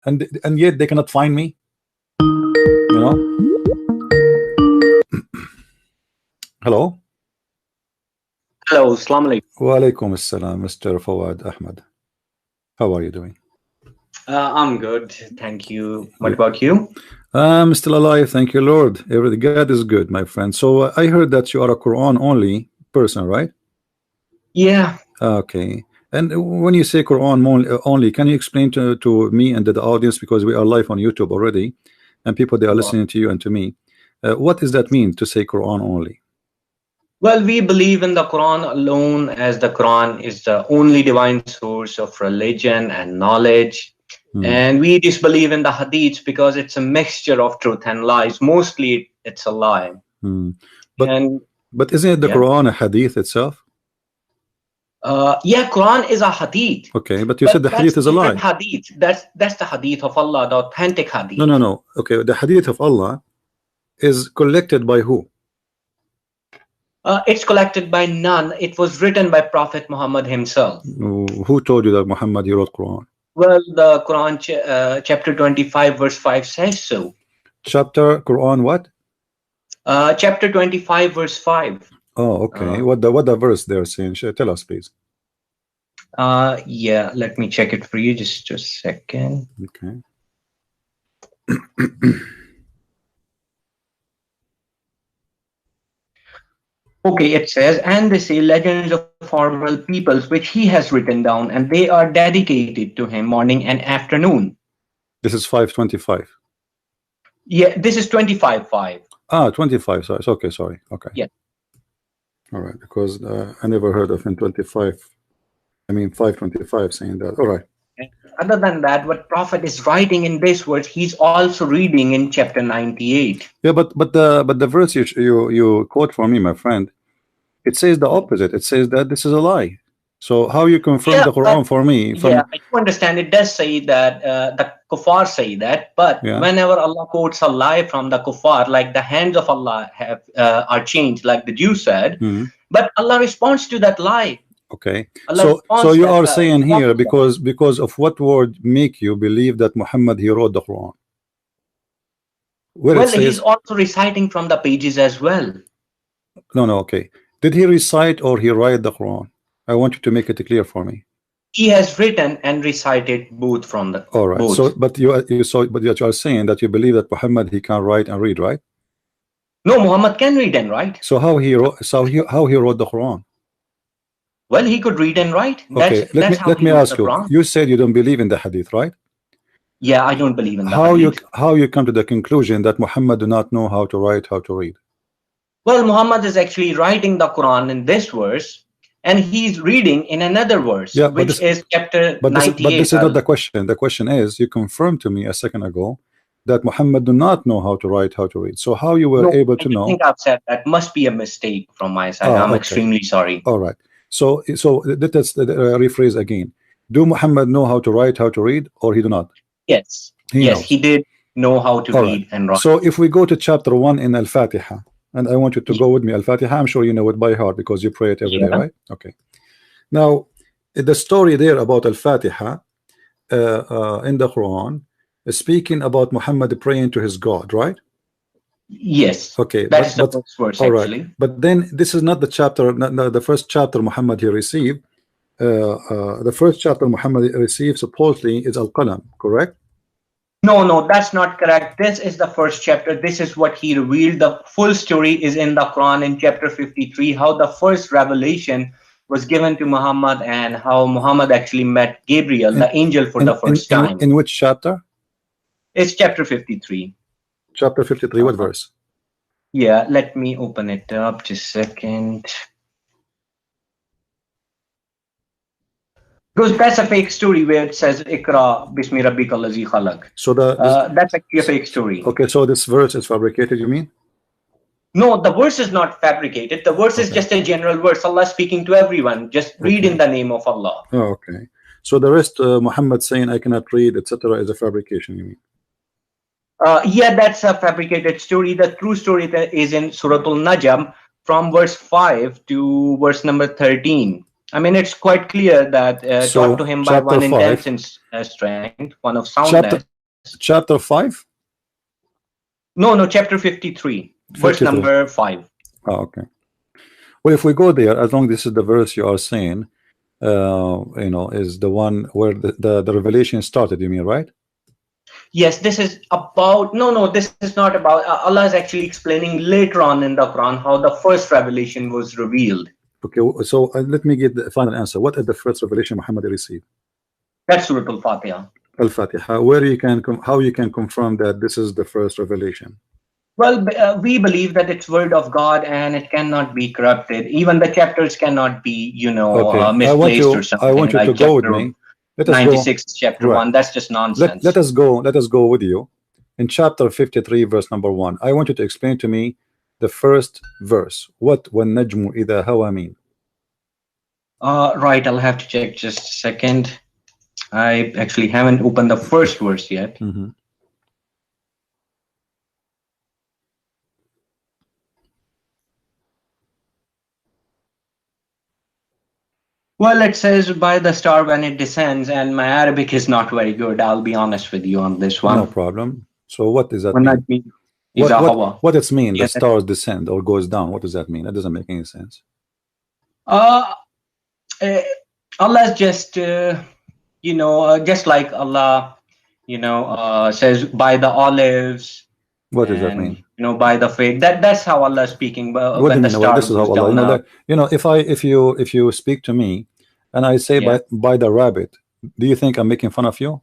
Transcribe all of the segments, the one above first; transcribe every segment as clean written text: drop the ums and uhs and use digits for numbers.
and yet they cannot find me, you know. Hello. Hello, Assalamu alaikum. Wa alaikum assalam, Mr. Fawaaz Ahmed. How are you doing? I'm good, thank you. What about you? I'm still alive, thank you, Lord. Everything, God is good, my friend. So I heard that you are a Quran only person, right? Yeah. Okay. And when you say Quran only, can you explain to me and to the audience, because we are live on YouTube already, and people they are listening to you and to me, what does that mean to say Quran only? Well, we believe in the Quran alone, as the Quran is the only divine source of religion and knowledge. And we disbelieve in the Hadiths because it's a mixture of truth and lies. Mostly it's a lie. But isn't it the Quran a Hadith itself? Yeah, Quran is a Hadith. Okay, but you said the Hadith is a lie. Hadith. That's the Hadith of Allah, the authentic Hadith. No. Okay, the Hadith of Allah is collected by who? It's collected by none. It was written by Prophet Muhammad himself. Who told you that Muhammad he wrote Quran? Well, the Quran chapter 25 verse 5 says so. Chapter Quran what? Chapter 25 verse 5. Oh, okay. What the verse there saying? Tell us, please. Yeah, let me check it for you. Just a second. Okay. Okay, it says, and they say legends of former peoples which he has written down, and they are dedicated to him morning and afternoon. This is 525. Yeah, this is 25:5. Ah, 25. Sorry. Okay, sorry. Okay. Yeah. All right, because I never heard of in 25. I mean 525 saying that. All right. Other than that, what Prophet is writing in this verse, he's also reading in chapter 98. Yeah, but the verse you quote for me, my friend, it says the opposite. It says that this is a lie. So how you confirm the Quran for me? Yeah, I do understand. It does say that the kuffar say that, but whenever Allah quotes a lie from the kuffar, like the hands of Allah have are changed, like the Jew said, but Allah responds to that lie. Okay, so you are saying here because of what word make you believe that Muhammad he wrote the Quran? Well, he's also reciting from the pages as well. No, okay. Did he recite or he write the Quran? I want you to make it clear for me. He has written and recited both from the. All right. Both. So, but you are saying that you believe that Muhammad he can write and read, right? No, Muhammad can read and write. So how he wrote? How he wrote the Quran? Well, he could read and write. Okay, let me ask you. You said you don't believe in the Hadith, right? Yeah, I don't believe in the Hadith. How you come to the conclusion that Muhammad do not know how to write, how to read? Well, Muhammad is actually writing the Quran in this verse, and he's reading in another verse, which is chapter 98. But this is not the question. The question is, you confirmed to me a second ago that Muhammad do not know how to write, how to read. So how you were able to know? I think I've said that must be a mistake from my side. I'm extremely sorry. All right. So let's rephrase again. Do Muhammad know how to write, how to read, or he do not? Yes. He did know how to read and write. So if we go to chapter 1 in Al-Fatiha, and I want you to go with me, Al-Fatiha, I'm sure you know it by heart because you pray it every day, right? Okay. Now, the story there about Al-Fatiha in the Quran is speaking about Muhammad praying to his God, right? Yes. Okay. That's the first verse, actually. Right. But then this is not the chapter, not the first chapter Muhammad he received. The first chapter Muhammad received supposedly is Al-Qalam, correct? No, that's not correct. This is the first chapter. This is what he revealed. The full story is in the Quran in chapter 53, how the first revelation was given to Muhammad and how Muhammad actually met Gabriel, the angel, for the first time. In which chapter? It's chapter 53. Chapter 53, what verse? Yeah, let me open it up just a second. Because that's a fake story where it says Ikra Bismi Rabbika Allazi Khalaq. So that's actually a fake story. Okay, so this verse is fabricated, you mean? No, the verse is not fabricated. The verse is just a general verse. Allah speaking to everyone. Just read in the name of Allah. Oh, okay. So the rest, Muhammad saying I cannot read, etc., is a fabrication, you mean? Yeah, that's a fabricated story. The true story is in Surah Al-Najm from verse 5 to verse number 13. I mean, it's quite clear that taught to him by one intense strength, one of soundness. Chapter 5? No, chapter 53, verse 53. number 5. Oh, okay. Well, if we go there, as long as this is the verse you are saying, you know, is the one where the revelation started, you mean, right? Yes, this is about, no, this is not about, Allah is actually explaining later on in the Quran how the first revelation was revealed. Okay, so let me get the final answer. What is the first revelation Muhammad received? That's Surah Al-Fatiha. Al-Fatiha. Where you can how you can confirm that this is the first revelation? Well, we believe that it's word of God and it cannot be corrupted. Even the chapters cannot be, you know, Okay. misplaced or something. I want you like to go with me. Let us 96, go. chapter 1. That's just nonsense. Let us go with you in chapter 53, verse number 1. I want you to explain to me the first verse. What وَالنَّجْمُ إِذَا هَوَى mean? Right, I'll have to check just a second. I actually haven't opened the first verse yet. Mm-hmm. Well, it says by the star when it descends, and my Arabic is not very good. I'll be honest with you on this one. No problem. So what does that When mean? What does it mean? The stars descend or goes down. What does that mean? That doesn't make any sense. Allah is just, you know, just like Allah, you know, says by the olives. What does that mean? You know, by the faith. That's how Allah is speaking. But What when do the you mean? Well, this is how goes Allah. down, You know, if you speak to me, and I say by the rabbit, do you think I'm making fun of you?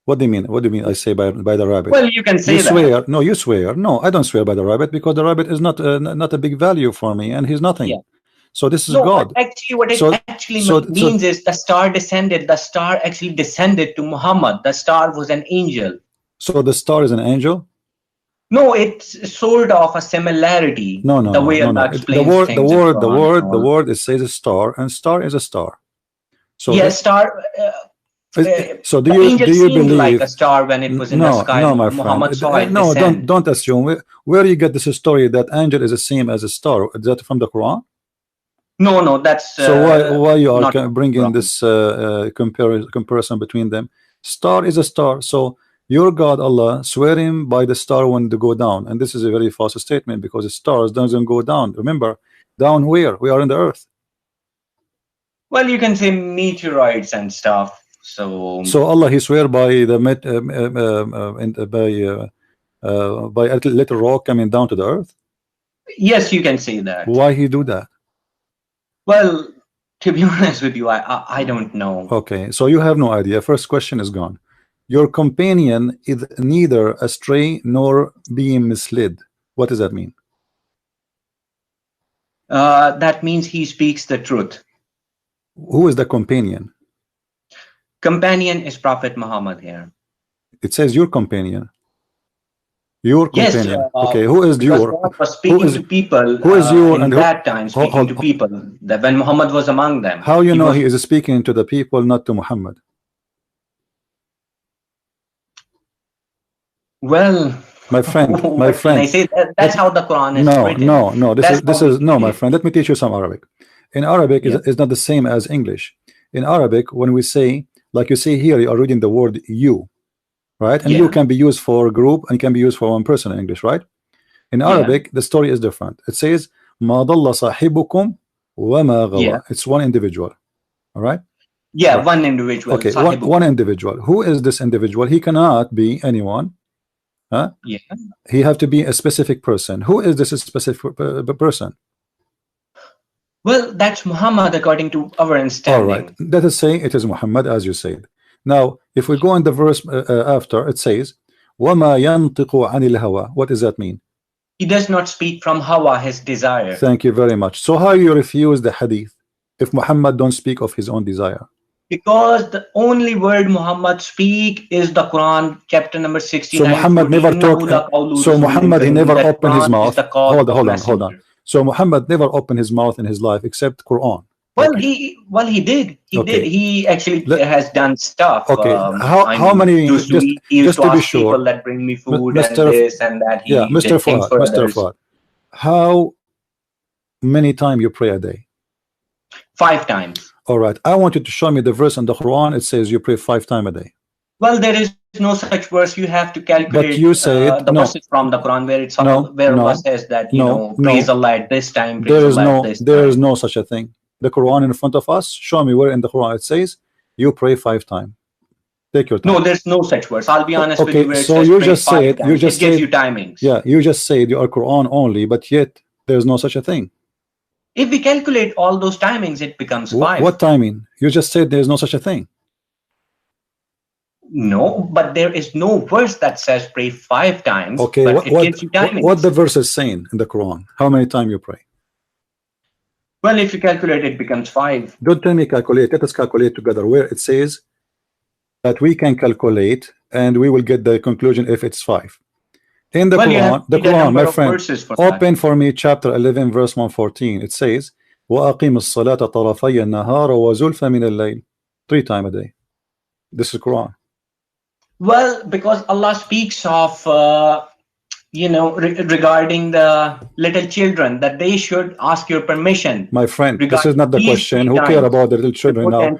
What do you mean? What do you mean? I say by the rabbit. Well, you can say you swear. No, you swear. No, I don't swear by the rabbit because the rabbit is not a big value for me, and he's nothing. Yeah. So this is God. Actually, what it means is the star descended. The star actually descended to Muhammad. The star was an angel. So the star is an angel? No, it's sort of a similarity. No. The way Allah explains things. The word it says a star, and star is a star. So yes, star. So do you believe like a star when it was in the sky? No, my Muhammad friend. saw it Don't assume. Where you get this story that angel is the same as a star? Is that from the Quran? No, that's so why you are bringing this comparison between them? Star is a star. So your God Allah swearing by the star when they go down, and this is a very false statement because the stars doesn't go down. Remember, down where we are in the earth. Well, you can say meteorites and stuff. So Allah He swear by the by a little rock coming down to the earth. Yes, you can say that. Why He do that? Well, to be honest with you, I don't know. Okay, so you have no idea. First question is gone. Your companion is neither astray nor being misled. What does that mean? That means he speaks the truth. Who is the companion? Companion is Prophet Muhammad here. It says your companion. Your companion. Yes, okay, who is your? Speaking to people. Who is your? In that time, speaking to people. That when Muhammad was among them. How you know he is speaking to the people, not to Muhammad? Well, my friend. Can I say that's how the Quran is written. No. This is no, my friend. Let me teach you some Arabic. In Arabic, is not the same as English. In Arabic, when we say, like you see here, you are reading the word you, right? And you can be used for a group and can be used for one person in English, right? In Arabic, the story is different. It says, مَا ضَلَّ صَاحِبُكُمْ وَمَا غَوَى. It's one individual, all right? Yeah, one individual. Okay, one individual. Who is this individual? He cannot be anyone. Huh? Yeah. He have to be a specific person. Who is this specific person? Well, that's Muhammad according to our understanding. All right. Let us say it is Muhammad, as you said. Now, if we go in the verse after, it says, وَمَا يَنْطِقُ عَنِ الْهَوَى. What does that mean? He does not speak from hawa, his desire. Thank you very much. So how you refuse the hadith if Muhammad don't speak of his own desire? Because the only word Muhammad speak is the Quran, chapter number 69. So Muhammad never talked. So Muhammad, he never opened his mouth. Hold on. So Muhammad never opened his mouth in his life except Quran. Well, he did. He actually has done stuff. Okay. How many? He used to ask people that bring me food and this and that. Mr. Fuad. How many times you pray a day? 5 times. All right. I want you to show me the verse in the Quran. It says you pray 5 times a day. Well, there is no such verse. You have to calculate. But you said the no. verses from the Quran where it's No, Allah says that no, praise Allah at this time. Praise there is Allah no, at this there is time. no such a thing. The Quran in front of us. Show me where in the Quran it says you pray 5 times. Take your time. No, there's no such verse. I'll be honest with you. Where it so says you pray just 5 said, times. you just it gives said, you timings. yeah, you just said you are Quran only, but yet there's no such a thing. If we calculate all those timings, it becomes 5. What timing? You just said there's no such a thing. No, but there is no verse that says pray 5 times. Okay, but it gives you timings. what the verse is saying in the Quran? How many times you pray? Well, if you calculate, it becomes 5. Don't tell me calculate. Let us calculate together where it says that we can calculate and we will get the conclusion if it's 5. In the Quran, my friend, open for me chapter 11 verse 114. It says وَأَقِيمُ الصَّلَاةَ طَرَفَيَ النَّهَارَ وَزُلْفًا مِنَ اللَّيْلِ 3 times a day. This is Quran. Well, because Allah speaks of regarding the little children, that they should ask your permission. My friend, this is not the question. Who care about the little children now?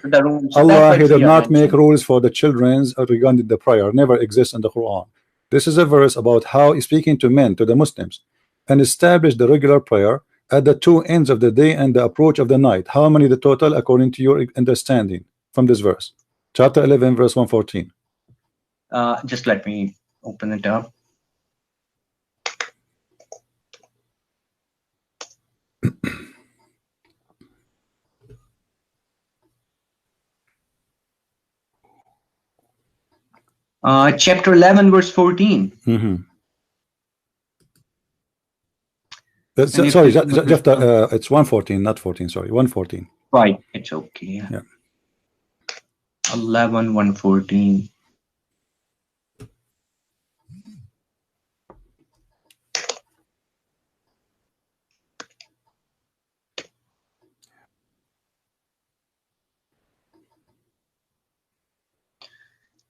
So Allah, He did not make rules for the children regarding the prayer. Never exists in the Quran. This is a verse about how He's speaking to men, to the Muslims, and establish the regular prayer at the 2 ends of the day and the approach of the night. How many the total according to your understanding from this verse? Chapter 11 verse 114. Just let me open it up. Chapter 11 verse 14. Sorry, just it's 114, not 14. Sorry, 114. Right, it's okay. Yeah. 11 114.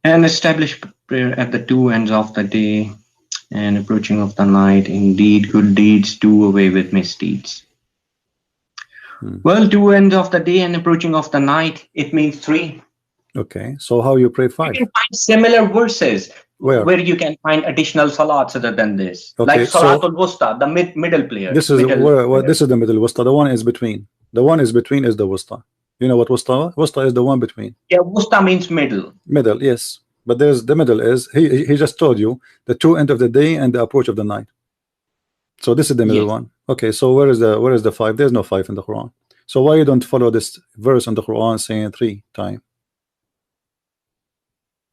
And establish prayer at the 2 ends of the day and approaching of the night. Indeed, good deeds do away with misdeeds. Well, 2 ends of the day and approaching of the night, it means 3. Okay, so how you pray 5? You can find similar verses where you can find additional salats other than this. Okay, like Salatul Wusta, the middle player. This is this is the middle Wusta. The one is between. The one is between is the Wusta. You know what Wusta? Wusta is the one between. Yeah, Wusta means middle. Middle, yes. But there's the middle is he just told you the 2 ends of the day and the approach of the night. So this is the middle one. Okay, so where is the 5? There's no 5 in the Quran. So why you don't follow this verse in the Quran saying 3 times?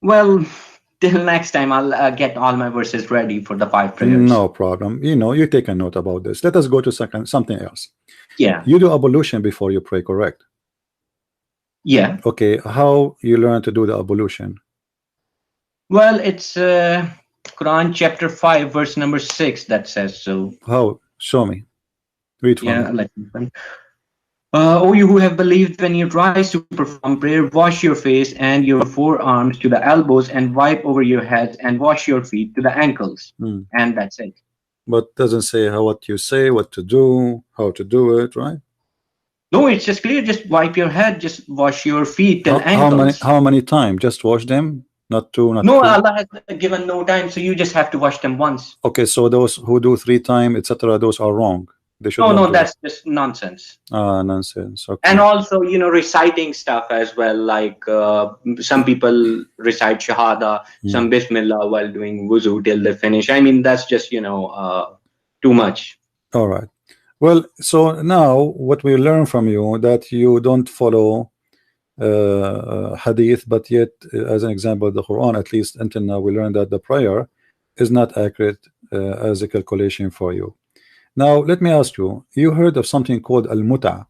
Well, till next time I'll get all my verses ready for the 5 prayers. No problem. You take a note about this. Let us go to something else. Yeah. You do ablution before you pray, correct? Yeah. Okay, how you learn to do the ablution? Well, it's Quran chapter 5 verse number 6 that says so. How? Show me. Read for me. Let me find. O you who have believed, when you rise to perform prayer, wash your face and your forearms to the elbows and wipe over your heads and wash your feet to the ankles. And that's it. But doesn't say what you say, what to do, how to do it, right? No, it's just clear. Just wipe your head, just wash your feet till ankles. How many times? Just wash them? Not 2, not 3? No, Allah has given no time, so you just have to wash them once. Okay, so those who do 3 times, etc., those are wrong. They should. No, that's just nonsense. Nonsense. Okay. And also, reciting stuff as well. Like some people recite Shahada, some Bismillah while doing wuzu till they finish. I mean, that's just too much. All right. Well, so now what we learn from you that you don't follow hadith, but yet as an example the Quran, at least until now we learned that the prayer is not accurate as a calculation for you. Now let me ask you, you heard of something called al-muta?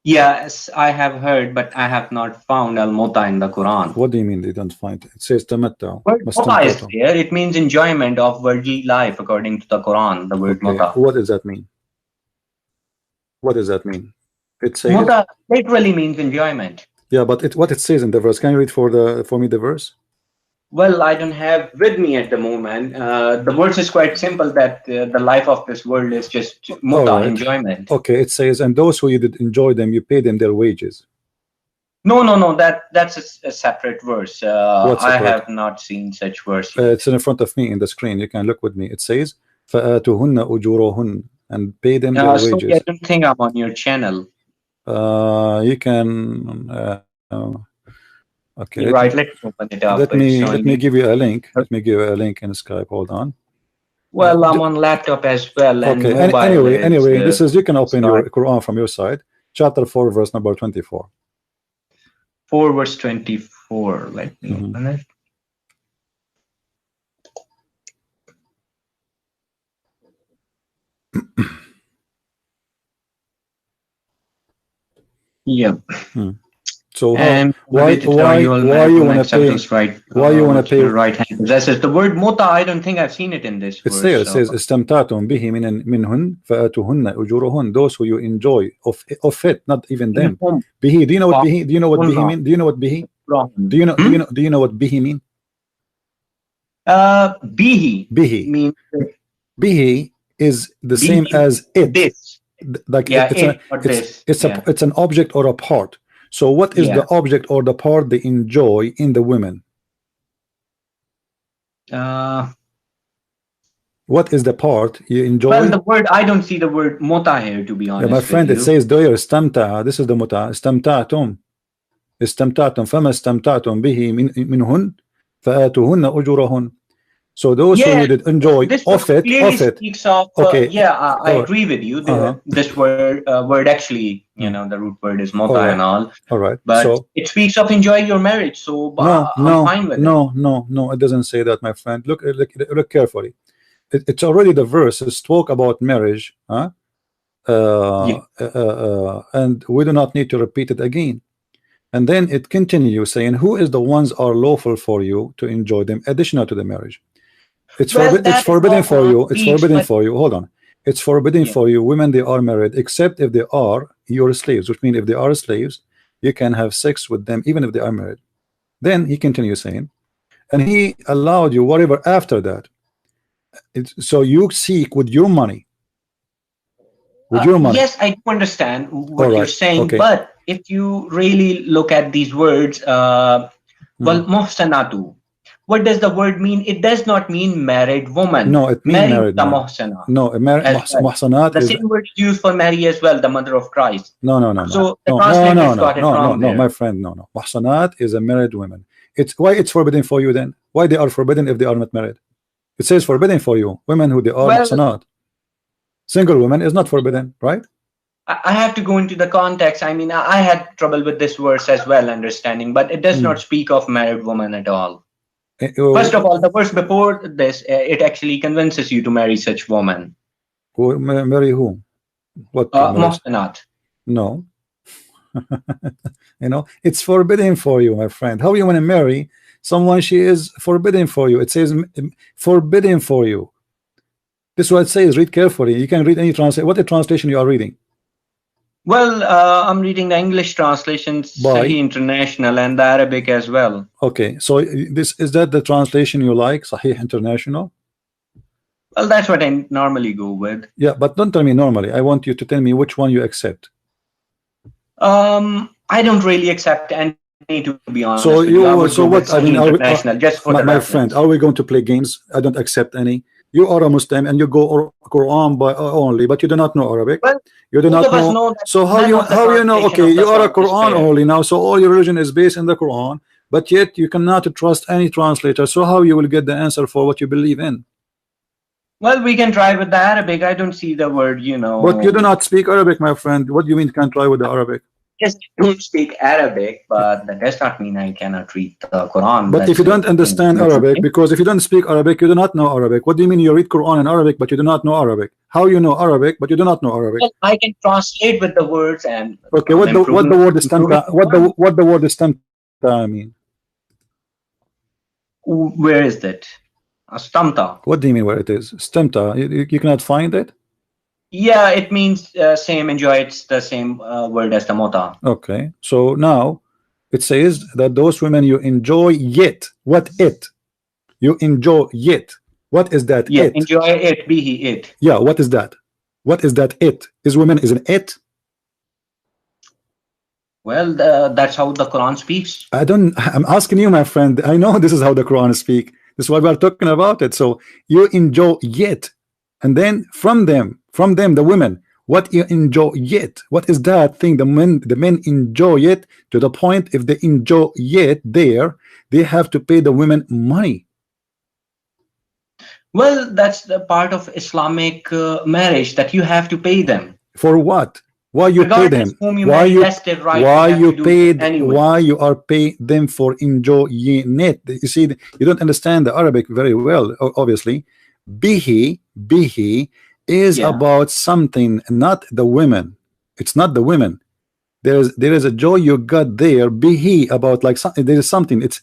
Yes, I have heard, but I have not found al-muta in the Quran. What do you mean they don't find it? It says tamatta. Muta is there. It means enjoyment of worldly life according to the Quran, the word muta. What does that mean? What does that mean? It says muta literally means enjoyment. Yeah, but what it says in the verse. Can you read for me the verse? Well, I don't have with me at the moment. The verse is quite simple, that the life of this world is just muta, enjoyment. Okay, it says, and those who you did enjoy them, you pay them their wages. No. That's a separate verse. I separate? have not seen such verse. It's in front of me in the screen. You can look with me. It says فَآتُهُنَّ أُجُورُهُنَّ, and pay them their Sorry, wages. I don't think I'm on your channel. You can. Okay. Right. Let me open it up. Let me give you a link. Let me give you a link in Skype. Hold on. Well, I'm on laptop as well. Okay. And mobile Anyway, this is, you can open your Quran from your side. Chapter 4, verse number 24. 4 verse 24. Let me open it. Yep. So why you want to pay? Why you want to pay? Right hand. That says the word muta. I don't think I've seen it in this. It's there. It says istamtatum bihi minhun fa'atuhunna ujuruhun. Those who you enjoy of it, not even them. Bihi. Do you know what bihi? Do you know what bihi mean? Do you know what bihi? Do you know? Do you know what bihi mean? Bihi. Bihi means. Bihi is the same as it. This. Like yeah, it's an object or a part. So what is the object or the part they enjoy in the women? What is the part you enjoy? Well, the word, I don't see the word muta here, to be honest. Yeah, my friend, it says there istamta. This is the muta. Istamtatum. Istamtatum. Fama istamtatum bihi minhun fa'atuhunna ujurahun. So those who you did enjoy of it. Speaks of, okay. I agree with you. This word actually, the root word is mota and all. All right. But so, it speaks of enjoying your marriage. So I'm fine with it. No, it doesn't say that, my friend. Look carefully. It's already the verse spoke about marriage, and we do not need to repeat it again. And then it continues saying, who is the ones are lawful for you to enjoy them additional to the marriage? It's forbidden for you. It's forbidden for you. Hold on. It's forbidden for you women they are married, except if they are your slaves, which means if they are slaves, you can have sex with them even if they are married. Then he continues saying, and he allowed you whatever after that. So you seek with your money. Yes, I do understand what you're saying, but if you really look at these words, well, muhsanatu. What does the word mean? It does not mean married woman. No, it means married woman. Muhsana. No, muhsanat the same word is used for Mary as well, the mother of Christ. No. So the translators got it wrong. No, my friend, no. Muhsanat is a married woman. It's why it's forbidden for you then? Why they are forbidden if they are not married? It says forbidden for you. Women who they are muhsanat. Single woman is not forbidden, right? I have to go into the context. I mean, I had trouble with this verse as well, understanding, but it does not speak of married woman at all. First of all, the verse before this, it actually convinces you to marry such woman. Marry who? What? Muhsanat. No. It's forbidden for you, my friend. How you want to marry someone she is forbidden for you? It says forbidden for you. This is what it says. Read carefully. You can read any translation. What the translation you are reading? Well, I'm reading the English translations, Sahih International, and the Arabic as well. Okay, so is that the translation you like, Sahih International? Well, that's what I normally go with. Yeah, but don't tell me normally. I want you to tell me which one you accept. I don't really accept any, to be honest. So what? I mean, international, just for my friend, are we going to play games? I don't accept any. You are a Muslim and you go Quran by only, but you do not know Arabic. Well, you do not know. So how you know? Okay, you are a Quran only now, so all your religion is based in the Quran, but yet you cannot trust any translator. So how you will get the answer for what you believe in? Well, we can try with the Arabic. I don't see the word, But you do not speak Arabic, my friend. What do you mean can try with the Arabic? Yes, I don't speak Arabic, but that does not mean I cannot read the Quran. But if you don't understand Arabic, because if you don't speak Arabic, you do not know Arabic. What do you mean you read Quran in Arabic, but you do not know Arabic? How you know Arabic, but you do not know Arabic? Well, I can translate with the words and. Okay, what the word istamta? What the word istamta mean? Where is that? Astamta. What do you mean where it is? Istamta. You cannot find it. Yeah, it means same, enjoy. It's the same word as the mota. Okay, so now it says that those women you enjoy yet. What it? You enjoy yet. What is that? Yeah, it? Enjoy it, be he it. Yeah, what is that? What is that it? Is women is an it? Well, that's how the Quran speaks. I'm asking you, my friend. I know this is how the Quran speak. This is why we are talking about it. So you enjoy yet, and then from them, the women, what you enjoy yet? What is that thing the men enjoy it to the point if they enjoy yet there, they have to pay the women money. Well, that's the part of Islamic marriage, that you have to pay them. For what? Why you pay them? Why you are pay them for enjoying it? You see, you don't understand the Arabic very well, obviously. Bihi is about something, not the women. It's not the women. There is a joy you got there. Bihi about like something. There is something. It's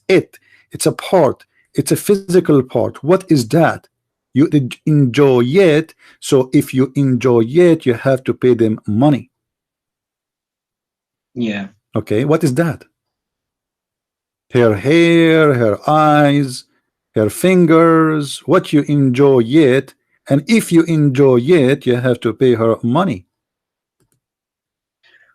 a part. It's a physical part. What is that? You enjoy it. So if you enjoy it, you have to pay them money. Yeah. Okay. What is that? Her hair, her eyes, her fingers. What you enjoy it, and if you enjoy it, you have to pay her money.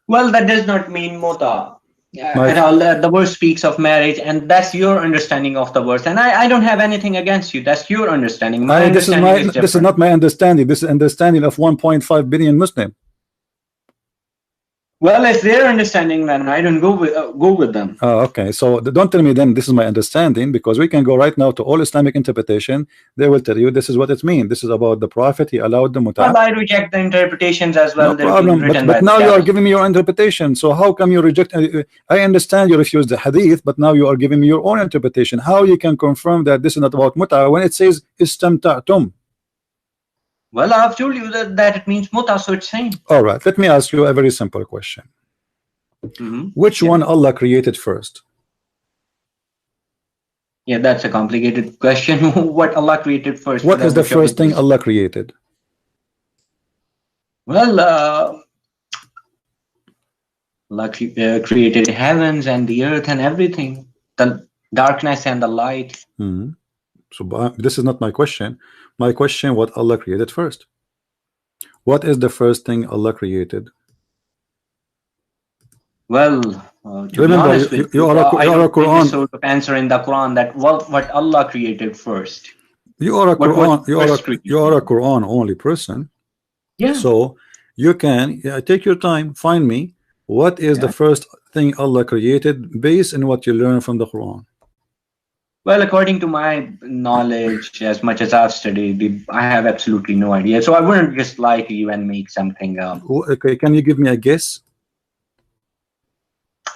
Well, that does not mean muta. At all, the verse speaks of marriage, and that's your understanding of the verse. And I don't have anything against you. That's your understanding. This is not my understanding. This is understanding of 1.5 billion Muslim. Well, it's their understanding, then I don't go with them. Oh, okay. So don't tell me then this is my understanding, because we can go right now to all Islamic interpretation. They will tell you this is what it means. This is about the Prophet. He allowed the muta. Well, I reject the interpretations as well. No problem. But now you are giving me your interpretation. So how come you reject? I understand you refuse the Hadith, but now you are giving me your own interpretation. How you can confirm that this is not about muta when it says istamta'tum? Well, I've told you that it means muta, so it's same. All right, let me ask you a very simple question. Which one Allah created first? Yeah, that's a complicated question. What Allah created first? What is the first thing Allah created? Well, Allah created heavens and the earth and everything, the darkness and the light. So this is not my question. My question, what Allah created first? What is the first thing Allah created? Well, remember, you are a Quran. Sort of answer in the Quran that what Allah created first. You are a Quran. You are a Quran only person. Yeah. So you can take your time. Find me. What is the first thing Allah created based on what you learn from the Quran? Well, according to my knowledge, as much as I've studied, I have absolutely no idea. So I wouldn't just lie to you and make something up. Okay, can you give me a guess?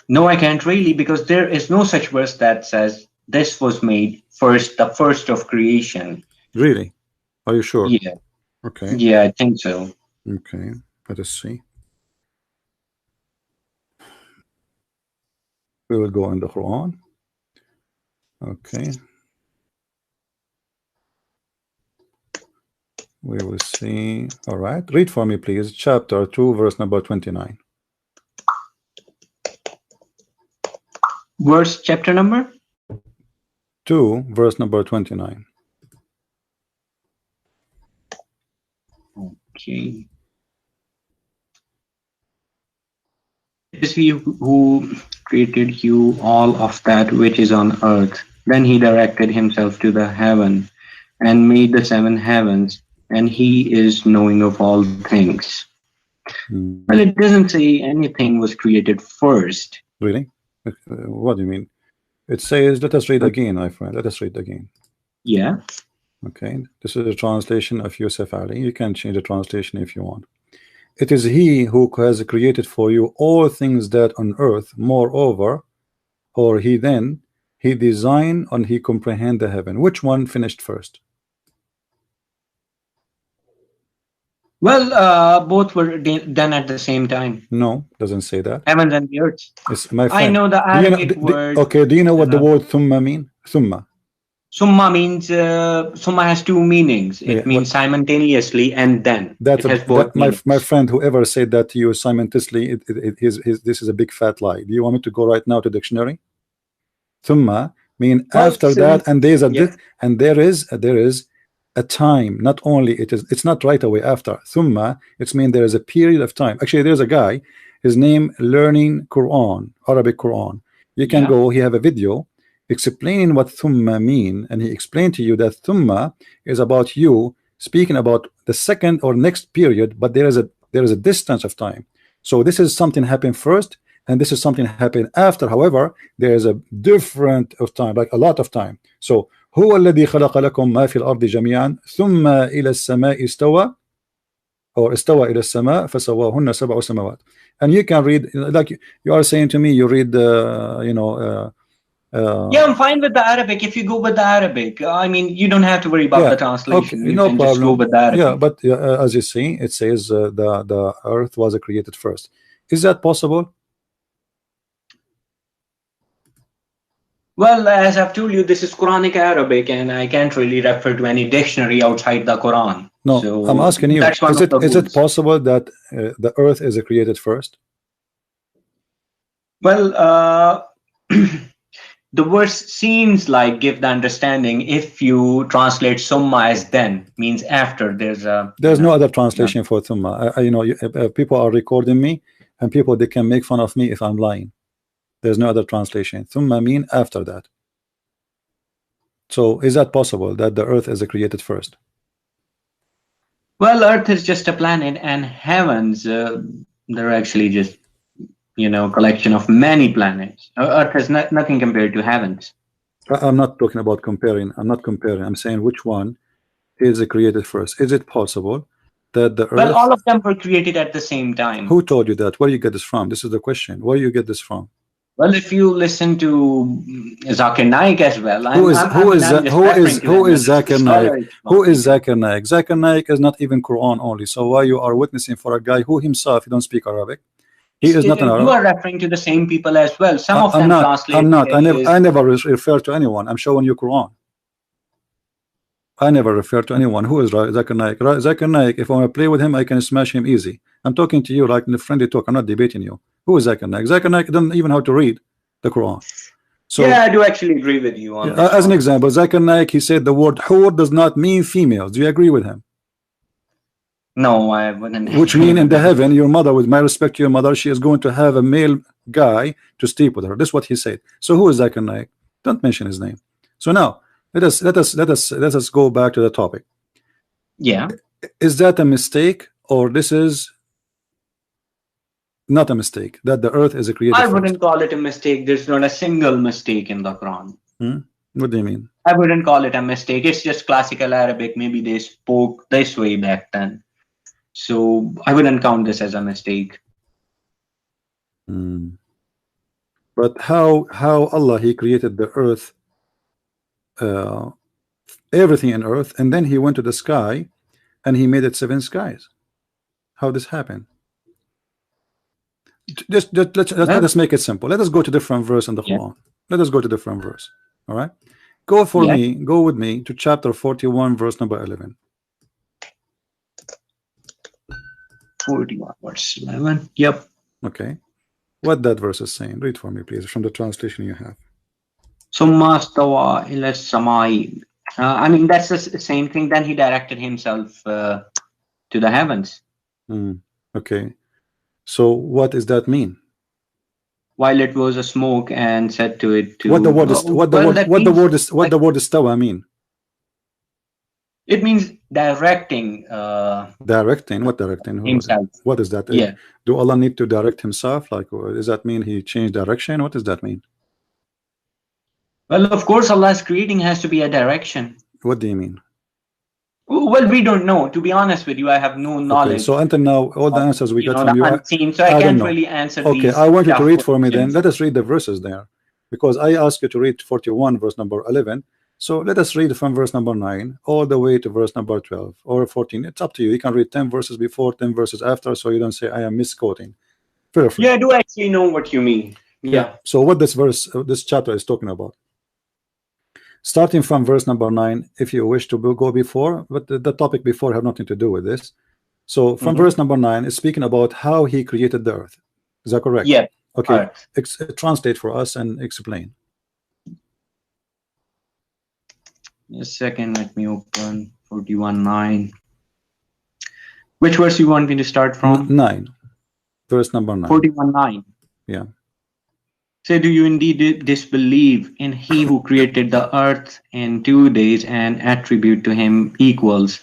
No, I can't really, because there is no such verse that says this was made first, the first of creation. Really? Are you sure? Yeah. Okay. Yeah, I think so. Okay, let us see. We will go in the Quran. Okay. We will see. All right. Read for me, please. Chapter 2, verse number 29. Verse, chapter number? 2, verse number 29. Okay. It is he who created you all of that which is on earth. Then he directed himself to the heaven and made the 7 heavens, and he is knowing of all things. Well, it doesn't say anything was created first. Really? What do you mean? It says, let us read again, my friend. Let us read again. Yeah. Okay. This is a translation of Yusuf Ali. You can change the translation if you want. It is he who has created for you all things that on earth, moreover, or he designed and he comprehend the heaven. Which one finished first? Well, both were done at the same time. No, doesn't say that. Heavens and the earth. It's, my friend, I know the Arabic word. Okay, do you know what the word thumma mean? Thumma. Summa means summa has 2 meanings. It means simultaneously and then. That's my friend. Whoever said that to you simultaneously, this is a big fat lie. Do you want me to go right now to dictionary? Thumma mean after that, and there's a and there is a time. Not only it's not right away after. Thumma, it's mean there is a period of time. Actually, there's a guy. his name Learning Quran, Arabic Quran. You can go, he have a video explaining what thumma mean, and he explained to you that thumma is about you speaking about the second or next period, but there is a distance of time. So this is something happened first, and this is something happened after. However, there is a different of time, like a lot of time. So هو الذي خلق لكم ما في الأرض جميعا ثم إلى السماء استوى, or استوى إلى السماء فسواهن سبع سماوات. And you can read, like you are saying to me, you read yeah, I'm fine with the Arabic. If you go with the Arabic, I mean, you don't have to worry about the translation. Okay, you no can problem. Just go with the Arabic. Yeah, but as you see, it says the earth was created first. Is that possible? Well, as I've told you, this is Quranic Arabic, and I can't really refer to any dictionary outside the Quran. No, so I'm asking you, is it possible that the earth is created first? Well, the verse seems like give the understanding, if you translate summa as then, means after. There's no other translation for thumma. People are recording me, and people, they can make fun of me if I'm lying. There's no other translation. Thumma mean after that. So is that possible that the earth is created first? Well, earth is just a planet, and heavens, they're actually just collection of many planets. Earth is nothing compared to heavens. I'm not talking about comparing. I'm not comparing. I'm saying which one is created first. Is it possible that the earth... Well, all of them were created at the same time. Who told you that? Where do you get this from? This is the question. Where do you get this from? Well, if you listen to Zakir Naik as well, who is Zakir Naik? Who is Zakir Naik? Zakir Naik is not even Quran only. So why you are witnessing for a guy who himself don't speak Arabic? He is not an Arab. You are referring to the same people as well. Some of them translate. I'm not. I never refer to anyone. I'm showing you Quran. I never refer to anyone. Who is Zakir Naik? Zakir Naik, if I want to play with him, I can smash him easy. I'm talking to you like in a friendly talk. I'm not debating you. Who is Zakir Naik? Zakir Naik doesn't even know how to read the Quran. So, yeah, I do actually agree with you on that. As an example, Zakir Naik, he said the word hur does not mean females. Do you agree with him? No, I wouldn't. Which mean in the heaven, your mother, with my respect to your mother, she is going to have a male guy to sleep with her. This is what he said. So who is Zakir Naik? Don't mention his name. So now let us go back to the topic. Yeah. Is that a mistake, or this is not a mistake that the earth is created? I wouldn't call it a mistake. There's not a single mistake in the Quran. What do you mean? I wouldn't call it a mistake. It's just classical Arabic. Maybe they spoke this way back then. So I wouldn't count this as a mistake. But how Allah, he created the earth, everything in earth, and then he went to the sky and he made it 7 skies. How this happened? Let us make it simple. Let us go to different verse in the Quran. Let us go to different verse. All right, go with me to chapter 41 verse number 11. 41 verse 11. Yep. Okay, what that verse is saying, read for me please from the translation you have. Summa stawa ila samai. I mean, that's the same thing. Then he directed himself to the heavens. Okay, so what does that mean? While it was a smoke, and said to it to what the word istawa mean? It means directing. Directing? What directing? Himself. What is that? Yeah. Do Allah need to direct himself? Like, does that mean he changed direction? What does that mean? Well, of course, Allah's creating has to be a direction. What do you mean? Well, we don't know. To be honest with you, I have no knowledge. Okay, so until now, all the answers we got from you unseen, so I can't really answer. Okay, I want you to read for me then. Let us read the verses there, because I asked you to read 41 verse number 11. So let us read from verse number 9 all the way to verse number 12 or 14. It's up to you. You can read 10 verses before, 10 verses after, so you don't say I am misquoting. Feel free. Yeah, I do actually know what you mean. Yeah. So what this chapter is talking about, starting from verse number 9, if you wish to go before, but the topic before have nothing to do with this. So from verse number 9 is speaking about how he created the earth. Is that correct? Yeah. Okay. Translate for us and explain. A second, let me open 41:9. Which verse you want me to start from? 9. Verse number 9. 41:9. Yeah. Say, do you indeed disbelieve in he who created the earth in 2 days and attribute to him equals?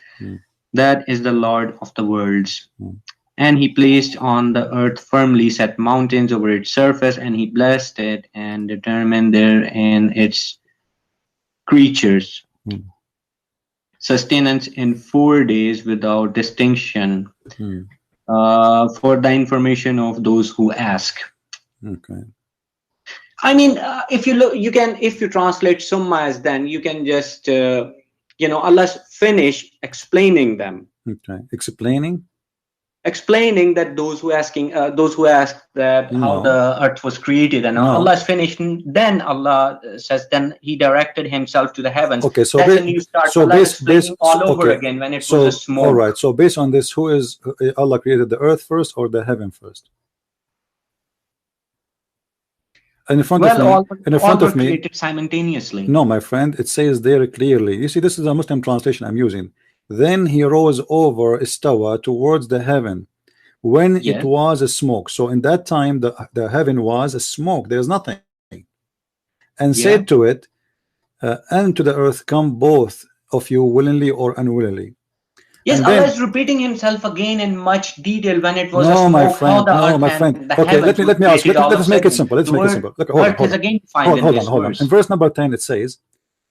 That is the Lord of the worlds. And he placed on the earth firmly set mountains over its surface, and he blessed it and determined therein its creatures. Sustenance in 4 days without distinction, for the information of those who ask. Okay. I mean, if you look, you can, if you translate summas, then you can just, Allah's finish explaining them. Okay. Explaining that those who ask that how the earth was created, and Allah's finished. Then Allah says, then He directed Himself to the heavens. Okay, so that's when you start explaining all over again when it was a smoke. All right. So based on this, who is Allah created the earth first or the heaven first? And in front of me, created simultaneously. No, my friend, it says there clearly. You see, this is a Muslim translation I'm using. Then he rose over istawa towards the heaven when it was a smoke. So in that time the heaven was a smoke, there's nothing, and said to it and to the earth, come both of you willingly or unwillingly. Yes, Allah is repeating Himself again in much detail when it was a smoke. My friend, my friend. Okay, let me ask you. Let us make it simple. Let's make it simple. Look, hold on. In verse number 10 it says,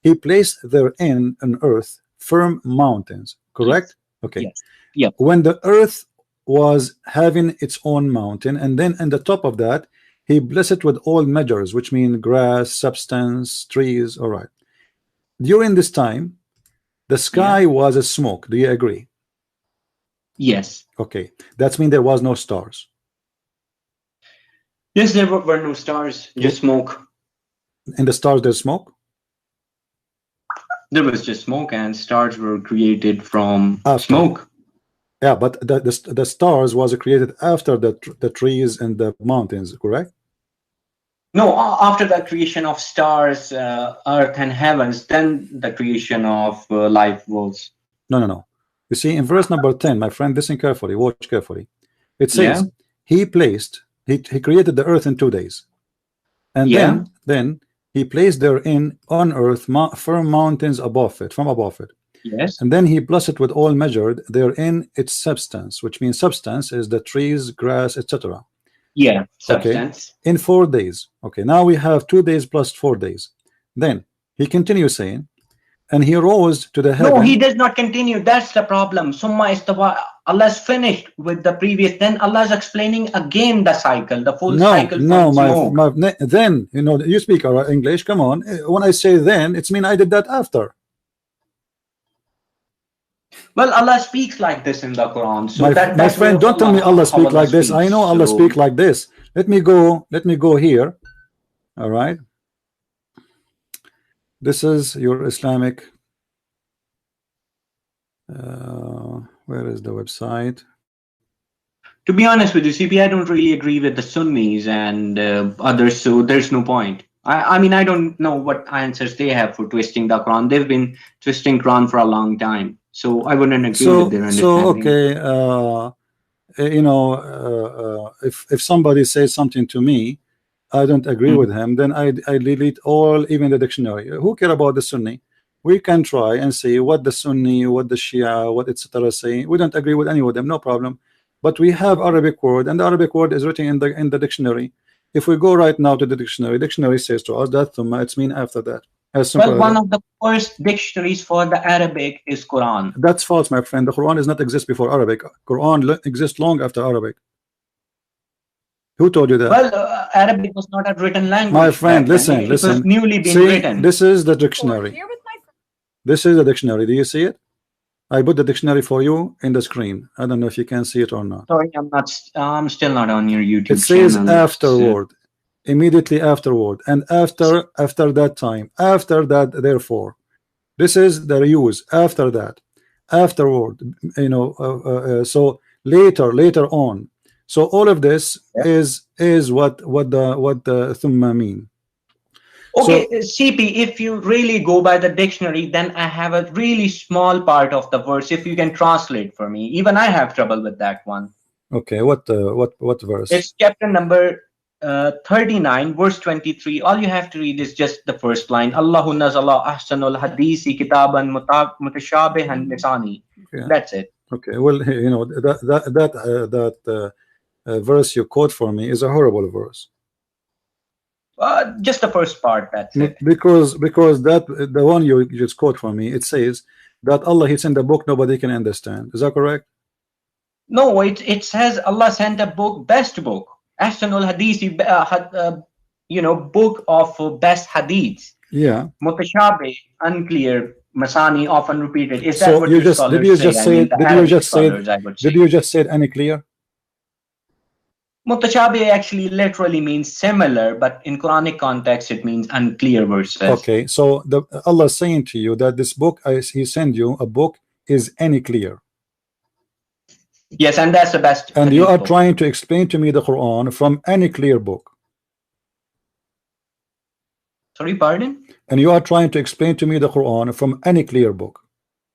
He placed therein on earth firm mountains. Correct? Okay. Yes. Yeah. When the earth was having its own mountain, and then in the top of that He blessed it with all measures, which mean grass, substance, trees. All right. During this time the sky was a smoke. Do you agree? Yes. Okay. That means there was no stars. Yes, there were no stars, just smoke. In the stars there's smoke? There was just smoke, and stars were created from smoke. Yeah, but the stars was created after the trees and the mountains, correct? No, after the creation of stars, earth and heavens, then the creation of life was. No. You see, in verse number 10, my friend, listen carefully, watch carefully. It says, He created the earth in 2 days. And then He placed therein on earth firm mountains from above it. Yes. And then He blessed it with all measured therein its substance, which means substance is the trees, grass, etc. Yeah, substance. Okay. In 4 days. Okay, now we have 2 days plus 4 days. Then He continues saying, and He rose to the heaven. No, He does not continue. That's the problem. Summa istawa. Allah is finished with the previous. Then Allah is explaining again the cycle, the full cycle. Then you speak English. Come on. When I say then, it's mean I did that after. Well, Allah speaks like this in the Quran. So my friend, don't tell me Allah speaks like this. I know Allah speaks like this. Let me go here. All right. This is your Islamic. Where is the website? To be honest with you, CP, I don't really agree with the Sunnis and others, so there's no point. I mean, I don't know what answers they have for twisting the Quran. They've been twisting Quran for a long time, so I wouldn't agree with their understanding. If somebody says something to me, I don't agree with him, then I delete even the dictionary. Who care about the Sunni? We can try and see what the Sunni, what the Shia, what etc. say. We don't agree with any of them, no problem. But we have Arabic word, and the Arabic word is written in the dictionary. If we go right now to the dictionary says to us that thumma, it's mean after that. Well, one of the first dictionaries for the Arabic is Quran. That's false, my friend. The Quran does not exist before Arabic. Quran exists long after Arabic. Who told you that? Well, Arabic was not a written language. My friend, listen. It was newly been written. This is the dictionary. This is the dictionary. Do you see it? I put the dictionary for you in the screen. I don't know if you can see it or not. Sorry, I'm still not on your YouTube channel. It says afterward, immediately afterward, and after that time, after that, therefore. This is the use after that, afterward. So later on. So all of this is what the thumma mean. Okay, CP, if you really go by the dictionary, then I have a really small part of the verse. If you can translate for me, even I have trouble with that one. Okay, what verse? It's chapter number 39, verse 23. All you have to read is just the first line. Allahu nazala ahsanul hadisi kitaban mutashabihan lisani. Yeah. That's it. Okay, well, you know, that verse you quote for me is a horrible verse. Just the first part, that's it. Because that the one you just quote for me, it says that Allah, he sent a book nobody can understand. Is that correct? No, it says Allah sent a book, best book. Ahsanul hadisi, you know, book of best hadiths. Yeah. Mutashabih, unclear. Masani, often repeated. Is that So what you your just scholars did you just say did you just say any clear? Mutashabih actually literally means similar, but in Quranic context it means unclear verses. Okay, so Allah is saying to you that this book he sent you a book is any clear. Yes, and that's the best. And you are book. trying to explain to me the Quran from any clear book. Sorry, pardon? And you are trying to explain to me the Quran from any clear book,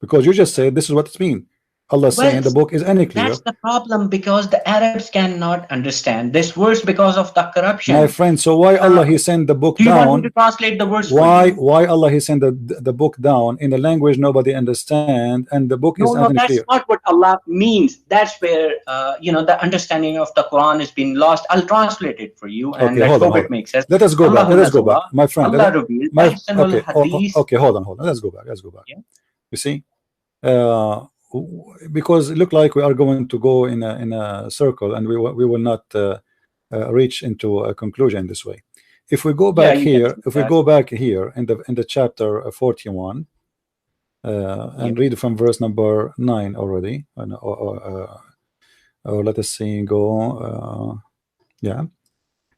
because you just said this is what it means. Allah saying the book is any clear. That's the problem, because the Arabs cannot understand this verse because of the corruption. My friend, so why Allah he sent the book do you down? want me to translate the verse? Why Allah he sent the book down in a language nobody understand, and the book is that's clear? not what Allah means. That's where you know, the understanding of the Quran has been lost. I'll translate it for you, and Okay, let's hope it makes sense. Let us go back. Let us go back, my friend. Allah revealed, okay, hold on. Let's go back. Yeah. You see, because it looked like we are going to go in a circle, and we will not reach into a conclusion this way. If we go back here, go back here in the chapter 41 and read from verse number 9 already, or let us see, go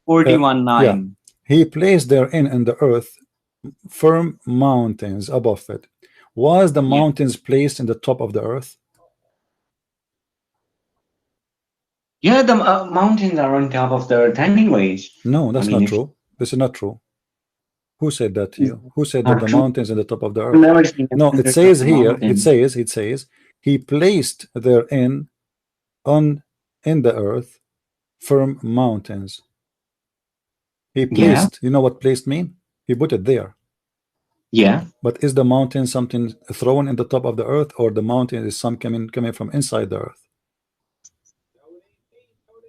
41:9. Yeah. He placed therein in the earth firm mountains above it. Was the mountains placed in the top of the earth? Yeah, the mountains are on top of the earth anyways. No, that's not true. This is not true. Who said that to you? Who said that the mountains in the top of the earth? No, it says here, it says he placed therein in the earth firm mountains. He placed, you know what placed mean? He put it there. Yeah. But is the mountain something thrown in the top of the earth, or the mountain is some coming from inside the earth?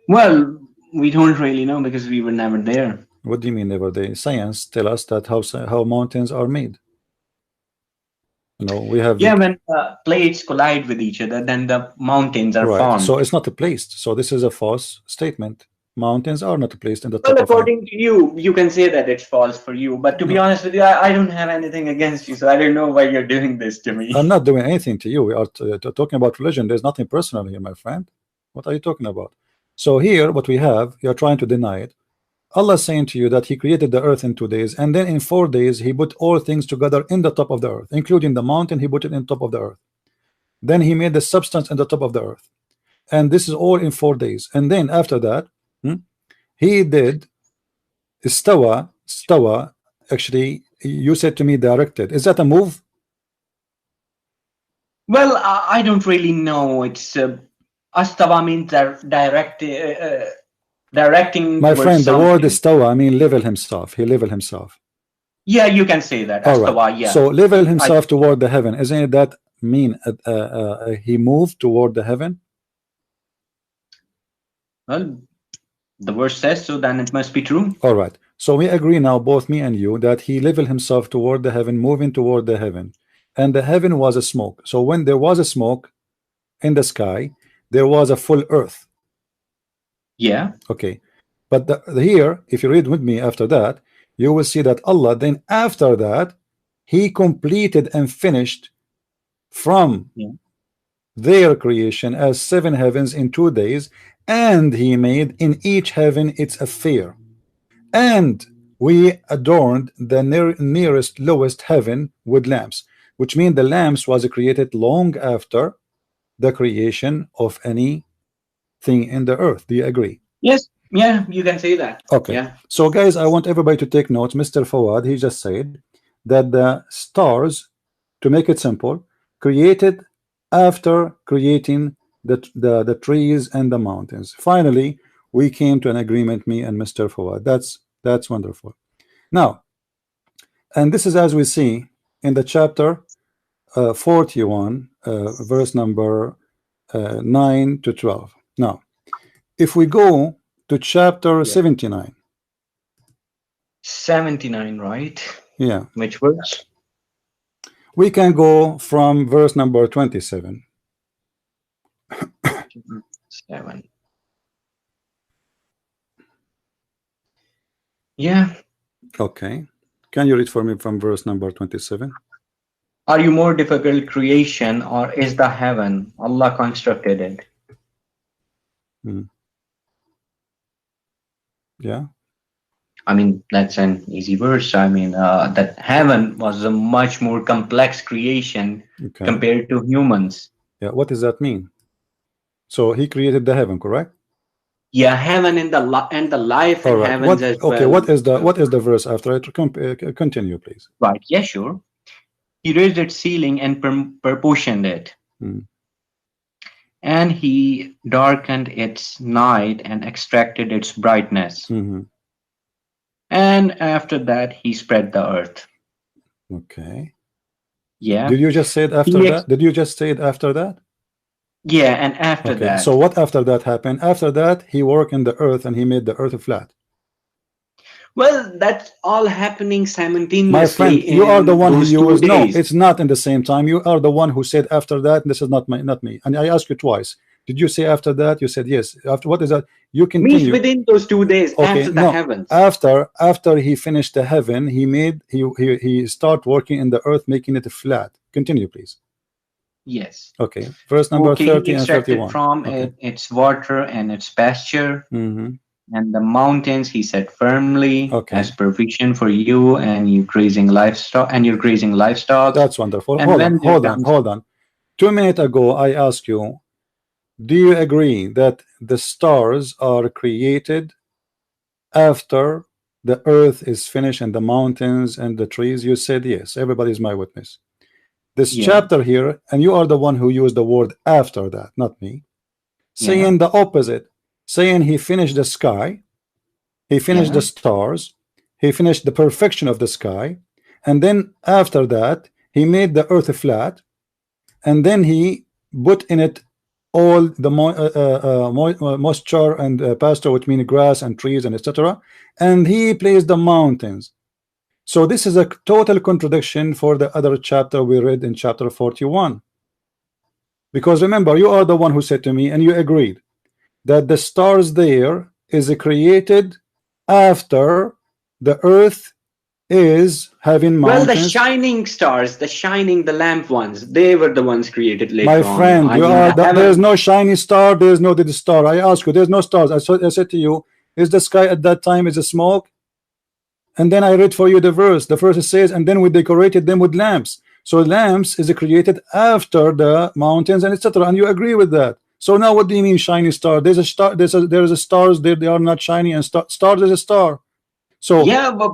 Well, we don't really know because we were never there. What do you mean never there? Science tell us that how mountains are made. You know, we have when plates collide with each other, then the mountains are formed. So it's not placed. So this is a false statement. Mountains are not placed in the top. Well, according to you, you can say that it's false for you. But to be honest with you, I don't have anything against you, so I don't know why you're doing this to me. I'm not doing anything to you. We are talking about religion. There's nothing personal here, my friend. What are you talking about? So here, what we have, you're trying to deny it. Allah is saying to you that He created the earth in 2 days, and then in 4 days He put all things together in the top of the earth, including the mountain. He put it in top of the earth. Then He made the substance in the top of the earth, and this is all in 4 days. And then after that, He did stawa. Actually, you said to me directed. Is that a move? Well, I don't really know. It's astawa means directing. My friend, the word istawa, I mean level himself. He level himself. Yeah, you can say that. All astawa, right. yeah. So level himself toward the heaven. Isn't it that mean he moved toward the heaven? Well, the verse says so, then it must be true. All right. So we agree now, both me and you, that he leveled himself toward the heaven, moving toward the heaven. And the heaven was a smoke. So when there was a smoke in the sky, there was a full earth. Yeah. Okay. But here, if you read with me after that, you will see that Allah, then after that, He completed and finished from their creation as 7 heavens in 2 days, and He made in each heaven its affair. And we adorned the nearest lowest heaven with lamps, which means the lamps was created long after the creation of anything in the earth. Do you agree? Yes. Yeah, you can say that. Okay. Yeah. So guys, I want everybody to take notes. Mr. Fawad, he just said that the stars, to make it simple, created after creating the trees and the mountains. Finally, we came to an agreement, me and Mr. Fawad. That's wonderful. Now, and this is as we see in the chapter 41, verse number 9 to 12. Now, if we go to chapter 79. 79, right? Yeah. Which verse? We can go from verse number 27. 7. Yeah. Okay. Can you read for me from verse number 27? Are you more difficult creation, or is the heaven? Allah constructed it. Yeah. I mean, that's an easy verse. I mean, that heaven was a much more complex creation compared to humans. Yeah. What does that mean? So he created the heaven, correct? Yeah, heaven and the life in heavens as well. Okay. What is the verse after it? Continue, please. Right. Yeah, sure. He raised its ceiling and proportioned it. And he darkened its night and extracted its brightness. And after that, he spread the earth. Okay. Yeah. Did you just say it after that? Did you just say it after that? Yeah, and after that. So what after that happened? After that, he worked in the earth and he made the earth flat. Well, that's all happening simultaneously. My friend, you are the one who used. No, it's not in the same time. You are the one who said after that. This is not me. And I asked you twice. Did you say after that? You said yes. After what is that? You continue. Means within those 2 days after the heavens. After he finished the heaven, he start working in the earth, making it flat. Continue, please. Yes. Okay. Verse number 30 and 31. From its water and its pasture. And the mountains he set firmly as provision for you and you grazing livestock That's wonderful. Hold on. 2 minutes ago I asked you, do you agree that the stars are created after the earth is finished and the mountains and the trees? You said yes. Everybody is my witness. This chapter here, and you are the one who used the word after that, not me, saying the opposite, saying he finished the sky, he finished the stars, he finished the perfection of the sky, and then after that he made the earth flat, and then he put in it all the moisture and pasture, which means grass and trees and etc., and he placed the mountains. So this is a total contradiction for the other chapter we read in chapter 41. Because remember, you are the one who said to me, and you agreed, that the stars there is created after the earth is having mountains. Well, the shining stars, the lamp ones, they were the ones created later on. My friend, there is no shiny star, there is no dead star. I ask you, there's no stars. I said to you, is the sky at that time is a smoke? And then I read for you the verse. The verse says, and then we decorated them with lamps. So lamps is created after the mountains and etc. And you agree with that. So now what do you mean shiny star? There's a star, there's a stars there, they are not shiny, and stars is a star. So yeah, but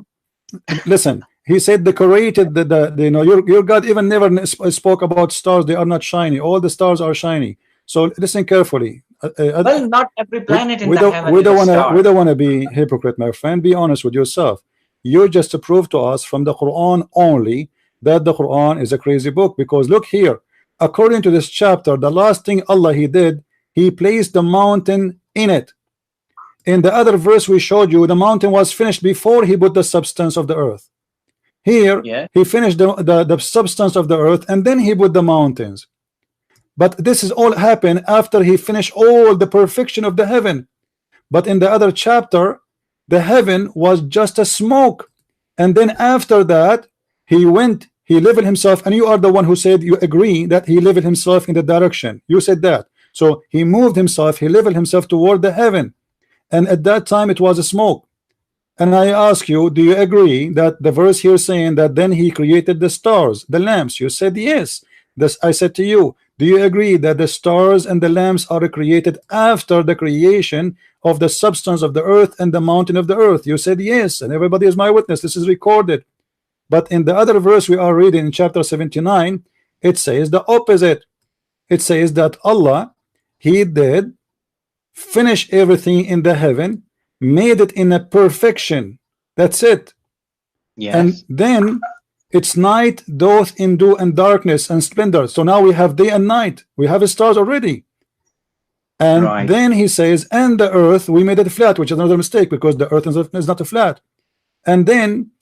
listen, he said decorated your God even never spoke about stars, they are not shiny. All the stars are shiny. So listen carefully. Well, not every planet in the heaven we don't want to be hypocrite, my friend. Be honest with yourself. You just proved to us from the Quran only that the Quran is a crazy book, because look here, according to this chapter, the last thing Allah he did, he placed the mountain in it. In the other verse we showed you, the mountain was finished before he put the substance of the earth. Here he finished the substance of the earth and then he put the mountains. But this is all happened after he finished all the perfection of the heaven. But in the other chapter, the heaven was just a smoke, and then after that he leveled himself, and you are the one who said you agree that he leveled himself in the direction. You said that. So he moved himself, he leveled himself toward the heaven, and at that time it was a smoke. And I ask you, do you agree that the verse here saying that then he created the stars, the lamps? You said yes. I said to you, do you agree that the stars and the lamps are created after the creation of the substance of the earth and the mountain of the earth? You said yes, and everybody is my witness. This is recorded. But in the other verse we are reading in chapter 79, it says the opposite. It says that Allah, he did finish everything in the heaven, made it in a perfection. That's it. Yes. And then it's night doth endure and darkness and splendor. So now we have day and night. We have stars already. And Right. then he says, and the earth we made it flat, which is another mistake because the earth is not a flat. And then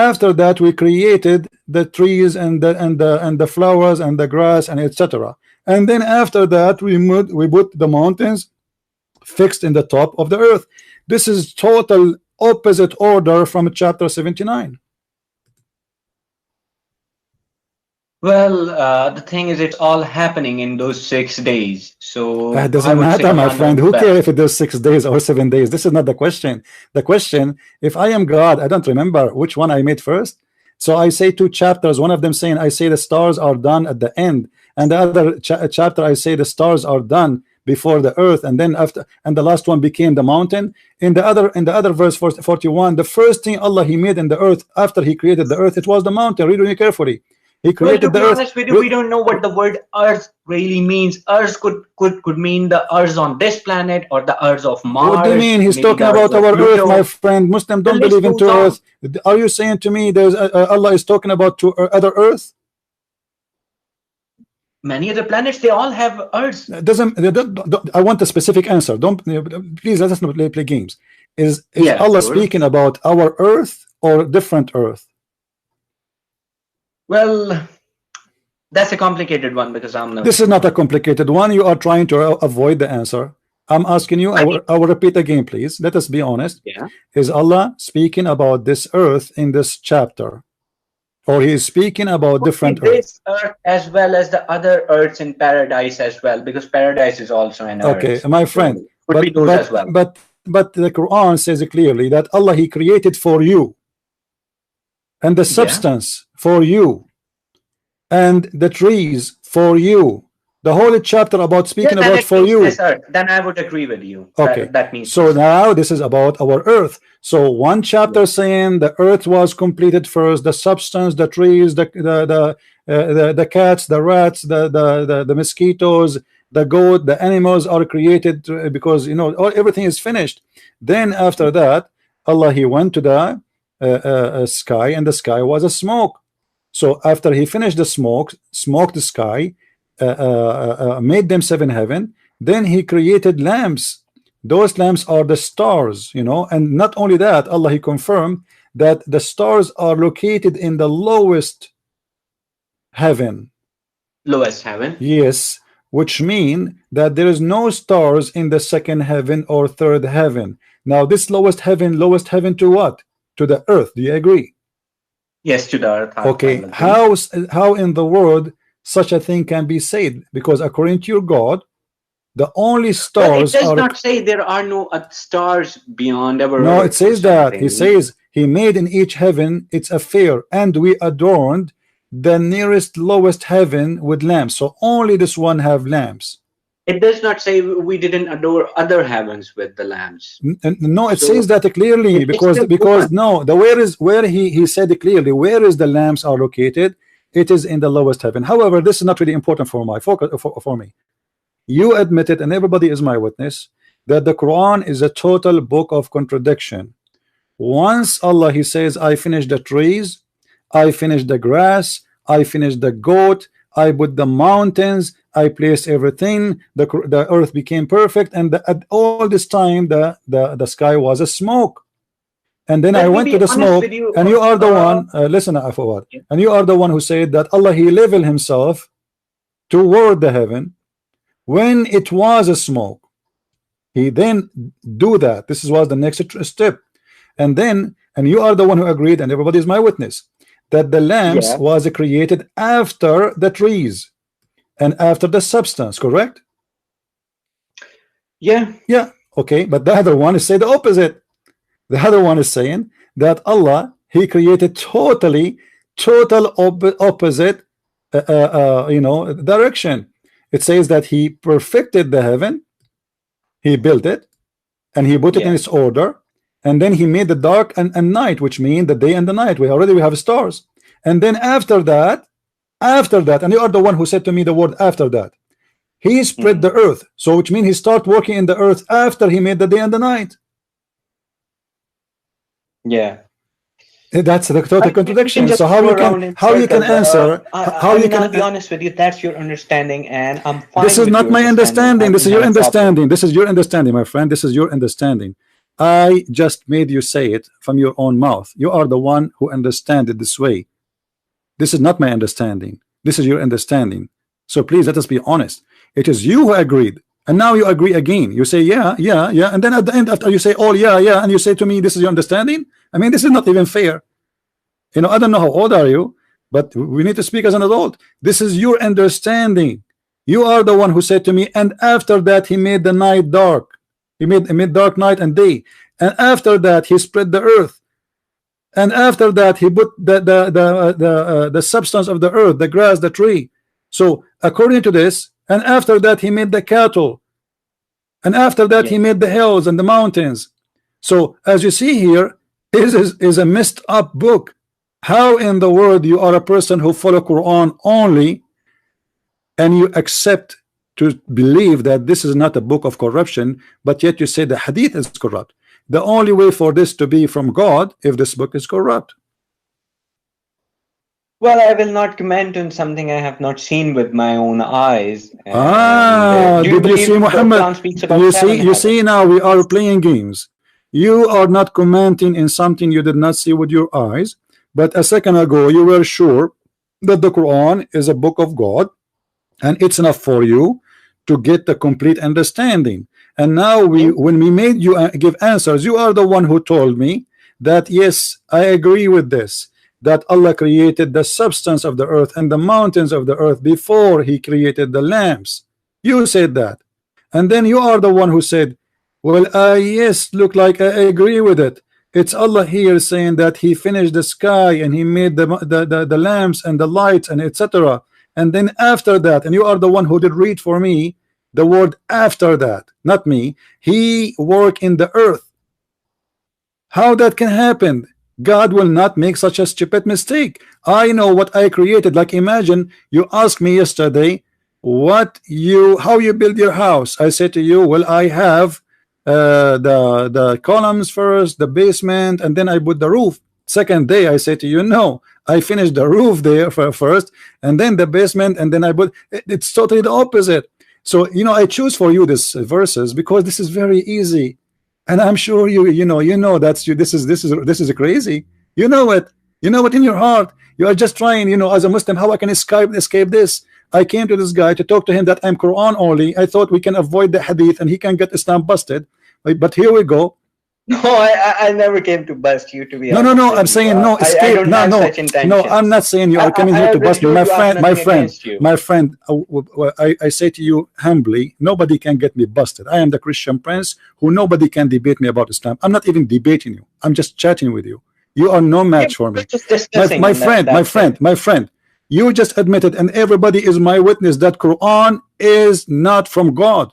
after that we created the trees and the flowers and the grass and etc. And then after that we put the mountains fixed in the top of the earth. This is total opposite order from chapter 79. Well, the thing is, it's all happening in those 6 days. So That doesn't matter, my friend. Who cares if it is 6 days or 7 days? This is not the question. The question, if I am God, I don't remember which one I made first. So I say 2 chapters, one of them saying I say the stars are done at the end, and the other chapter I say the stars are done before the earth, and then after, and the last one became the mountain. In the other verse 41, the first thing Allah he made in the earth after he created the earth, it was the mountain. Read it carefully. He created the earth. To be honest with you, we don't know what the word earth really means. Earth could mean the earth on this planet or the earth of Mars. What do you mean? He's talking about our earth, my friend. Muslim don't believe in two earth. Are you saying to me there's Allah is talking about two other earth? Many other planets, they all have earths. I want a specific answer. Don't please, let us not play games. Is Allah speaking about our earth or different earth? Well, that's a complicated one because I'm not. This is not a complicated one. You are trying to avoid the answer. I'm asking you. I will repeat again, please. Let us be honest. Yeah. Is Allah speaking about this earth in this chapter, or He is speaking about different this earth as well as the other earths in paradise as well, because paradise is also an earth. Okay, my friend. But the Quran says clearly that Allah He created for you, and the substance for you, and the trees for you. The whole chapter about speaking about for you. This earth. Then I would agree with you. Okay, that means so now this is about our earth. So one chapter saying the earth was completed first, the substance, the trees, the cats, the rats, the mosquitoes, the goat, the animals are created because everything is finished. Then after that, Allah He went to the sky, and the sky was a smoke. So after He finished the smoked the sky, made them 7 heaven, then He created lamps. Those lamps are the stars, and not only that, Allah He confirmed that the stars are located in the lowest heaven. Lowest heaven? Yes, which mean that there is no stars in the 2nd heaven or 3rd heaven. Now this lowest heaven to what? To the earth. Do you agree? Yes, to the earth. Okay, how in the world such a thing can be said? Because according to your God, the only stars it does not say there are no stars beyond our No, earth. it says that. He says He made in each heaven its affair, and we adorned the nearest lowest heaven with lamps. So only this one have lamps. It does not say we didn't adore other heavens with the lamps. No, it says that clearly because no, where he said it clearly. Where is the lamps are located? It is in the lowest heaven. However, this is not really important for my focus for me. You admitted, and everybody is my witness, that the Quran is a total book of contradiction. Once Allah He says, I finished the trees, I finished the grass, I finished the goat, I put the mountains, I placed everything, the earth became perfect, and at all this time the sky was a smoke. And then I went to the smoke, and you are the one, listen, Fawad, and you are the one who said that Allah He leveled Himself toward the heaven when it was a smoke. He then do that. This was the next step. And you are the one who agreed, and everybody is my witness, that the lamps was created after the trees and after the substance, correct? Yeah. Okay, but the other one is saying the opposite. The other one is saying that Allah He created total opposite direction. It says that He perfected the heaven, He built it, and He put it in its order, and then He made the dark and night, which mean the day and the night. We have stars. And then after that, and you are the one who said to me the word after that. He spread the earth, so which means he started working in the earth after he made the day and the night. Yeah. That's the total contradiction. So how you can answer? I'll be honest with you. That's your understanding, and I'm fine. This is not my understanding. This is your understanding. This is your understanding, my friend. This is your understanding. I just made you say it from your own mouth. You are the one who understand it this way. This is not my understanding. This is your understanding. So please let us be honest. It is you who agreed, and now you agree again. You say yeah, and then at the end, after you say oh yeah, and you say to me this is your understanding. I mean, this is not even fair. You know, I don't know how old are you, but we need to speak as an adult. This is your understanding. You are the one who said to me, and after that he made the night dark. He made dark night and day, and after that he spread the earth, and after that he put the substance of the earth, the grass, the tree. So according to this, and after that he made the cattle, and after that he made the hills and the mountains. So as you see here, is a messed up book. How in the world you are a person who follow Quran only, and you accept to believe that this is not a book of corruption, but yet you say the Hadith is corrupt? The only way for this to be from God if this book is corrupt. Well, I will not comment on something I have not seen with my own eyes. Did you see Muhammad? You see now we are playing games. You are not commenting in something you did not see with your eyes, but a second ago you were sure that the Quran is a book of God and it's enough for you to get the complete understanding. And now when we made you give answers, you are the one who told me that yes, I agree with this, that Allah created the substance of the earth and the mountains of the earth before he created the lamps. You said that, and then you are the one who said, well, yes, look like I agree with it. It's Allah here saying that he finished the sky and he made the lamps and the lights and etc. And then after that, and you are the one who did read for me the word after that, not me, he worked in the earth. How that can happen? God will not make such a stupid mistake. I know what I created. Like imagine you asked me yesterday how you build your house. I said to you, well, I have the columns first, the basement, and then I put the roof. Second day I say to you, no, I finished the roof there first, and then the basement, and then I put it's totally the opposite. So you know, I choose for you this verses because this is very easy, and I'm sure you know that's you. This is crazy. You know it in your heart. You are just trying, as a Muslim, how I can escape this. I came to this guy to talk to him that I'm Quran only. I thought we can avoid the Hadith and he can get Islam busted. But here we go. No, I never came to bust you, to be honest. No. I'm saying no. Escape. No. I'm not saying you are coming here to bust me, my friend. I say to you humbly, nobody can get me busted. I am the Christian prince who nobody can debate me about Islam. I'm not even debating you. I'm just chatting with you. You are no match for me. My friend. You just admitted, and everybody is my witness, that Quran is not from God.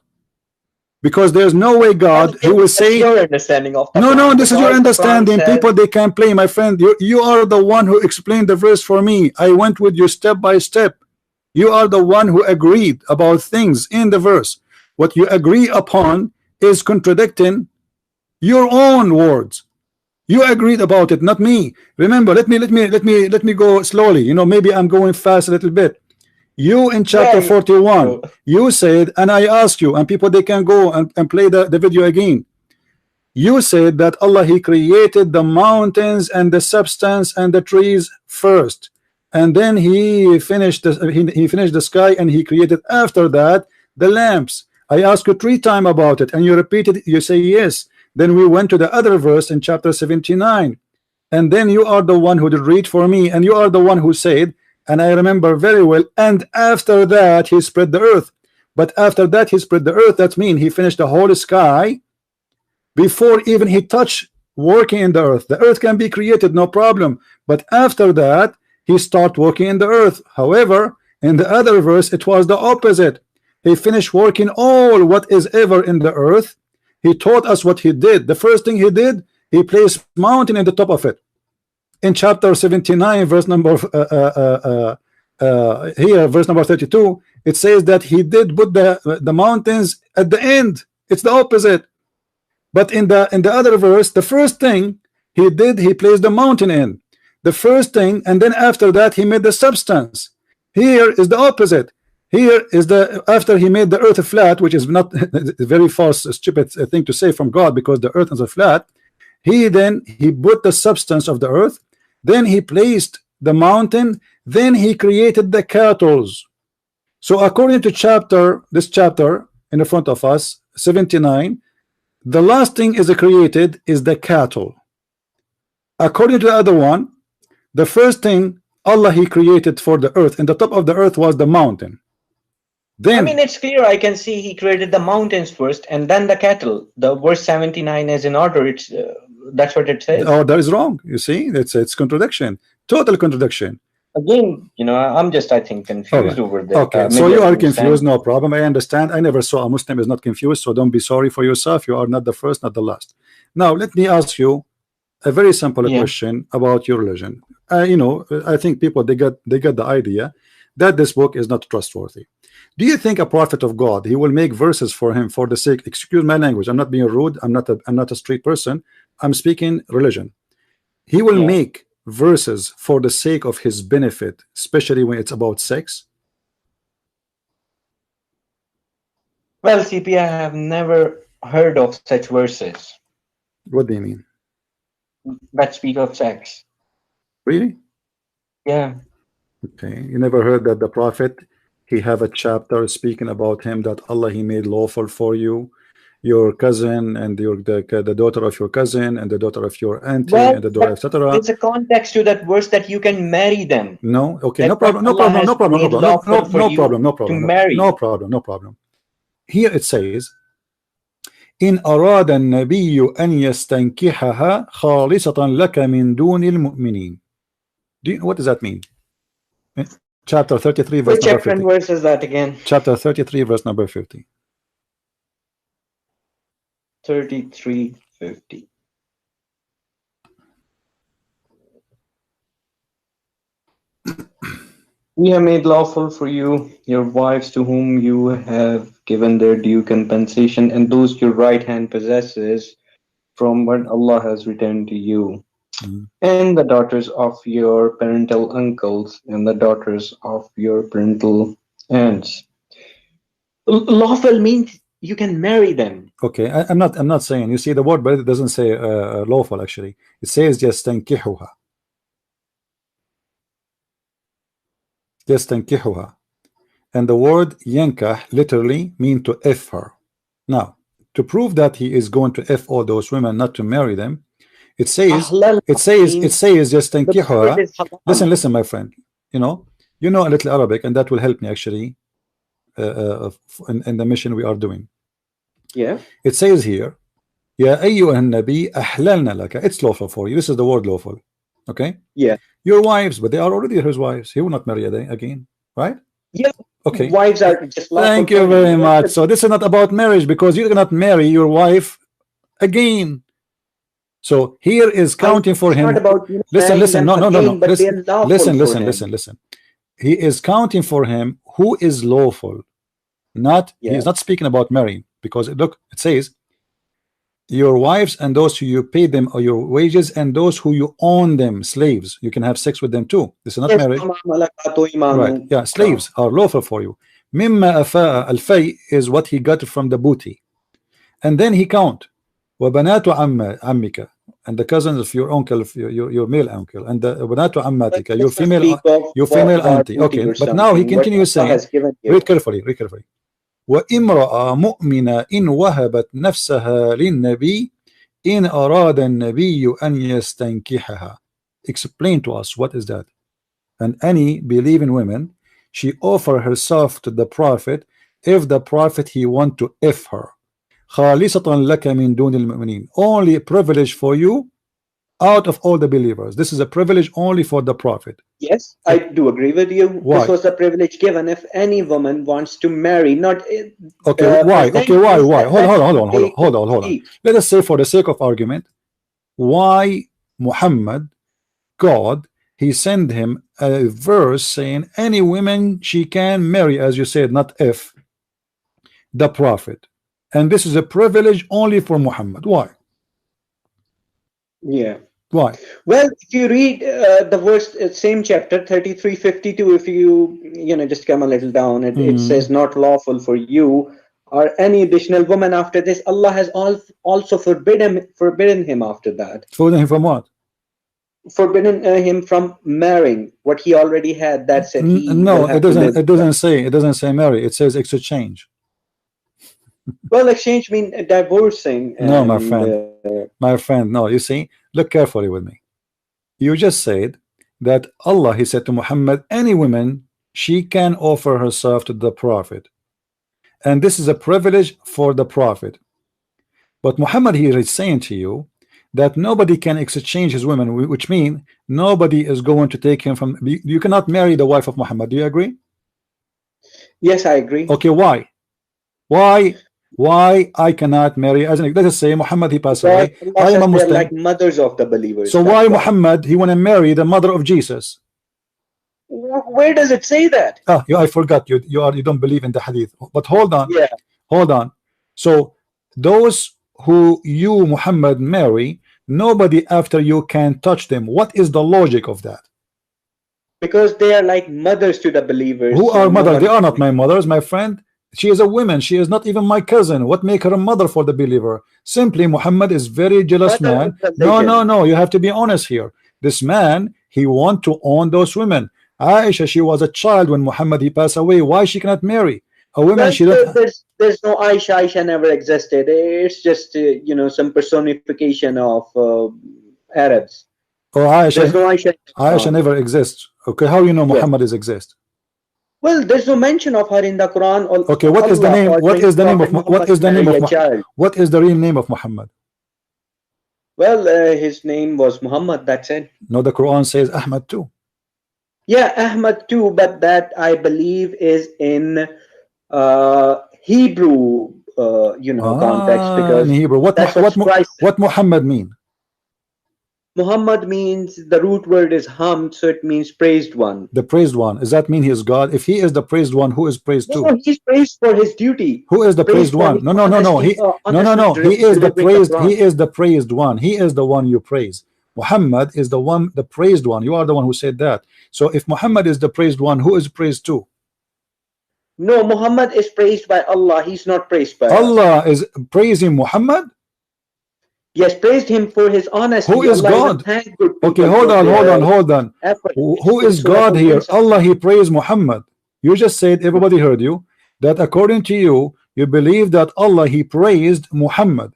Because there's no way God who will say your understanding of no, this is your understanding. People, they can play, my friend. You are the one who explained the verse for me. I went with you step by step. You are the one who agreed about things in the verse. What you agree upon is contradicting your own words. You agreed about it, not me. Remember, let me go slowly. Maybe I'm going fast a little bit. You in chapter 41, you said, and I asked you, and people, they can go and play the video again. You said that Allah, he created the mountains and the substance and the trees first, and then he finished the sky, and he created after that the lamps. I asked you 3 times about it, and you repeated it. You say yes. Then we went to the other verse in chapter 79, and then you are the one who did read for me, and you are the one who said, and I remember very well, and after that he spread the earth. But after that he spread the earth, that means he finished the whole sky before even he touched working in the earth. The earth can be created, no problem, but after that he start working in the earth. However, in the other verse it was the opposite. He finished working all what is ever in the earth. He taught us what he did. The first thing he did, he placed mountain in the top of it. In chapter 79, verse number here, verse number 32, it says that he did put the mountains at the end. It's the opposite. But in the other verse, the first thing he did, he placed the mountain in the first thing, and then after that he made the substance. Here is the opposite. Here is the after he made the earth flat, which is not a very false, stupid thing to say from God, because the earth is a flat. He put the substance of the earth, then he placed the mountain, then he created the cattle. So according to this chapter in the front of us, 79, the last thing is created is the cattle. According to the other one, the first thing Allah he created for the earth, and the top of the earth was the mountain. Then, I mean, it's clear. I can see he created the mountains first and then the cattle. The verse 79 is in order. It's that's what it says. oh, that is wrong. You see, it's contradiction, total contradiction. Again, you know, I'm just, I think, confused over this. Okay, so you are confused, no problem. I understand. I never saw a Muslim is not confused, so don't be sorry for yourself. You are not the first, not the last. Now, let me ask you a very simple question about your religion. You know, I think people they got the idea that this book is not trustworthy. Do you think a prophet of God, he will make verses for him for the sake? Excuse my language. I'm not being rude. I'm not a street person. I'm speaking religion. He will make verses for the sake of his benefit, especially when it's about sex? Well, CP, I have never heard of such verses What do you mean? that speak of sex. Really? Yeah. Okay. You never heard that the prophet, he have a chapter speaking about him, that Allah he made lawful for you, your cousin and the daughter of your cousin and the daughter of your auntie and the daughter, etc. There's a context to that verse that you can marry them. No, okay, no problem. Here it says, إن أراد النبي أن يستنكحها خالصة لك من دون المؤمنين. What does that mean? Chapter 33 verse Which number 50. verse is that again? Chapter 33 verse number 50. 33:50. We have made lawful for you your wives to whom you have given their due compensation, and those your right hand possesses from what Allah has returned to you, and the daughters of your parental uncles and the daughters of your parental aunts. Lawful means you can marry them. Okay, I'm not saying, you see the word, but it doesn't say lawful actually. It says يستنكحها. يستنكحها. And the word yankah literally mean to F her. Now, to prove that he is going to F all those women, not to marry them, it says يستنكحها. Listen, my friend. You know a little Arabic, and that will help me actually in the mission we are doing. Yeah. It says here, يا أيها النبي أحللنا لك. It's lawful for you. This is the word lawful. Okay. Yeah. Your wives, but they are already his wives. He will not marry again, right? Yeah. Okay. Wives are just lawful. Thank you very much. So this is not about marriage, because you cannot marry your wife again. So here is counting for him. Listen. No. Listen. He is counting for him who is lawful. He is not speaking about marrying, because look, it says your wives and those who you pay them or your wages, and those who you own them, slaves. You can have sex with them too. This is not marriage. Right. Yeah, slaves are lawful for you. Mimma afa al-fay is what he got from the booty. And then he count. وَبَنَاتُ عَمِّكَ, and the cousins of your uncle, your male uncle, and the وَبَنَاتُ عَمَّاتِكَ, your female auntie. Okay, but now he continues saying, read carefully. وَإِمْرَأَ مُؤْمِنَةٍ إِنْ وَهَبَتْ نَفْسَهَا لِلنَّبِيِّ إِنْ أَرَادَ النَّبِيُّ أَنْ يَسْتَنْكِحَهَا. Explain to us, what is that? And any believing woman, she offer herself to the prophet if the prophet he want to F her. خالصة لك من دون المؤمنين. Only a privilege for you out of all the believers. This is a privilege only for the prophet. Yes, I do agree with you. Why? This was a privilege given if any woman wants to marry, not why? Hold on. Let us say, for the sake of argument, why Muhammad, God, he sent him a verse saying any women she can marry, as you said, not if, the prophet, and this is a privilege only for Muhammad. Why? Yeah. Why? Well, if you read the verse, same chapter 33:52, if you just come a little down, it says, not lawful for you or any additional woman after this. Allah has also forbidden him after that. Forbidden him from what? Forbidden him from marrying what he already had. That's it. No, it doesn't. It doesn't say. It doesn't say marry. It says exchange. Well, exchange means divorcing. No, my friend. My friend. No, you see. Look carefully with me. You just said that Allah, he said to Muhammad, any woman she can offer herself to the prophet, and this is a privilege for the prophet. But Muhammad here is saying to you that nobody can exchange his women, which means nobody is going to take him from. You cannot marry the wife of Muhammad. Do you agree? Yes, I agree. Okay, why I cannot marry? As let us say Muhammad, he passed away. I am a Muslim, like mothers of the believers. So why Muhammad he want to marry the mother of Jesus? Where does it say that? I forgot. You don't believe in the hadith. But hold on. Yeah. Hold on. So those who you Muhammad marry, nobody after you can touch them. What is the logic of that? Because they are like mothers to the believers. Who are mothers? They are not my mothers, my friend. She is a woman. She is not even my cousin. What make her a mother for the believer? Simply Muhammad is very jealous man. No. You have to be honest here. This man, he want to own those women. Aisha, she was a child when Muhammad he passed away. Why she cannot marry a woman? She don't. There's no Aisha. Aisha never existed. It's just some personification of Arabs. Oh, Aisha. There's no Aisha. Aisha never exists. Okay, how you know Muhammad is exist? Well, there's no mention of her in the Quran. Okay, what is the name? What is the name of what is the real name of Muhammad? Well, his name was Muhammad. That's it. No, the Quran says Ahmad too. Yeah, Ahmad too, but that I believe is in Hebrew, context, because in Hebrew. What Muhammad mean? Muhammad means, the root word is hamd, so it means praised one. The praised one. Does that mean he is God? If he is the praised one, who is praised too? No, he's praised for his duty. Who is the praised one? No. He is the praised. He is the praised one. He is the one you praise. Muhammad is the one, the praised one. You are the one who said that. So if Muhammad is the praised one, who is praised too? No, Muhammad is praised by Allah. He's not praised by Allah. Is praising Muhammad? Yes, praised him for his honesty. Who is God? Okay, hold on. Who is God here? Allah, he praised Muhammad. You just said, everybody heard you, that according to you, you believe that Allah, he praised Muhammad.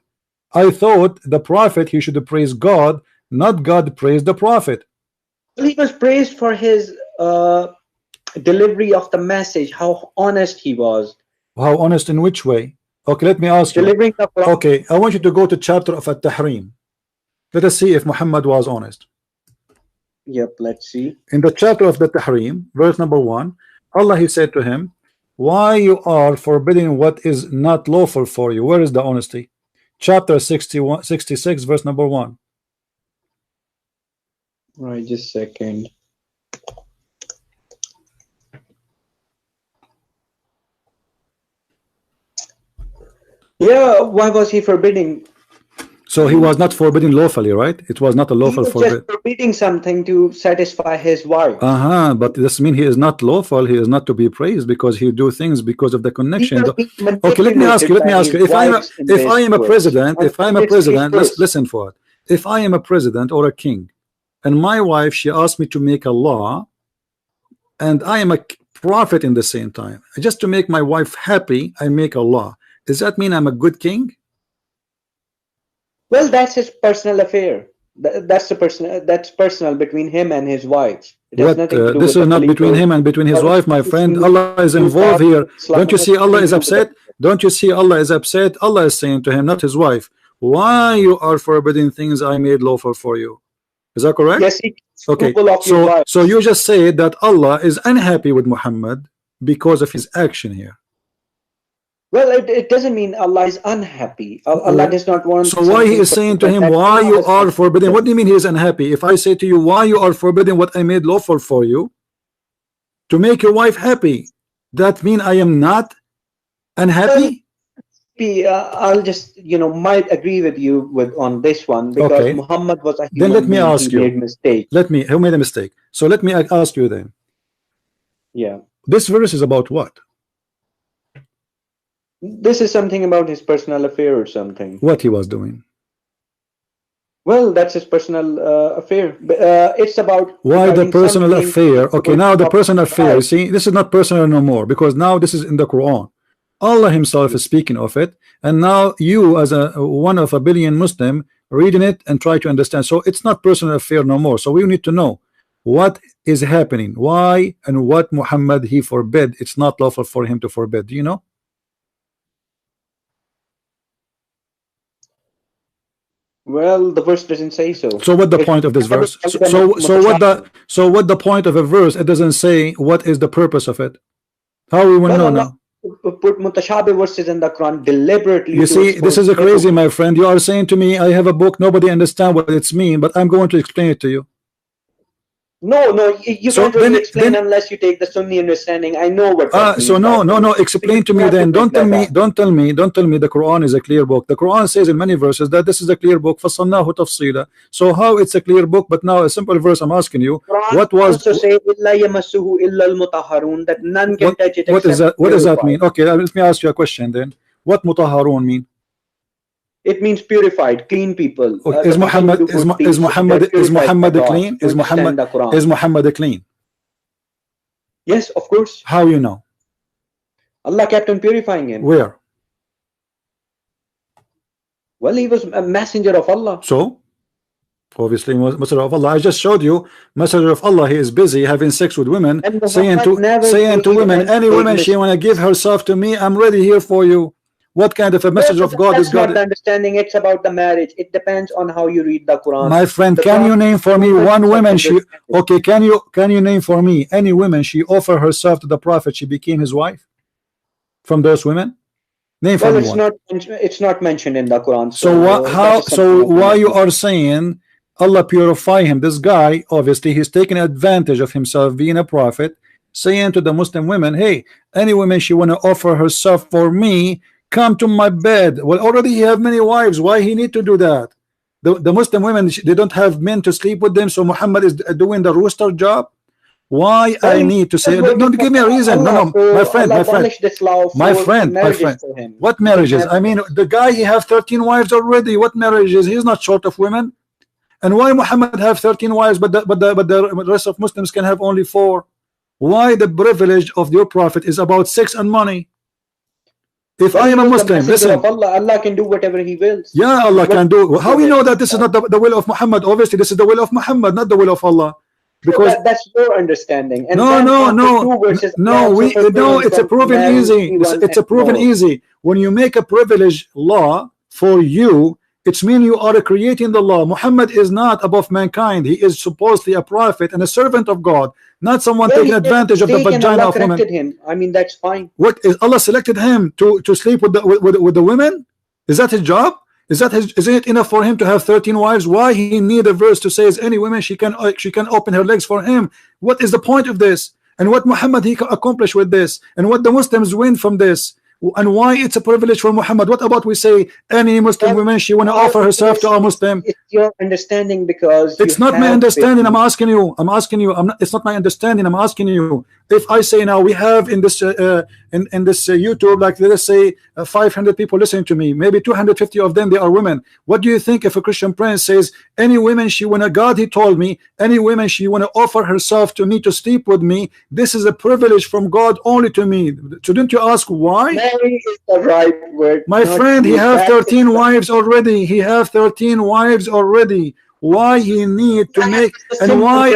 I thought the prophet, he should praise God, not God praise the prophet. He was praised for his delivery of the message, how honest he was. How honest in which way? Okay, let me ask you. Okay, I want you to go to chapter of At-Tahrim. Let us see if Muhammad was honest. Yep, let's see. In the chapter of the Tahrim, verse number 1, Allah, he said to him, why you are forbidding what is not lawful for you? Where is the honesty? Chapter 66, verse number 1. Right, just a second. Yeah, why was he forbidding? So he was not forbidden lawfully, right? It was not a lawful forbidden. Just forbidding something to satisfy his wife. But this means he is not lawful. He is not to be praised because he do things because of the connection. Okay, let me ask you. If I am a president, listen for it. If I am a president or a king, and my wife, she asked me to make a law, and I am a prophet in the same time, just to make my wife happy, I make a law. Does that mean I'm a good king? Well, that's his personal affair. That's personal between him and his wife. This is not between him and between his wife, my friend. Allah is involved here. Don't you see Allah is upset? Don't you see Allah is upset? Allah is saying to him, not his wife, why you are forbidding things I made lawful for you? Is that correct? Yes. Okay. So you just say that Allah is unhappy with Muhammad because of his action here. Well, it doesn't mean Allah is unhappy. Allah does not want. So why he is saying to him, why you are forbidden? What do you mean he is unhappy? If I say to you, why you are forbidden what I made lawful for you to make your wife happy, that mean I am not unhappy? I'll just, might agree with you on this one, because Muhammad was a human. Then let me ask you. Made mistake. Who made a mistake? So let me ask you then. Yeah. This verse is about what? This is something about his personal affair or something. What he was doing? Well, that's his personal affair. It's about why the personal affair. Okay, now the personal affair. You see, this is not personal no more, because now this is in the Quran. Allah himself is speaking of it, and now you as one of a billion Muslim reading it and try to understand. So it's not personal affair no more. So we need to know what is happening, why and what Muhammad he forbid. It's not lawful for him to forbid. Do you know? Well, the verse doesn't say so. So what the point of this verse? So what the point of a verse? It doesn't say what is the purpose of it. How we will know now? Put mutashabih verses in the Quran deliberately. You see, this is a crazy, my friend. You are saying to me, I have a book, nobody understand what it's mean, but I'm going to explain it to you. No, you can't really explain unless you take the Sunni understanding. I know what that means. So no, explain to me then. Don't tell me the Quran is a clear book. The Quran says in many verses that this is a clear book. فَصَلْنَاهُ تَفْصِيلًا. So how it's a clear book, but now a simple verse I'm asking you, what was also say إِلَّا يَمَسُّهُ إِلَّا الْمُطَهَّرُونَ, that none can touch it. What is that? What does that mean? Okay, let me ask you a question then. What mutahharun mean? It means purified, clean people. Okay. Is Muhammad clean? Is Muhammad clean? Yes, of course. How you know? Allah kept on purifying him. Where? Well, he was a messenger of Allah. So, obviously, messenger of Allah. I just showed you, messenger of Allah. He is busy having sex with women, saying to women, any woman she want to give herself to me, I'm ready here for you. What kind of a message of God is God? That's not the understanding. It's about the marriage. It depends on how you read the Quran. My friend, can you name for me one woman she? Okay, can you name for me any woman she offered herself to the Prophet? She became his wife. From those women, name for me one. It's not mentioned in the Quran. So what? How? So why you are saying Allah purify him? This guy obviously he's taking advantage of himself being a prophet, saying to the Muslim women, hey, any woman she want to offer herself for me, come to my bed. Well, already he have many wives. Why he need to do that? The Muslim women, they don't have men to sleep with them, so Muhammad is doing the rooster job. Why I need to say? Don't give me a reason. No, my friend. What marriages? I mean, the guy he have 13 wives already. What marriages? He's not short of women. And why Muhammad have 13 wives, but the rest of Muslims can have only 4? Why the privilege of your prophet is about sex and money? If I am a Muslim, listen. Allah can do whatever He wills. Yeah, Allah can do. How we know that this is not the will of Muhammad? Obviously, this is the will of Muhammad, not the will of Allah. Because that's your understanding. And no. It's a proven easy. It's a proven easy. When you make a privilege law for you, it's mean you are creating the law. Muhammad is not above mankind. He is supposedly a prophet and a servant of God, not someone taking advantage of the vagina of women. Him. I mean, that's fine. What is Allah selected him to sleep with the women? Is that his job? Isn't it enough for him to have 13 wives? Why he need a verse to say is any woman she can open her legs for him? What is the point of this? And what Muhammad he accomplished with this? And what the Muslims win from this? And why it's a privilege for Muhammad? What about we say any Muslim woman she want to offer herself to a Muslim? It's your understanding, because it's not my understanding. I'm asking you. It's not my understanding. I'm asking you. If I say now we have in this YouTube, like let us say 500 people listening to me, maybe 250 of them they are women. What do you think if a Christian prince says any woman she wanna, God he told me, any woman she wanna offer herself to me to sleep with me, this is a privilege from God only to me. Shouldn't you ask why? Marry is the right word. My friend, he have 13 wives already. He have 13 wives already. Why he need to make, and why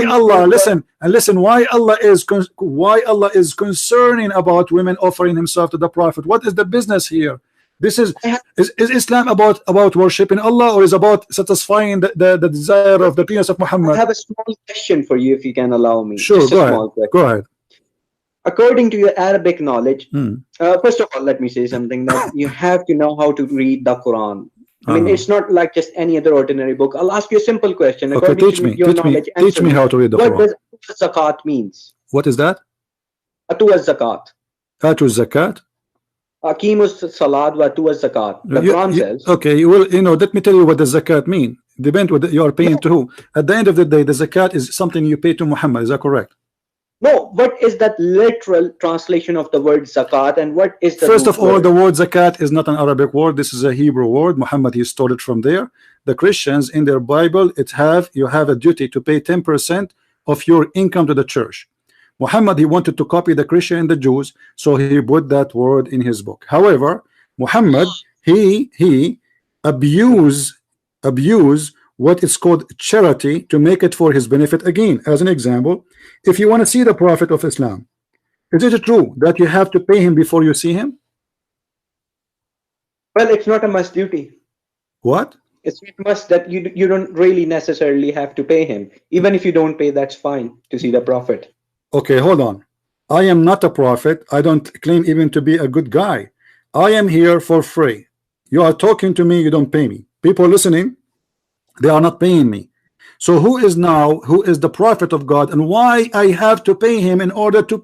Allah, listen, why Allah is concerning about women offering himself to the Prophet? What is the business here? This is Islam about worshiping Allah, or is about satisfying the desire of the penis of Muhammad? I have a small question for you, if you can allow me. Sure, go ahead. according to your Arabic knowledge, first of all, let me say something, that you have to know how to read the Quran. I mean, it's not like just any other ordinary book. I'll ask you a simple question. Okay, teach me how to read the Quran. What does zakat means? What is that? Atu zakat. Atu zakat. Aqimus salat wa atu zakat. The Quran says. Okay, well, let me tell you what the zakat mean. Depend what you are paying to who. At the end of the day, the zakat is something you pay to Muhammad. Is that correct? No, what is that literal translation of the word zakat, and what is the first of all word? The word zakat is not an Arabic word. This is a Hebrew word. Muhammad, he stole it from there. The Christians in their Bible, you have a duty to pay 10% of your income to the church. Muhammad, he wanted to copy the Christian and the Jews, so he put that word in his book. However, Muhammad, he abused what is called charity to make it for his benefit. Again, as an example, if you want to see the Prophet of Islam, is it true that you have to pay him before you see him? Well, it's not a must duty. What? It's not must that you don't really necessarily have to pay him. Even if you don't pay, that's fine to see the Prophet. Okay, hold on. I am not a prophet. I don't claim even to be a good guy. I am here for free. You are talking to me, you don't pay me. People listening, they are not paying me. So who is the prophet of God, and why I have to pay him in order to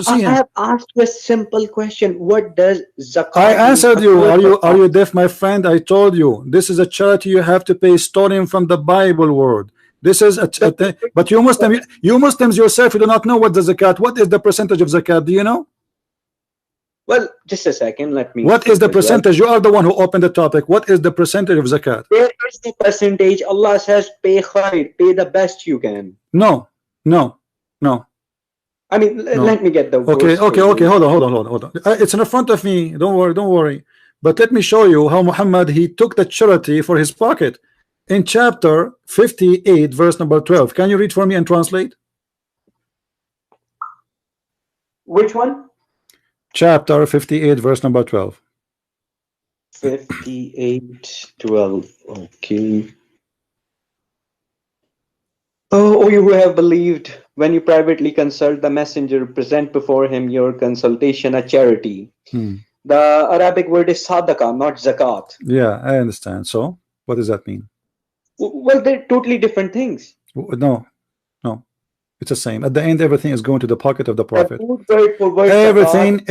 see him? I have asked you a simple question. What does zakat? I answered you. Are you deaf, my friend? I told you this is a charity you have to pay, stolen from the Bible word. This is but you Muslims yourself, you do not know what the zakat. What is the percentage of zakat? Do you know? Well, just a second. Let me. What is the percentage? You are the one who opened the topic. What is the percentage of zakat? There is the percentage. Allah says, pay khair, pay the best you can. No. I mean, let me get the. Okay. Hold on. It's in front of me. Don't worry. But let me show you how Muhammad, he took the charity for his pocket. In chapter 58, verse number 12. Can you read for me and translate? Which one? Chapter 58, verse number 12. 58:12. Okay. Oh, you who have believed, when you privately consult the messenger, present before him your consultation a charity. The Arabic word is sadaqah, not zakat. Yeah, I understand. So, what does that mean? Well, they're totally different things. No, it's the same. At the end, everything is going to the pocket of the Prophet. Word everything.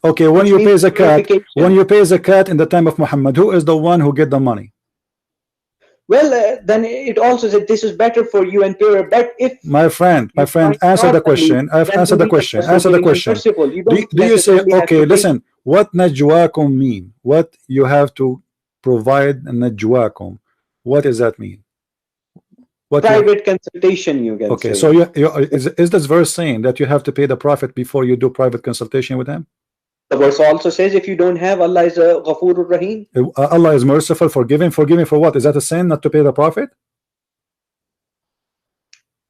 Okay, when you pay zakat in the time of Muhammad, who is the one who get the money? Well, then it also said this is better for you and purer. But if my friend, answer the question. I've answered the question. Answer the question. Do you say, okay, listen, what najwakum mean? What you have to provide najwakum? What does that mean? Private consultation, you can say. Okay, so is this verse saying that you have to pay the Prophet before you do private consultation with him? The verse also says if you don't have, Allah is a Ghafurur Rahim. Allah is merciful, forgiving for what? Is that a sin not to pay the Prophet?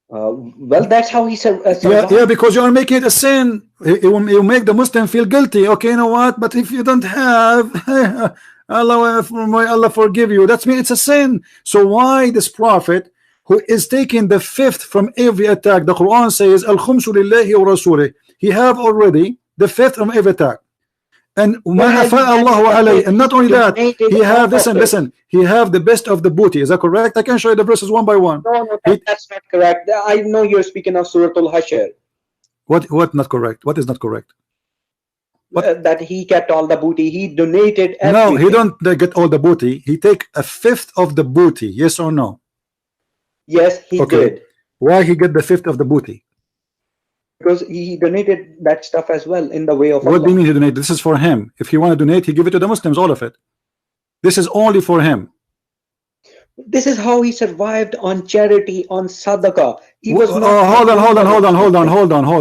Well, that's how he said. Yeah, because you are making it a sin. You make the Muslim feel guilty. Okay, you know what? But if you don't have, Allah forgive you. That's mean it's a sin. So why this Prophet, who is taking the fifth from every attack? The Quran says, "Al-khumsu lillahi wa rasulih." He have already the fifth from every attack. And and not only that, he have listen. He have the best of the booty. Is that correct? I can show you the verses one by one. No, that's not correct. I know you're speaking of Surah Al-Hashr. What not correct? What is not correct? That he kept all the booty. He donated everything. No, he don't get all the booty. He take a fifth of the booty. Yes or no? Yes, he did. Why he get the fifth of the booty? Because he donated that stuff as well in the way of Allah. What do you mean he donate? This is for him. If he want to donate, he give it to the Muslims, all of it. This is only for him. This is how he survived on charity, on sadaqah. He was hold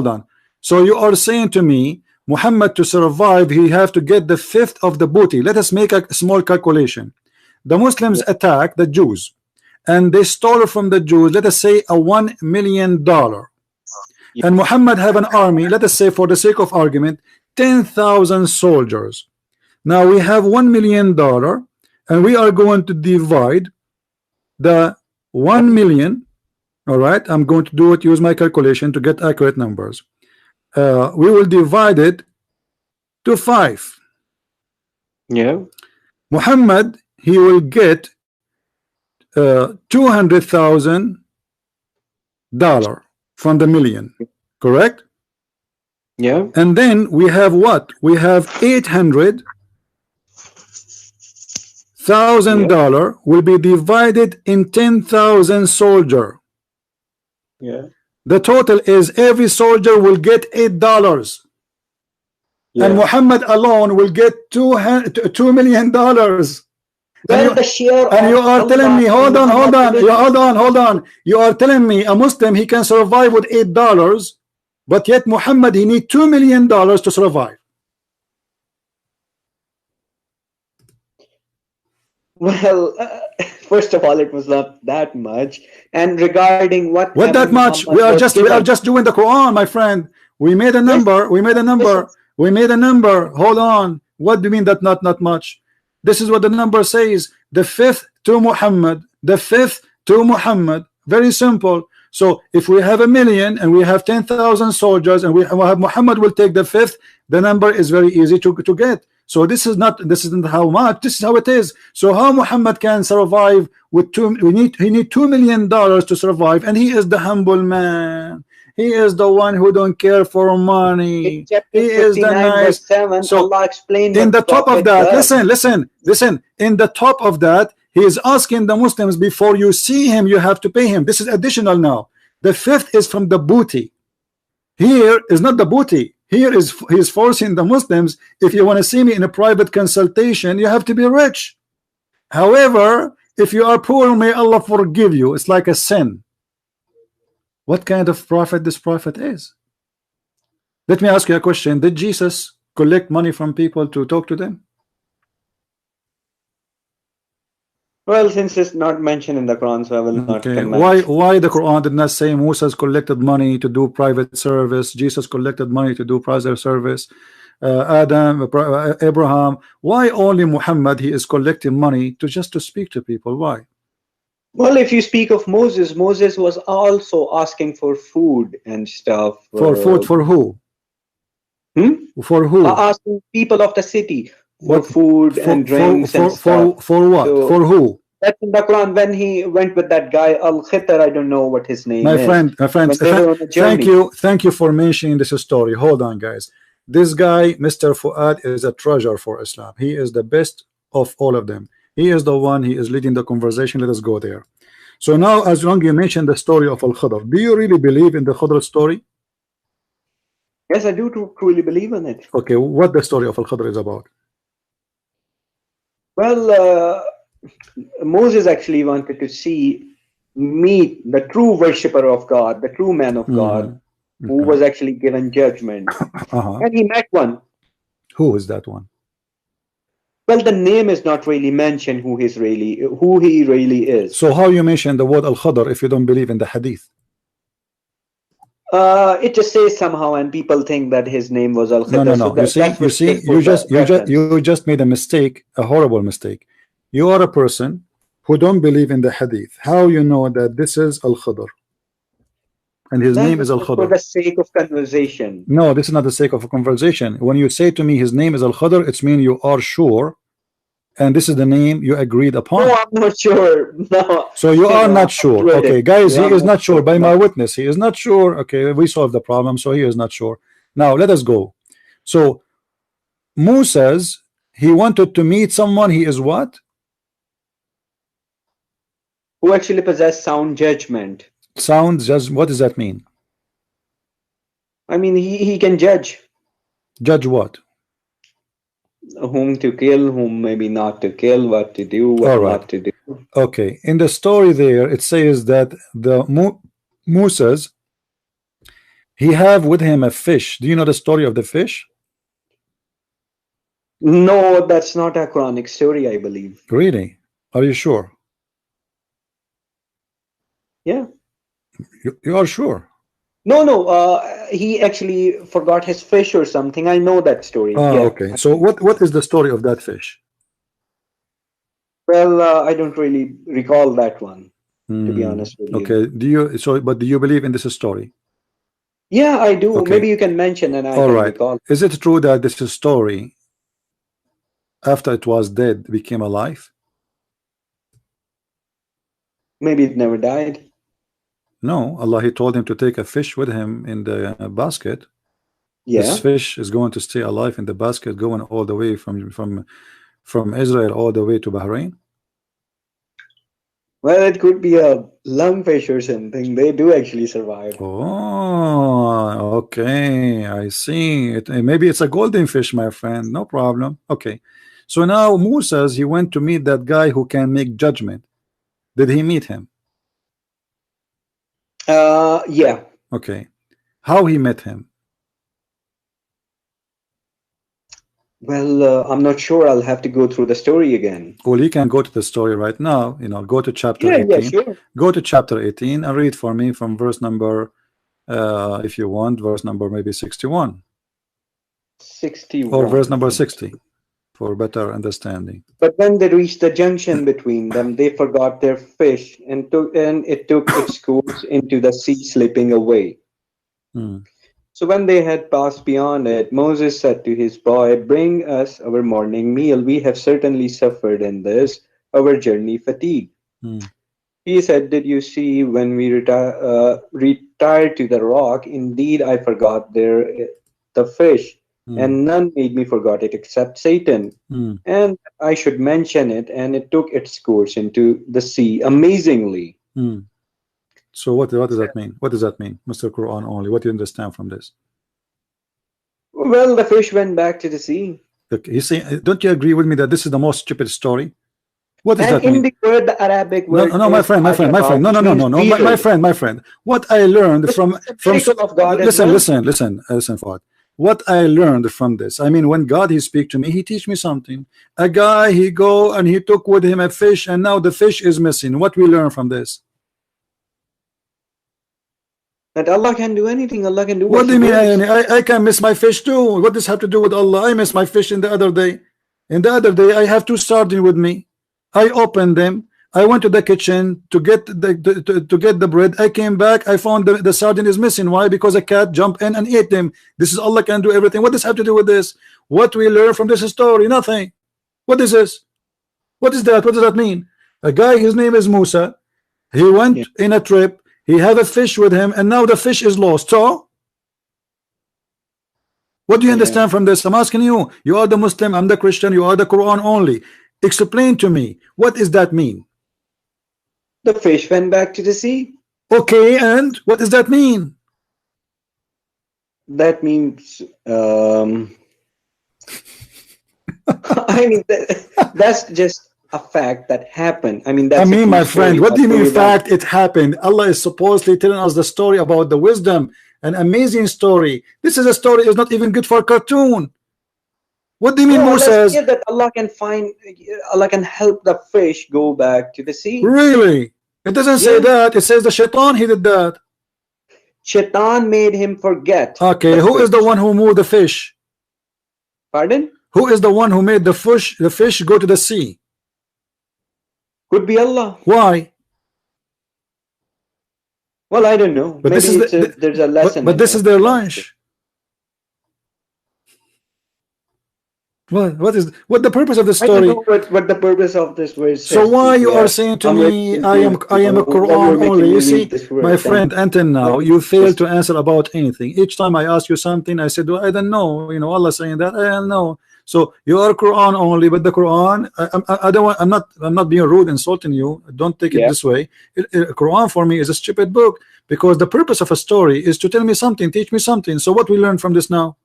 on. So you are saying to me, Muhammad, to survive, he have to get the fifth of the booty. Let us make a small calculation. The Muslims attack the Jews, and they stole from the Jews, let us say $1 million. And Muhammad have an army, let us say for the sake of argument, 10,000 soldiers. Now we have $1 million, and we are going to divide the 1 million. All right, I'm going to use my calculation to get accurate numbers. we will divide it to 5. Yeah. Muhammad, he will get $200,000 from the million, correct? Yeah. And then we have what? We have $800,000 will be divided in 10,000 soldier. Yeah. The total is every soldier will get $8. Yeah. And Muhammad alone will get $2 million. Well, the share And you are of telling me, Allah hold and on. You are telling me a Muslim, he can survive with $8, but yet Muhammad, he need $2 million to survive. Well, first of all, it was not that much. And regarding what that much? We are just doing the Quran, my friend. We made a number. We made a number. We made a number. Hold on. What do you mean that not much? This is what the number says. The 5th to Muhammad. The 5th to Muhammad. Very simple. So if we have 1 million and we have 10,000 soldiers and we have Muhammad will take the 5th, the number is very easy to get. So this isn't how much, this is how it is. So how Muhammad can survive with he need $2 million to survive, and he is the humble man. He is the one who don't care for money. He is the nice. 7, so Allah explained in the top of that, listen. In the top of that, he is asking the Muslims, before you see him, you have to pay him. This is additional now. The 5th is from the booty. Here is not the booty. Here he is forcing the Muslims, if you want to see me in a private consultation, you have to be rich. However, if you are poor, may Allah forgive you. It's like a sin. What kind of prophet this prophet is? Let me ask you a question. Did Jesus collect money from people to talk to them? Well, since it's not mentioned in the Quran, so I will not comment. Why the Quran did not say Moses collected money to do private service, Jesus collected money to do private service, Adam, Abraham? Why only Muhammad, he is collecting money to speak to people? Why? Well, if you speak of Moses, Moses was also asking for food and stuff. For food for who? For who? Asking people of the city for food and drinks and stuff. For what? So, for who? That's in the Quran when he went with that guy Al-Khitr. I don't know what his name is. My friend, thank you for mentioning this story. Hold on, guys. This guy, Mr. Fuad, is a treasure for Islam. He is the best of all of them. He is the one, he is leading the conversation. Let us go there. So now, as long as you mentioned the story of Al-Khidr, do you really believe in the Khidr story? Yes, I do truly believe in it. Okay, what the story of Al-Khidr is about? Well, Moses actually wanted to meet the true worshipper of God, the true man of God, who was actually given judgment. And he met one. Who is that one? Well, the name is not really mentioned who he really is. So how you mention the word Al-Khidr if you don't believe in the Hadith? It just says somehow, and people think that his name was Al-Khidr. No. You just made a mistake, a horrible mistake. You are a person who don't believe in the Hadith. How you know that this is Al-Khidr? And his name is Al-Khidr. For the sake of conversation. No, this is not the sake of a conversation. When you say to me his name is Al-Khidr, it means you are sure, and this is the name you agreed upon. No, I'm not sure. No. So you are not sure. Okay, guys, he is not sure. By my witness, he is not sure. Okay, we solved the problem, so he is not sure. Now let us go. So Moses, he wanted to meet someone. He is what? Who actually possess sound judgment. Sound judgment. What does that mean? I mean, he can judge. Judge what? Whom to kill, whom maybe not to kill, what to do, what not to do. Okay. In the story there, it says that the Moses, he have with him a fish. Do you know the story of the fish? No, that's not a Quranic story, I believe. Really? Are you sure? Yeah. You are sure? No. He actually forgot his fish or something. I know that story. Okay. So what is the story of that fish? Well, I don't really recall that one, to be honest with you. Okay. Do you believe in this story? Yeah, I do. Okay. Maybe you can mention and I All can right. recall. Is it true that this story, after it was dead, became alive? Maybe it never died. No, Allah, He told him to take a fish with him in the basket. This Yeah. fish is going to stay alive in the basket, going all the way from Israel all the way to Bahrain. Well, it could be a lungfish or something. They do actually survive. Oh, okay, I see it. Maybe it's a golden fish, my friend. No problem. Okay, so now Moses, he went to meet that guy who can make judgment. Did he meet him? Yeah. Okay, how he met him? Well, I'm not sure. I'll have to go through the story again. Well, you can go to the story right now. You know, go to chapter Yeah, 18. sure. Go to chapter 18 and read for me from verse number, if you want, verse number maybe 61. 61. Or verse number 60 for better understanding. But when they reached the junction between them, they forgot their fish and it took its course into the sea, slipping away. So when they had passed beyond it, Moses said to his boy, "Bring us our morning meal. We have certainly suffered in this, our journey fatigue." He said, "Did you see when we retired to the rock? Indeed, I forgot the fish, and none made me forget it except Satan. And I should mention it, and it took its course into the sea amazingly." So what does that mean? What does that mean, Mr. Quran only? What do you understand from this? Well, the fish went back to the sea. Okay, you see, don't you agree with me that this is the most stupid story? What does that in mean? the word, the Arabic word. No, my friend. No, my friend. What I learned from of God listen, well. Fuad. What I learned from this, I mean, when God he speak to me, he teach me something. A guy, he go and he took with him a fish, and now the fish is missing. What we learn from this? That Allah can do anything. Allah can do what do you mean? I can miss my fish too. What does have to do with Allah? I missed my fish in the other day. In the other day, I have 2 sardines with me. I opened them. I went to the kitchen to get the bread. I came back. I found the sardine is missing. Why? Because a cat jumped in and ate them. This is Allah can do everything. What does have to do with this? What we learn from this story? Nothing. What is this? What is that? What does that mean? A guy, his name is Musa. He went in a trip. He had a fish with him, and now the fish is lost. So, what do you understand from this? I'm asking you. You are the Muslim. I'm the Christian. You are the Quran only. Explain to me. What does that mean? The fish went back to the sea. Okay, and what does that mean? That means, I mean, that's just a fact that happened. I mean, that's my friend, what do you mean fact? It happened. Allah is supposedly telling us the story about the wisdom, an amazing story. This is a story is not even good for a cartoon. What do you mean, Moses? That Allah can help the fish go back to the sea. Really? It doesn't say that. It says the shaitan he did that. Shaitan made him forget. Okay, who is the one who moved the fish? Pardon? Who is the one who made the fish go to the sea? Could be Allah. Why? Well, I don't know. But maybe there's a lesson. But this is their lunch. What the purpose of the story? I don't know what the purpose of this verse. So why you are saying to me, I am a Quran only? You see, my friend, until now you fail to answer about anything. Each time I ask you something, I said, well, I don't know. You know, Allah saying that I don't know. So you are Quran only, but the Quran, I don't want. I'm not being rude, insulting you. Don't take it this way. Quran for me is a stupid book because the purpose of a story is to tell me something, teach me something. So what we learn from this now?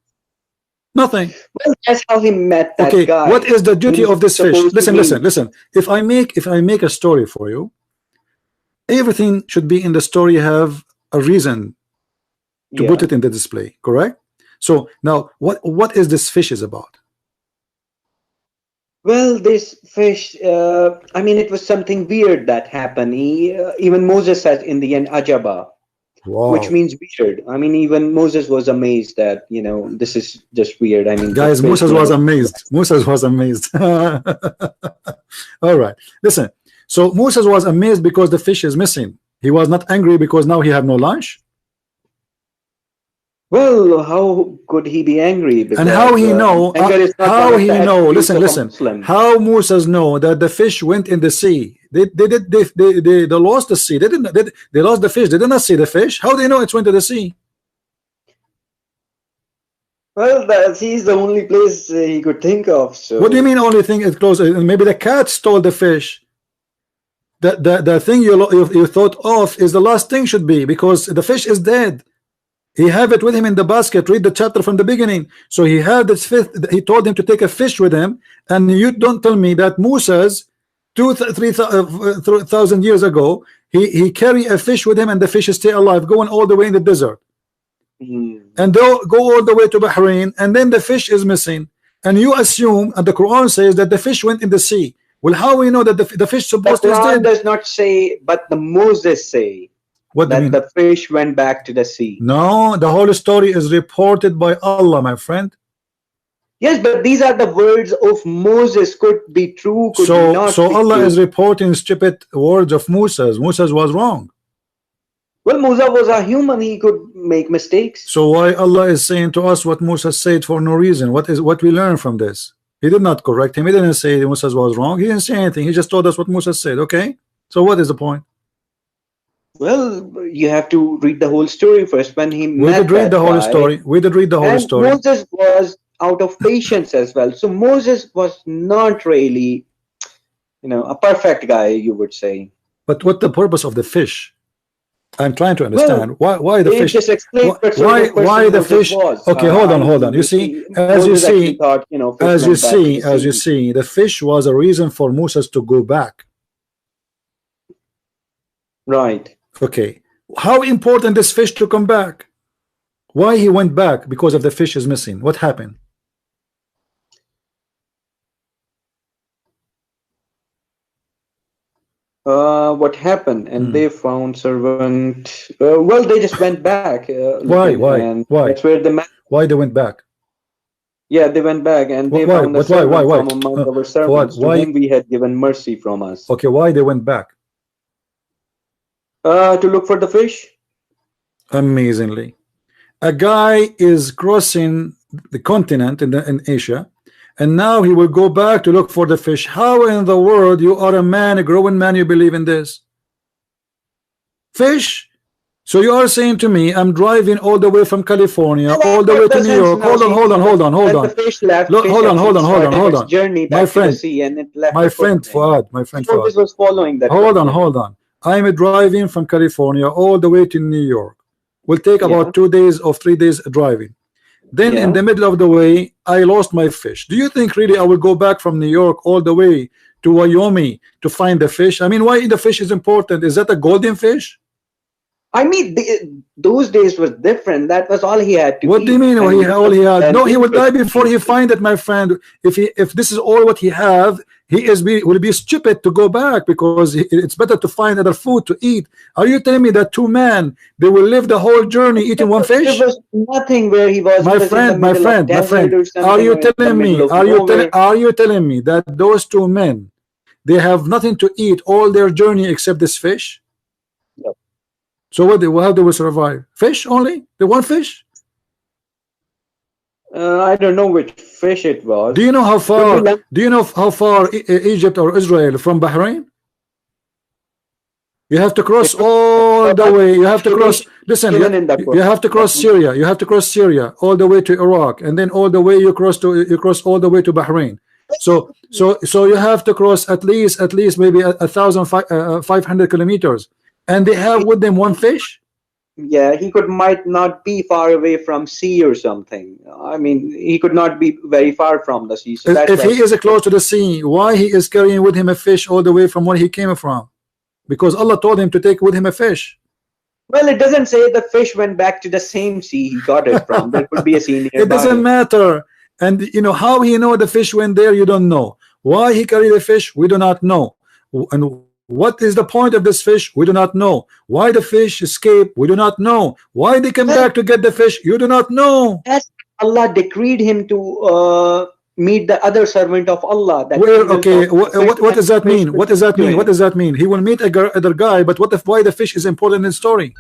Nothing. Well, that's how he met that guy. What is the duty of this fish? Listen. If I make a story for you, everything should be in the story have a reason to put it in the display, correct? So now what is this fish is about? Well, this fish, I mean, it was something weird that happened. Even Moses said in the end, Ajaba. Wow. Which means weird. I mean, even Moses was amazed that, you know, this is just weird. I mean, guys, Moses was amazed. Moses was amazed. All right. Listen. So Moses was amazed because the fish is missing. He was not angry because now he have no lunch. Well, how could he be angry? Because, and how he know? anger is not one How of he the know? attributes Listen, of a listen. Muslim. How Moses know that the fish went in the sea? They lost the sea. They didn't. They lost the fish. They did not see the fish. How they know it's went to the sea? Well, he's the only place he could think of. So What do you mean only thing is close? Maybe the cat stole the fish. The thing you thought of is the last thing should be, because the fish is dead. He have it with him in the basket. Read the chapter from the beginning. So he had this fish. He told him to take a fish with him, and you don't tell me that Moses 3,000 years ago he carry a fish with him, and the fish stay alive, going all the way in the desert. And they'll go all the way to Bahrain, and then the fish is missing, and you assume, and the Quran says that the fish went in the sea. Well, how we know that the fish supposed the to Quran dead? does not say, but the Moses say What do you that mean? the fish went back to the sea. No, the whole story is reported by Allah, my friend. Yes, but these are the words of Moses. Could be true, could be not. So be Allah true. is reporting stupid words of Moses. Moses was wrong. Well, Musa was a human. He could make mistakes. So why Allah is saying to us what Moses said for no reason? What we learn from this? He did not correct him. He didn't say Moses was wrong. He didn't say anything. He just told us what Moses said. Okay. So what is the point? Well, you have to read the whole story first. When he We met did read that the whole guy, story. We did read the whole and story. Moses was out of patience as well. So Moses was not really, a perfect guy, you would say. But what the purpose of the fish? I'm trying to understand why the They fish. just explained Why the fish? was. Okay, hold on. You see, as you Moses see, actually thought, fish as you went back to see, the as you sea. see, the fish was a reason for Moses to go back. Right. Okay, how important this fish to come back? Why he went back? Because of the fish is missing. What happened? What happened? And they found servant. Well, they just went back. Why? And Why? that's where the Why they went back? Yeah, they went back and they Why? found a But why? servant from among our servants to Why? whom we had given mercy from us. Okay, why they went back? To look for the fish. Amazingly, a guy is crossing the continent in Asia, and now he will go back to look for the fish. How in the world you are a man, a growing man, you believe in this? Fish? So you are saying to me, I'm driving all the way from California, all the way to New York. Hold on. The fish left. Look, hold on. Journey back to the sea and it left. My friend Fuad. Moses was following that. Hold on. I'm driving from California all the way to New York. Will take about 2 days or 3 days driving. Then in the middle of the way, I lost my fish. Do you think really I will go back from New York all the way to Wyoming to find the fish? I mean, why the fish is important? Is that a golden fish? I mean, those days was different. That was all he had to What do you mean all he had? No, he would die before he find it, my friend. If this is all what he have, will be stupid to go back, because it's better to find other food to eat. Are you telling me that two men, they will live the whole journey eating one fish? There was nothing where he was. My friend, are you telling me that those two men, they have nothing to eat all their journey except this fish? Yep. So how they will survive? Fish only? The one fish? I don't know which fish it was. Do you know how far? Do you know how far Egypt or Israel from Bahrain? You have to cross all the way. You have to cross. Listen, you have to cross Syria. You have to cross Syria all the way to Iraq, and then all the way you cross all the way to Bahrain. So you have to cross at least maybe 1,500 kilometers, and they have with them one fish. Yeah, he might not be far away from sea or something. I mean, he could not be very far from the sea. So if he is close to the sea, why he is carrying with him a fish all the way from where he came from? Because Allah told him to take with him a fish. Well, it doesn't say the fish went back to the same sea he got it from. There could be a sea nearby. It doesn't matter. And you know how he know the fish went there? You don't know. Why he carried the fish? We do not know. And what is the point of this fish? We do not know. Why the fish escaped? We do not know. Why they came back to get the fish? You do not know. Yes, Allah decreed him to meet the other servant of Allah. Okay, what does that mean? What does that mean? What does that mean? He will meet other guy, but why the fish is important in the story?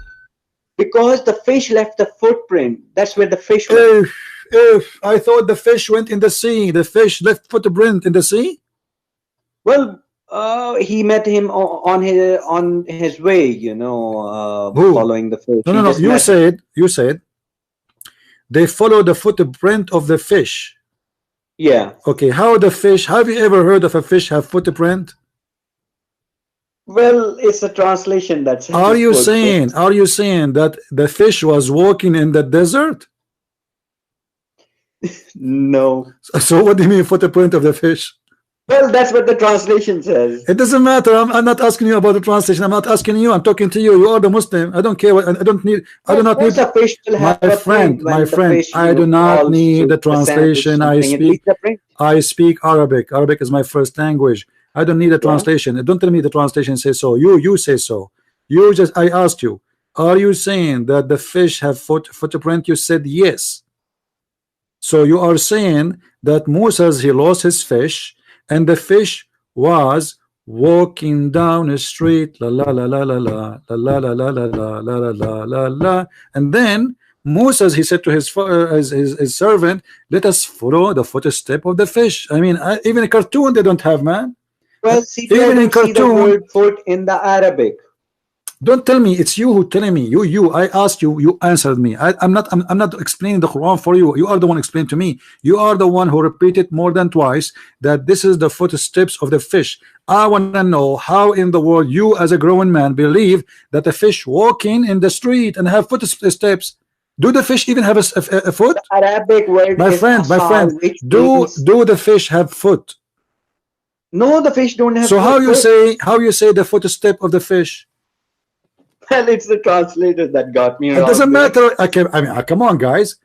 Because the fish left the footprint. That's where the fish went. If I thought the fish went in the sea, the fish left footprint in the sea. Well, he met him on his way, you know, following the fish. No. You said they follow the footprint of the fish. Yeah. Okay. How the fish? Have you ever heard of a fish have footprint? Well, it's a translation that's. Are you saying that the fish was walking in the desert? No. So what do you mean footprint of the fish? Well, that's what the translation says. It doesn't matter. I'm not asking you about the translation. I'm not asking you. I'm talking to you. You are the Muslim. I don't care what. I do not need. A fish will have my friend. I do not need the translation. I speak Arabic. Arabic is my first language. I don't need a translation. Don't tell me the translation says so. You say so. I asked you, are you saying that the fish have footprint? You said yes. So you are saying that Moses, he lost his fish, and the fish was walking down a street, la la la la la la la la la la la la la la la, and then Moses, he said to his servant, let us follow the footstep of the fish. I mean, even a cartoon they don't have, man. Well, see, even in cartoon, the word foot in the Arabic. Don't tell me, it's you who telling me. I asked you, you answered me. I'm not explaining the Quran for you. You are the one explaining to me. You are the one who repeated more than twice that this is the footsteps of the fish. I want to know how in the world you as a grown man believe that a fish walking in the street and have footsteps. Do the fish even have a foot? The Arabic word, my friend, do the fish have foot? No, the fish don't have. So how you say the footstep of the fish? Well, it's the translator that got me wrong. It doesn't matter. I mean, come on, guys.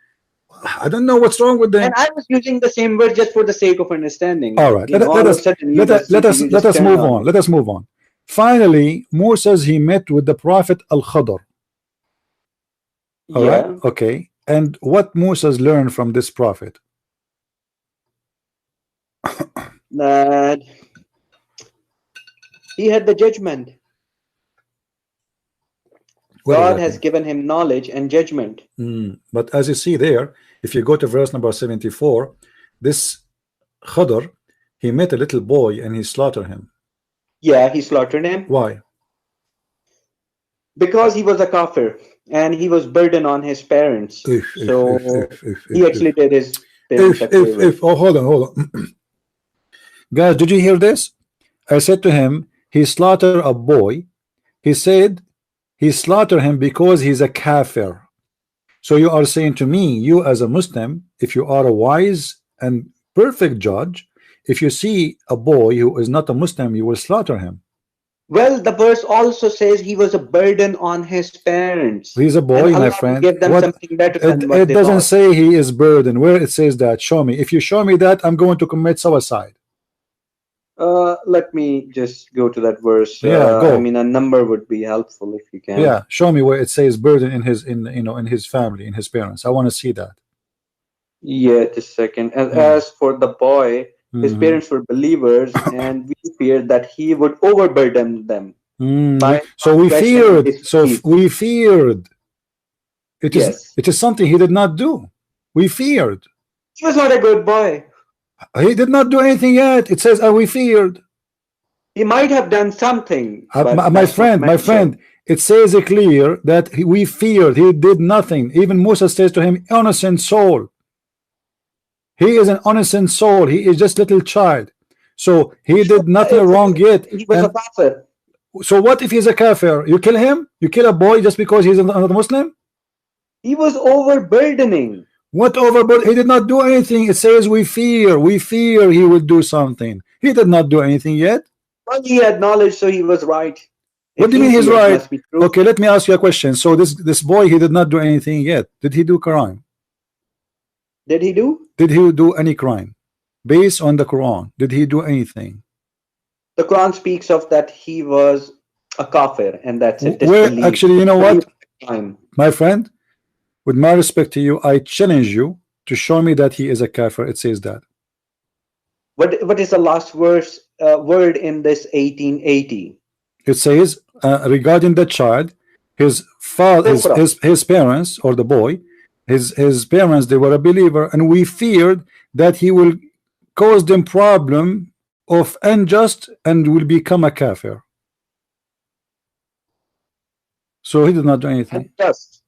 I don't know what's wrong with them. And I was using the same word just for the sake of understanding. All right, let us move on. Let us move on. Finally, Moses, he met with the prophet Al-Khadr. All right, okay. And what Moses learned from this prophet? That he had the judgment. God has given him knowledge and judgment. But as you see there, if you go to verse number 74, this Khadr, he met a little boy and he slaughtered him. Yeah, he slaughtered him. Why? Because he was a kafir and he was burden on his parents. He actually did his parents. Oh, hold on. Guys, did you hear this? I said to him, he slaughtered a boy. He said he slaughtered him because he's a kafir. So you are saying to me, you as a Muslim, if you are a wise and perfect judge, if you see a boy who is not a Muslim, you will slaughter him. Well, the verse also says he was a burden on his parents. He's a boy, my friend. Give them something better than what it doesn't say he is burden. Where it says that? Show me. If you show me that, I'm going to commit suicide. Let me just go to that verse. Go. I mean, a number would be helpful if you can. Yeah, show me where it says burden in his family, in his parents. I want to see that. Yeah, just a second. As for the boy, his parents were believers, and we feared that he would overburden them. So we feared. It is something he did not do. We feared. He was not a good boy. He did not do anything yet. It says, we feared. He might have done something. My friend, it says it clear that we feared. He did nothing. Even Moses says to him, innocent soul. He is an innocent soul. He is just a little child. So he did nothing wrong yet. He was a kafir. So what if he's a kafir? You kill him? You kill a boy just because he's not a Muslim? He was overburdening. What overburden? He did not do anything. It says we fear he will do something. He did not do anything yet. Well, he had knowledge, so he was right. What do you mean he's right? Okay, let me ask you a question. So this boy, he did not do anything yet. Did he do crime? Did he do? Did he do any crime? Based on the Quran, did he do anything? The Quran speaks of that he was a kafir, and that's it. Well, actually, you know what? My friend, with my respect to you, I challenge you to show me that he is a kafir. It says that. What is the last word in this 1880? It says regarding the child, his father, his parents, or the boy, his parents, they were a believer, and we feared that he will cause them problem of unjust and will become a kafir. So he did not do anything. Just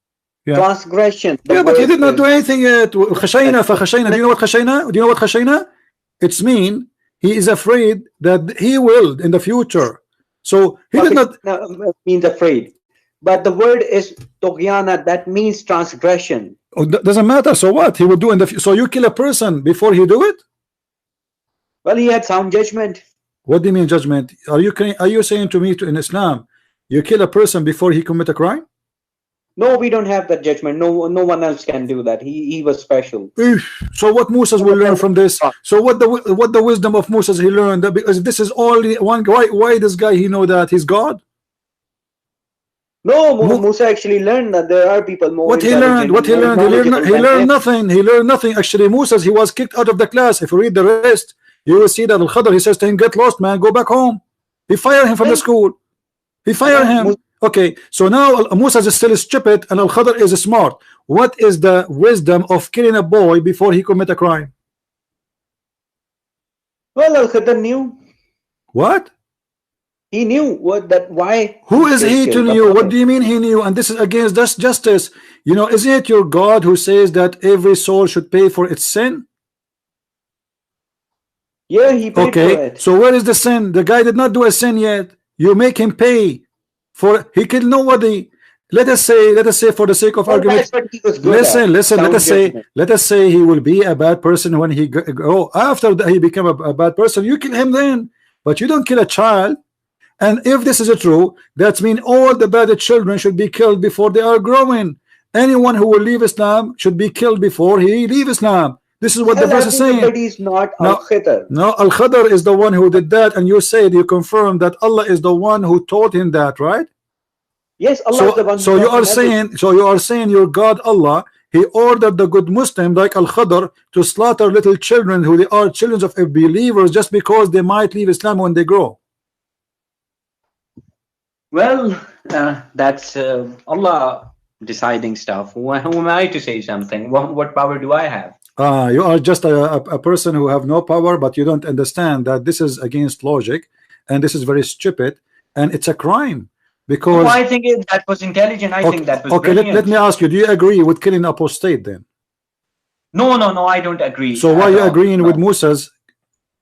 transgression. Yeah, but he did not do anything yet. خشينا فخشينا. Do you know what خشينا? Do you know what خشينا? It's mean he is afraid that he will in the future. So he did not means afraid. But the word is Togyana, that means transgression. Oh, doesn't matter. So what he will do in the future? So you kill a person before he do it? Well, he had sound judgment. What do you mean judgment? Are you saying to me in Islam you kill a person before he commit a crime? No, we don't have that judgment. No one else can do that. He was special. So what Moses will learn from this? So what the wisdom of Moses he learned? That because this is only one guy. Why this guy he know that he's God? No, Musa actually learned that there are people more. What he learned? What he learned? He learned nothing. He learned nothing. Actually, Moses he was kicked out of the class. If you read the rest, you will see that Al-Khadr he says to him, "Get lost, man. Go back home." He fired him from the school. He fired him. Okay, so now Moses is still stupid and Al-Khadr is smart. What is the wisdom of killing a boy before he commit a crime? Well, Al-Khadr knew. What? He knew why. Who is he to know? What do you mean he knew? And this is against justice. You know, isn't it your God who says that every soul should pay for its sin? Yeah, he paid for it. So where is the sin? The guy did not do a sin yet. You make him pay for he killed nobody. Let us say for the sake of argument. Listen. Let us say he will be a bad person when he go after he become a bad person. You kill him then, but you don't kill a child. And if this is true, that means all the bad children should be killed before they are growing. Anyone who will leave Islam should be killed before he leave Islam. This is what the verse is saying. Is not Al-Khadr. No, Al-Khadr is the one who did that, and you said you confirm that Allah is the one who taught him that, right? Yes, Allah is the one. So you are saying your God Allah, he ordered the good Muslim like Al-Khadr to slaughter little children who they are children of believers just because they might leave Islam when they grow. Well, that's Allah deciding stuff. Who am I to say something? What power do I have? You are just a person who have no power, but you don't understand that this is against logic, and this is very stupid, and it's a crime. Because I think that was intelligent. I think that was okay. Let me ask you: do you agree with killing apostate then? No, I don't agree. So why are you agreeing with Moses?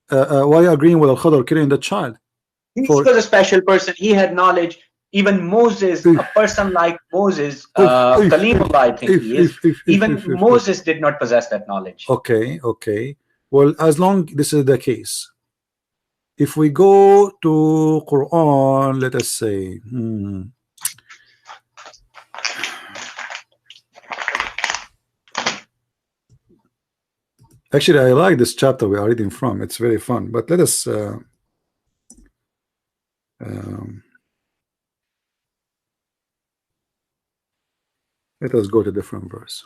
Why are you agreeing with Al-Khadr killing the child? He was a special person. He had knowledge. Even Moses, a person like Moses, Kalimullah, I think he is. Even Moses did not possess that knowledge. Okay. Well, as long this is the case, if we go to Qur'an, let us say, actually, I like this chapter we are reading from. It's very fun. But let us. Let us go to different verse.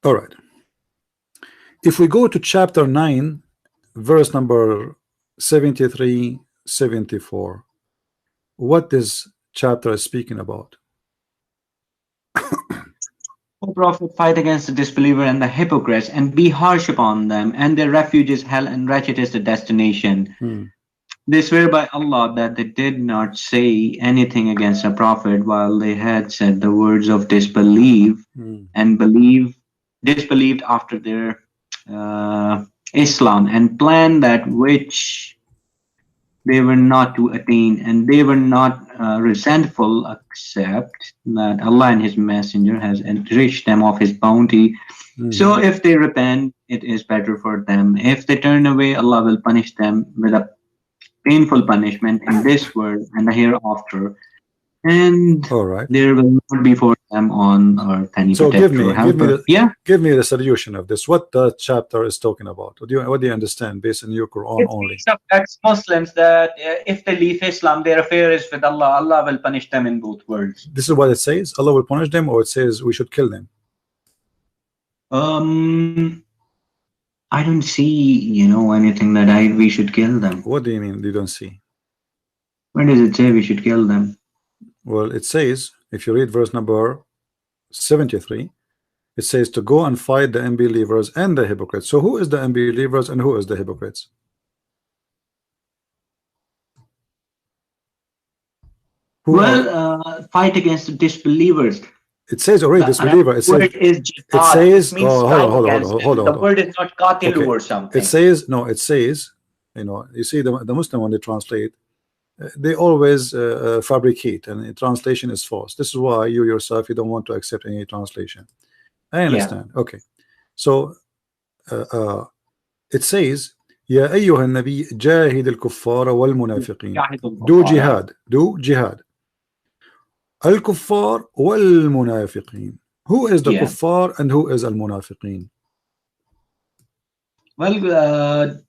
All right. If we go to chapter 9, verse number 73, 74, what this chapter is speaking about? O Prophet, fight against the disbeliever and the hypocrites, and be harsh upon them, and their refuge is hell, and wretched is the destination. They swear by Allah that they did not say anything against the Prophet while they had said the words of disbelief and disbelieved after their Islam, and planned that which they were not to attain, and they were not resentful, except that Allah and His Messenger has enriched them of His bounty. So if they repent, it is better for them. If they turn away, Allah will punish them with a painful punishment in this world and the hereafter. And there will not be for them on earth any protector or helper. Give me the solution of this. What the chapter is talking about? What do you understand based on your Quran only? It's ex-Muslims that if they leave Islam, their affair is with Allah. Allah will punish them in both worlds. This is what it says. Allah will punish them, or it says we should kill them. I don't see, anything that we should kill them. What do you mean you don't see? Where does it say we should kill them? Well, it says, if you read verse number 73, it says to go and fight the unbelievers and the hypocrites. So who is the unbelievers and who is the hypocrites? Fight against the disbelievers. It says already disbeliever. It says hold on. The word is not qatilu or something. It says no. It says, you see the Muslim when they translate, they always fabricate, and the translation is false. This is why you yourself you don't want to accept any translation. I understand. Yeah. Okay, so it says يا أيها النبي جاهد الكفار والمنافقين. Do jihad. الكفار والمنافقين. Who is the kuffar and who is al-munafiqeen? Well,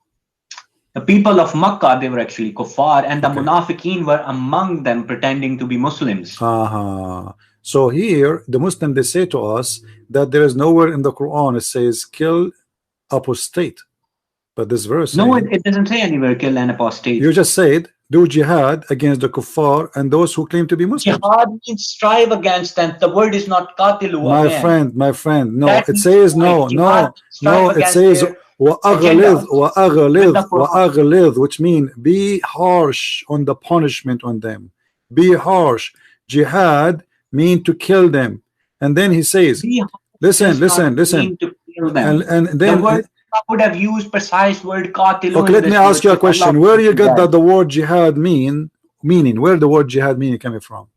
the people of Makkah, they were actually kuffar, and the munafiqeen were among them pretending to be Muslims. So here the Muslim, they say to us that there is nowhere in the Quran it says kill apostate, but this verse it doesn't say anywhere kill an apostate. You just said do jihad against the kuffar and those who claim to be Muslims. Jihad means strive against them. The word is not qatilu. My friend, no, it says no, it says وَأَغْلِظْ, which means be harsh on the punishment on them. Be harsh. Jihad mean to kill them. And then he says, listen. And then I would have used precise word qatilu. Okay, let me ask you a question. Where you get that the word jihad meaning? Where the word jihad meaning coming from?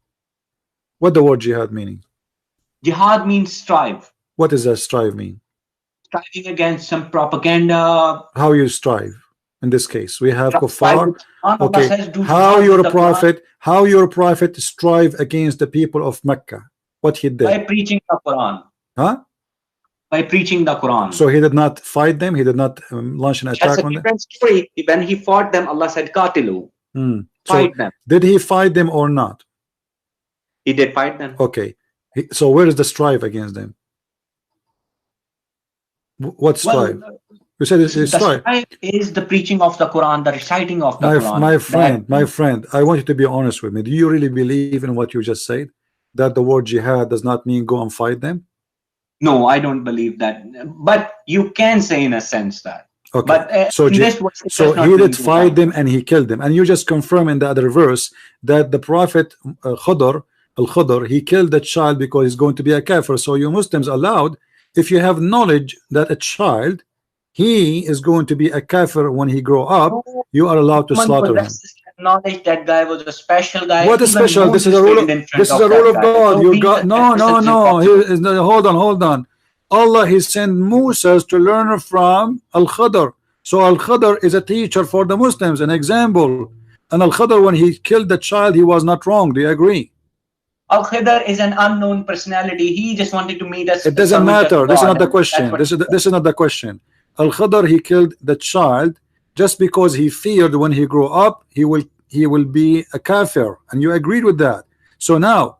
What the word jihad meaning? Jihad means strive. What does that strive mean? Striving against some propaganda. How you strive? In this case, we have kuffar. Okay, how your prophet strive against the people of Mecca? What he did? By preaching the Quran. Huh? By preaching the Quran. So he did not fight them. He did not launch an attack on them. That's a different story. When he fought them, Allah said, "Qatilu." Fight them. Did he fight them or not? He did fight them. Okay. So where is the strive against them? What strive? You said it's strive. Strive is the preaching of the Quran, the reciting of the Quran. My friend, I want you to be honest with me. Do you really believe in what you just said? That the word jihad does not mean go and fight them? No, I don't believe that. But you can say in a sense that. Okay. But so he did fight them and he killed them. And you just confirm in the other verse that the Prophet Al-Khudr, he killed the child because he's going to be a kafir. So you Muslims allowed, if you have knowledge that a child, he is going to be a kafir when he grow up, you are allowed to slaughter him. Knowledge that guy was a special guy. What is special? This is a rule. This is a rule of God. You got no. Hold on. Allah, he sent Musa to learn from Al-Khudr. So Al-Khudr is a teacher for the Muslims, an example. And Al-Khudr, when he killed the child, he was not wrong. Do you agree? Al-Khudr is an unknown personality. He just wanted to meet us. It doesn't matter. This is not the question. This is not the question. Al-Khudr, he killed the child just because he feared when he grew up he will be a kafir, and you agreed with that. So now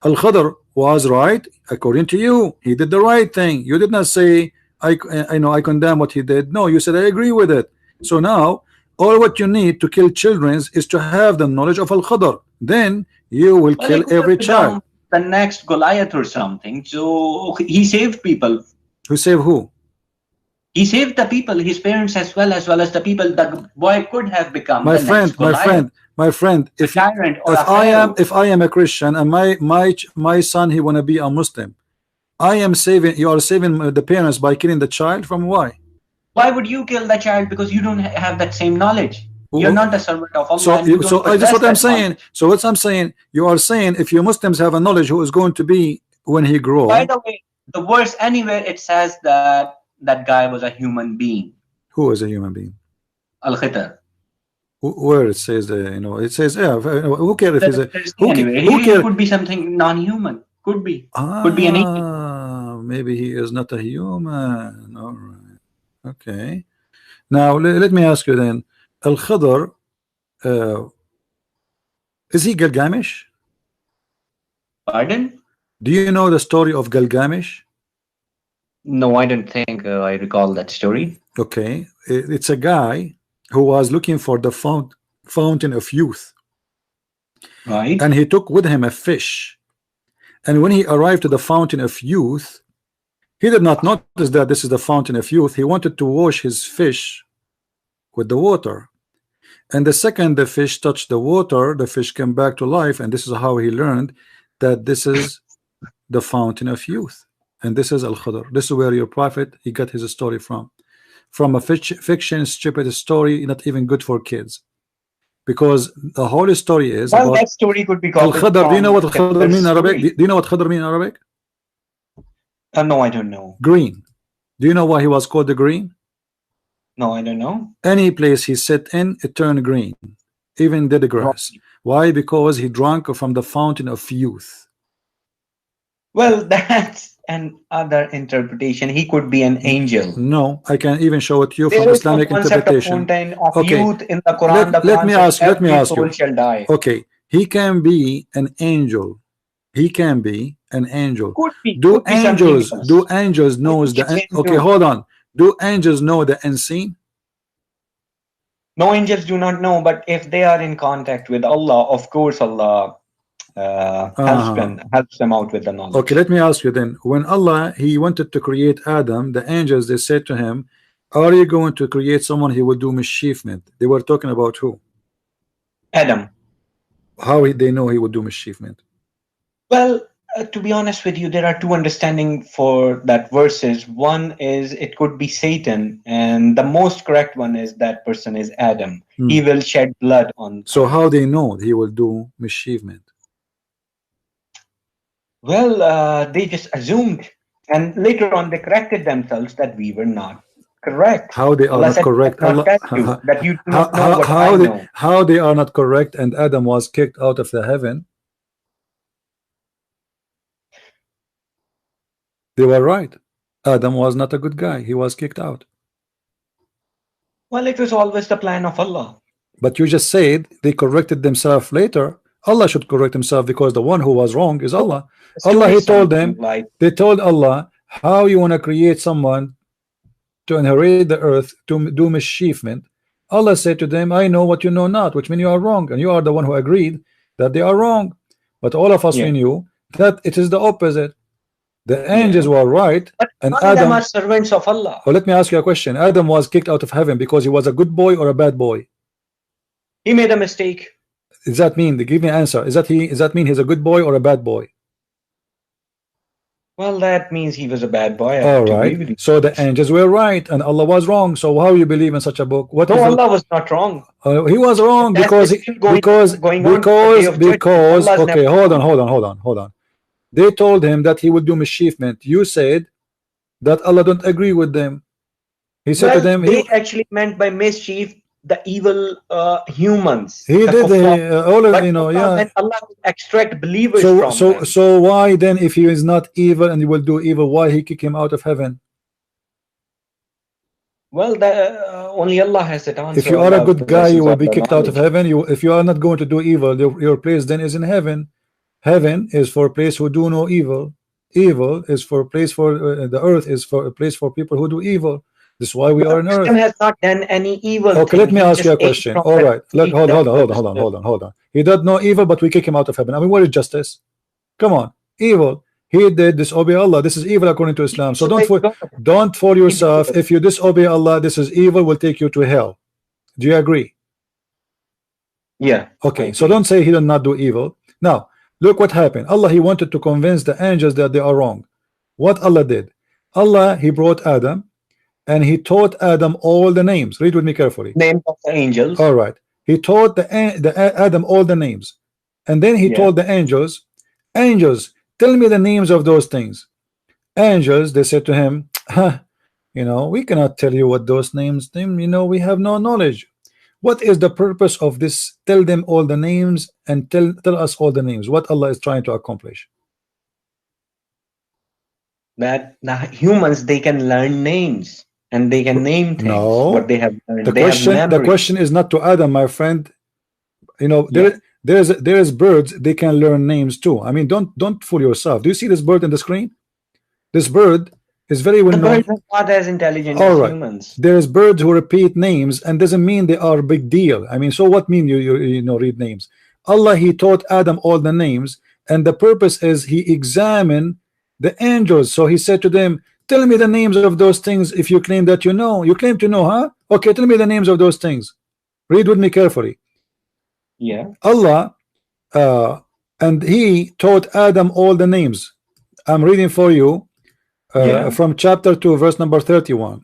Al-Khudr was right according to you. He did the right thing. You did not say I condemn what he did. No, you said I agree with it. So now all what you need to kill children is to have the knowledge of Al-Khudr. Then you will kill every child. The next Goliath or something. So he saved people. Who saved who? He saved the people, his parents as well as the people. The boy could have become my friend. If I am a Christian and my son he wanna be a Muslim, you are saving the parents by killing the child from why? Why would you kill the child? Because you don't have that same knowledge. You're not a servant of Allah. So that's what I'm saying. So what I'm saying, you are saying if you Muslims have a knowledge who is going to be when he grows. By the way, the verse anywhere it says that guy was a human being. Who is a human being? Al-Khudr. Where it says, it says, who cares if he's he could be something non-human. Could be. Could be an alien. Maybe he is not a human. All right. Okay. Now let me ask you then. Al-Khudr, is he Gilgamesh? Pardon? Do you know the story of Gilgamesh? No, I don't think I recall that story. Okay, it's a guy who was looking for the fountain of youth, Right. and he took with him a fish. And when he arrived to the fountain of youth, he did not notice that this is the fountain of youth. He wanted to wash his fish with the water, and the second the fish touched the water, the fish came back to life, and this is how he learned that this is the fountain of youth, and this is Al-Khadr. This is where your prophet, he got his story from a fiction, stupid story, not even good for kids, because the whole story is Well, about that story could be called Al-Khadr. Do you know what Al-Khadr mean in Arabic? Do you know what Khadr mean in Arabic? No, I don't know. Green. Do you know why he was called the green? No, I don't know. Any place he sat in, it turned green, even dead grass. Why? Because he drank from the fountain of youth. Well, that's another interpretation. He could be an angel. No, I can even show it to you from There is Islamic no concept interpretation. of fountain of Okay. youth in the Quran. Let me ask you. Soul shall die. Okay, he can be an angel. He can be an angel. Could be. Do Could be something angels else. knows the Yes, okay? no. Hold on. Do angels know the unseen? No, angels do not know, but if they are in contact with Allah, of course Allah helps them out with the knowledge. Okay, let me ask you then. When Allah, he wanted to create Adam, the angels, they said to him, are you going to create someone he will do mischievement? They were talking about who? Adam. How they know he would do mischievement? Well, to be honest with you, there are two understandings for that verses. One is it could be Satan, and the most correct one is that person is Adam. He will shed blood on. So how they know he will do mischievement? Well, they just assumed, and later on they corrected themselves that we were not correct. How they are not correct? That you do not know what I know. How they are not correct, and Adam was kicked out of the heaven? They were right. Adam was not a good guy. He was kicked out. Well, it was always the plan of Allah. But you just said they corrected themselves later. Allah should correct himself because the one who was wrong is Allah. Allah, he told them, they told Allah, how you want to create someone to inherit the earth to do mischievement? Allah said to them, I know what you know not, which means you are wrong, and you are the one who agreed that they are wrong. But all of us, we knew that it is the opposite. The angels were right, but and Adam are servants of Allah. Oh, let me ask you a question. Adam was kicked out of heaven because he was a good boy or a bad boy? He made a mistake. Does that mean? Give me an answer. Does that mean he's a good boy or a bad boy? Well, that means he was a bad boy. All right. So the angels were right and Allah was wrong. So how you believe in such a book? No, Allah was not wrong. He was wrong because okay, hold on. They told him that he would do mischievement. You said that Allah don't agree with them. He said to them, they actually meant by mischief the evil humans. He did all of And Allah will extract believers from them. So why then, if he is not evil and he will do evil, why he kick him out of heaven? Well, only Allah has that answer. If you are a good guy, you will be kicked out of heaven. If you are not going to do evil, your place then is in heaven. Heaven is for a place who do no evil. Evil is for a place for the earth is for a place for people who do evil. This is why we are on earth. Has not done any evil. Okay, let me ask you a question. All right, hold on. He did no evil, but we kick him out of heaven. I mean, what is justice? Come on, evil. He did disobey Allah. This is evil according to Islam. So don't fool yourself. If you disobey Allah, this is evil. Will take you to hell. Do you agree? Yeah. Okay. So don't say he did not do evil. Now look what happened. Allah, he wanted to convince the angels that they are wrong. What Allah did? Allah, he brought Adam. And he taught Adam all the names. Read with me carefully. Names of the angels. All right. He taught the Adam all the names. And then he told the angels, tell me the names of those things. Angels, they said to him, we cannot tell you what those names mean. We have no knowledge. What is the purpose of this? Tell them all the names and tell us all the names. What Allah is trying to accomplish. That the humans, they can learn names. And they can name things. No. What they have learned. The question is not to Adam, my friend. There's birds, they can learn names too. I mean, don't fool yourself. Do you see this bird in the screen? This bird, It's very well The known. birds are not as intelligent All as right. humans. There's birds who repeat names and doesn't mean they are a big deal. I mean, so what mean you know read names? Allah, he taught Adam all the names, and the purpose is he examined the angels. So he said to them, tell me the names of those things if you claim that you know. You claim to know, huh? Okay, tell me the names of those things. Read with me carefully. Yeah. Allah and he taught Adam all the names. I'm reading for you from chapter 2 verse number 31.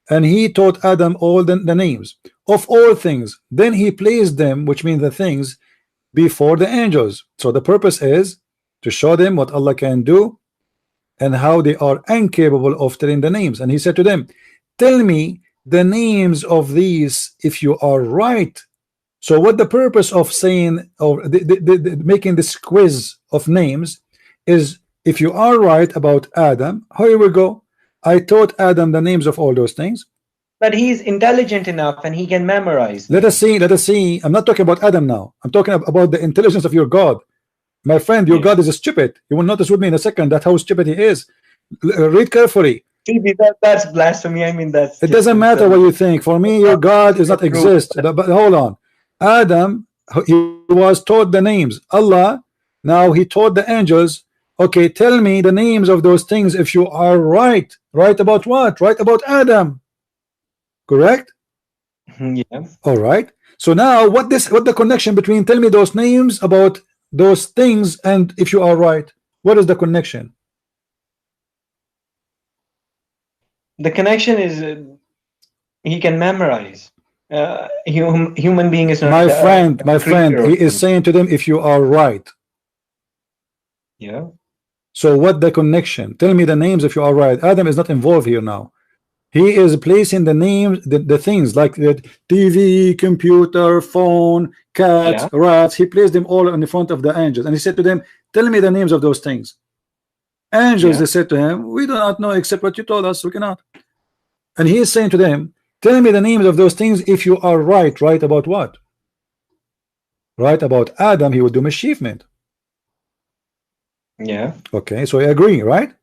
And he taught Adam all the names of all things. Then he placed them, which means the things, before the angels. So the purpose is to show them what Allah can do and how they are incapable of telling the names. And he said to them, tell me the names of these if you are right. So what the purpose of saying or making this quiz of names is, if you are right about Adam, here we go. I taught Adam the names of all those things. But he's intelligent enough and he can memorize. Let us see. I'm not talking about Adam now. I'm talking about the intelligence of your God. My friend, your God is stupid. You will notice with me in a second that how stupid he is. Read carefully. That's blasphemy. I mean, that's. It doesn't matter what you think. For me, your God does not exist. But hold on. Adam, he was taught the names. Allah, now he taught the angels. Okay, tell me the names of those things if you are right. Right about what? Right about Adam. Correct? Yeah. All right. So now what the connection between tell me those names about those things and if you are right? What is the connection? The connection is he can memorize. Human being is not my friend, he is saying to them if you are right. Yeah. So what the connection? Tell me the names if you are right. Adam is not involved here now. He is placing the names, the things like the TV, computer, phone, cats, rats. He placed them all in the front of the angels, and he said to them, tell me the names of those things. Angels, they said to him, we do not know except what you told us. We cannot. And he is saying to them, tell me the names of those things if you are right. Right about what? Right about Adam, he would do mischievement. Yeah. Okay, so I agree, right?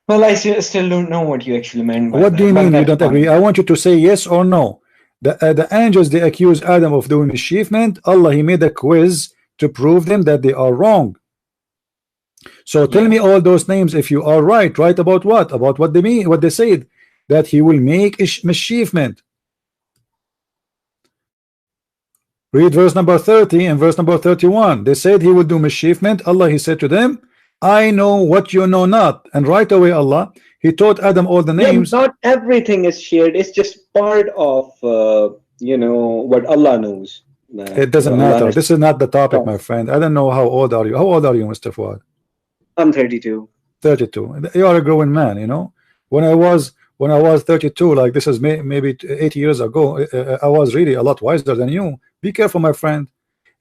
Well, I still don't know what you actually meant by what that, do you mean you don't agree? I want you to say yes or no. The angels, they accuse Adam of doing mischievement. Allah, he made a quiz to prove them that they are wrong. So tell me all those names if you are right. Right about what? About what they mean, what they said, that he will make mischievement. Read verse number 30 and verse number 31. They said he will do mischievement. Allah, he said to them, I know what you know not. And right away, Allah, he taught Adam all the names. Not everything is shared. It's just part of you know what Allah knows. It doesn't matter. This is not the topic, my friend. I don't know how old are you. How old are you, Mr. Fuad? I'm 32. 32. You are a growing man, you know. When I was 32, like this is maybe 8 years ago, I was really a lot wiser than you. Be careful, my friend.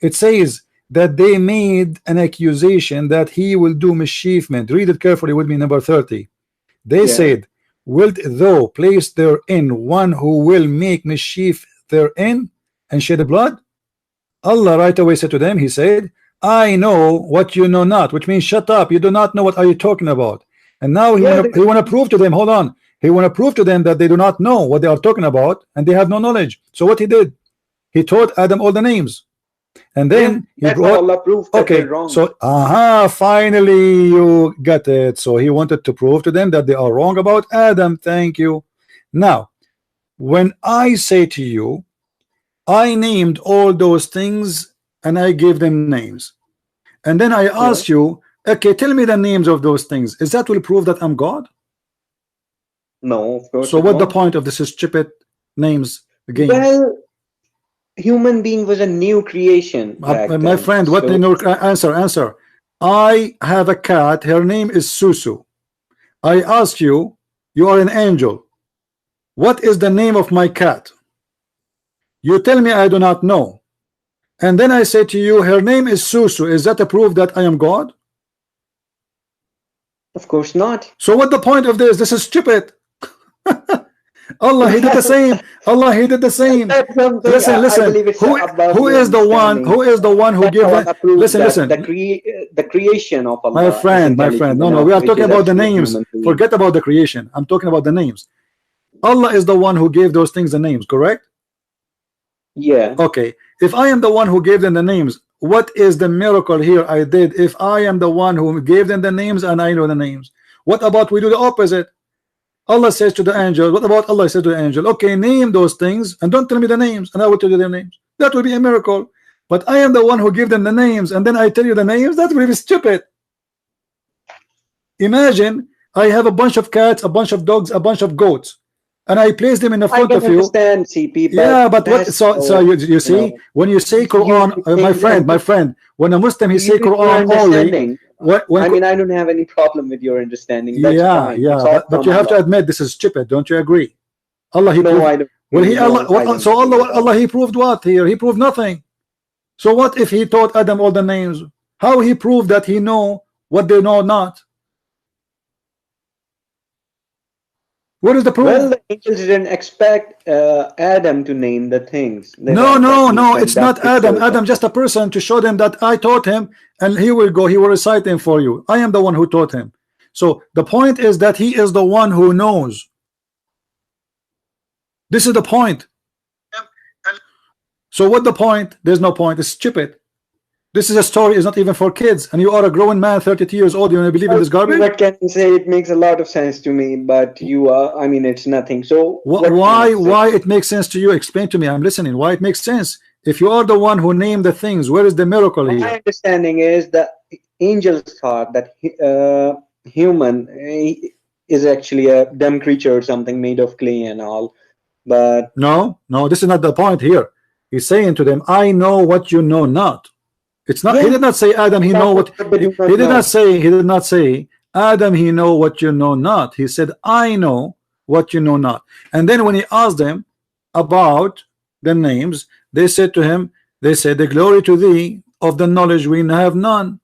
It says that they made an accusation that he will do mischievement. Read it carefully with me, number 30. They said, wilt thou place therein one who will make mischief therein and shed blood? Allah right away said to them, he said, I know what you know not, which means shut up, you do not know what are you talking about. And now he want to prove to them, hold on, he want to prove to them that they do not know what they are talking about and they have no knowledge. So what he did, he taught Adam all the names, and then he brought Allah proved that they're wrong. So finally you got it. So he wanted to prove to them that they are wrong about Adam. Thank you. Now when I say to you, I named all those things and I gave them names, and then I asked you, okay, tell me the names of those things. Is that will prove that I'm God? No, of course. So what the point of this is stupid names game? Well, human being was a new creation. My friend, what answer? I have a cat, her name is Susu. I ask you, you are an angel, what is the name of my cat? You tell me I do not know, and then I say to you, her name is Susu. Is that a proof that I am God? Of course not. So what the point of this? This is stupid. Allah, he did the same. Allah, he did the same. Listen. Who is the one? Who is the one who gave? Listen. the creation of Allah. My friend, no, we are talking about the names. Forget about the creation. I'm talking about the names. Allah is the one who gave those things the names, correct? Yeah. Okay. If I am the one who gave them the names, what is the miracle here I did if I am the one who gave them the names and I know the names? What about we do the opposite? Allah says to the angel, what about Allah says to the angel, okay, name those things and don't tell me the names and I will tell you their names. That would be a miracle. But I am the one who gave them the names and then I tell you the names. That would be stupid. Imagine I have a bunch of cats, a bunch of dogs, a bunch of goats, and I place them in the front of you. Understand, CP, yeah, but what? So you see, when you say Quran, my friend, when a Muslim he say Quran only. I mean, I don't have any problem with your understanding. That's fine. But you have to admit this is stupid. Don't you agree? Allah, he proved. I don't. Well, Allah, he proved what here? He proved nothing. So what if he taught Adam all the names? How he proved that he know what they know not? What is the proof? Well, the angels didn't expect Adam to name the things. No, it's not Adam. Adam just a person to show them that I taught him, and he will recite them for you. I am the one who taught him. So the point is that he is the one who knows. This is the point. So what the point? There's no point. It's stupid. This is a story. It's not even for kids, and you are a grown man, 32 years old. You want to believe in this garbage? What can you say? It makes a lot of sense to me, but you are. I mean, it's nothing. So why it makes sense to you? Explain to me. I'm listening. Why it makes sense? If you are the one who named the things, where is the miracle here? My understanding is that angels thought that human is actually a dumb creature or something made of clay and all. But no, this is not the point here. He's saying to them, I know what you know not. It's not. He did not say Adam. He know what. He did not say. He did not say Adam. He know what you know not. He said, I know what you know not. And then when he asked them about the names, they said to him, they said, the glory to thee of the knowledge we have none.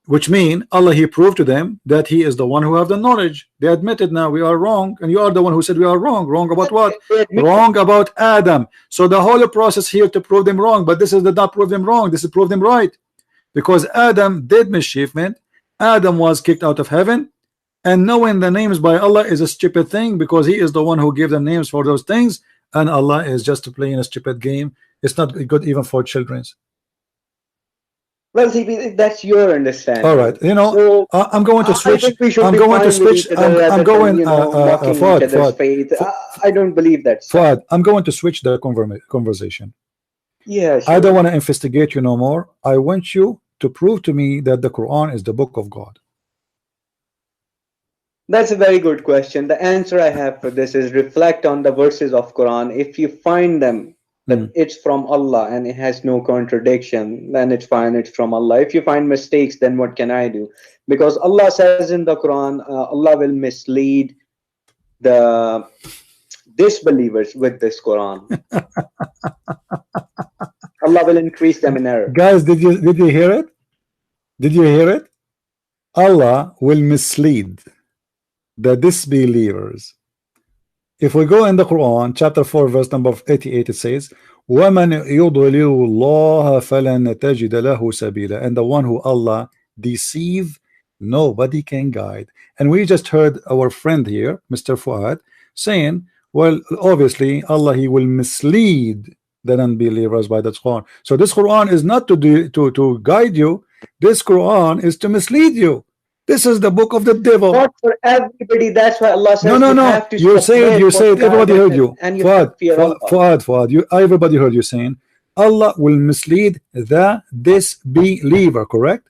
Which mean Allah, he proved to them that he is the one who have the knowledge. They admitted now we are wrong, and you are the one who said we are wrong. Wrong about what? Wrong about Adam. So the whole process here to prove them wrong, but this is not prove them wrong. This is prove them right, because Adam did mischievement. Adam was kicked out of heaven, and knowing the names by Allah is a stupid thing, because he is the one who gave the names for those things, and Allah is just playing a stupid game. It's not good even for children. Well, CP, that's your understanding. All right, you know, so, I'm going to switch. I'm going to switch. I'm going. I don't believe that. Fuad, I'm going to switch the conversation. Yes. I don't want to investigate you no more. I want you to prove to me that the Quran is the book of God. That's a very good question. The answer I have for this is reflect on the verses of Quran. If you find them that it's from Allah and it has no contradiction, then it's fine, it's from Allah. If you find mistakes, then what can I do? Because Allah says in the Quran, Allah will mislead the disbelievers with this Quran. Allah will increase them in error. Guys, did you hear it? Did you hear it? Allah will mislead the disbelievers. If we go in the Quran, chapter 4, verse number 88, it says, وَمَنْ يُضْلِلُ اللَّهَ فَلَنْ تَجِدَ لَهُ سَبِيلًا. And the one who Allah deceive, nobody can guide. And we just heard our friend here, Mr. Fuad, saying, well, obviously, Allah, he will mislead the unbelievers by the Quran. So this Quran is not to guide you. This Quran is to mislead you. This is the book of the devil. Not for everybody. That's why Allah says no. You say it. Everybody heard you. Fuad. Everybody heard you saying Allah will mislead the disbeliever. Correct?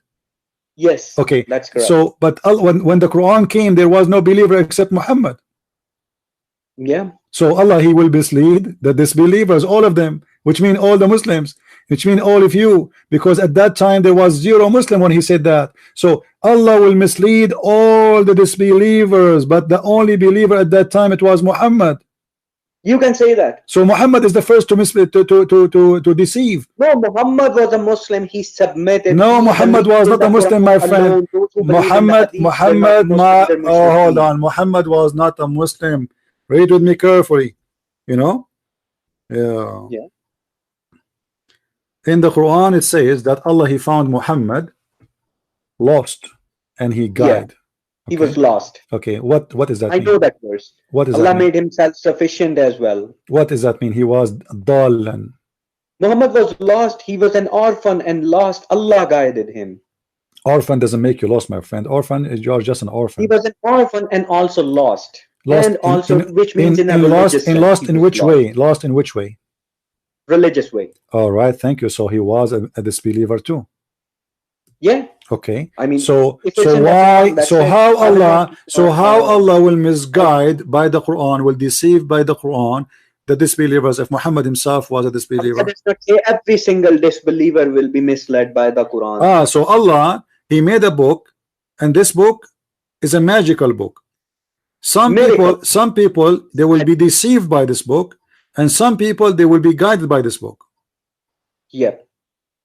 Yes. Okay. That's correct. So, but when the Quran came, there was no believer except Muhammad. Yeah. So Allah, he will mislead the disbelievers, all of them, which mean all the Muslims, which mean all of you, because at that time there was 0 Muslim when he said that. So Allah will mislead all the disbelievers, but the only believer at that time, it was Muhammad. You can say that. So Muhammad is the first to mislead, to deceive. No, Muhammad was a Muslim. He submitted. No, Muhammad was not a Muslim, my friend. Muhammad, hold on. Muhammad was not a Muslim. Read with me carefully. You know? Yeah. In the Quran, it says that Allah, he found Muhammad lost and he guided. He was lost. Okay, what is that I mean? know that verse. What is Allah that mean? made himself sufficient as well. What does that mean? He was dalan. Muhammad was lost. He was an orphan and lost. Allah guided him. Orphan doesn't make you lost, my friend. Orphan is, you're just an orphan. He was an orphan and also lost. And also, which means in a lost in which way? Lost in which way? Religious way. All right, thank you. So he was a disbeliever too. Yeah. Okay. I mean, so how Allah will misguide by the Quran, will deceive by the Quran the disbelievers if Muhammad himself was a disbeliever? Does not say every single disbeliever will be misled by the Quran. So Allah, he made a book, and this book is a magical book. Some people they will be deceived by this book, and some people they will be guided by this book. Yeah.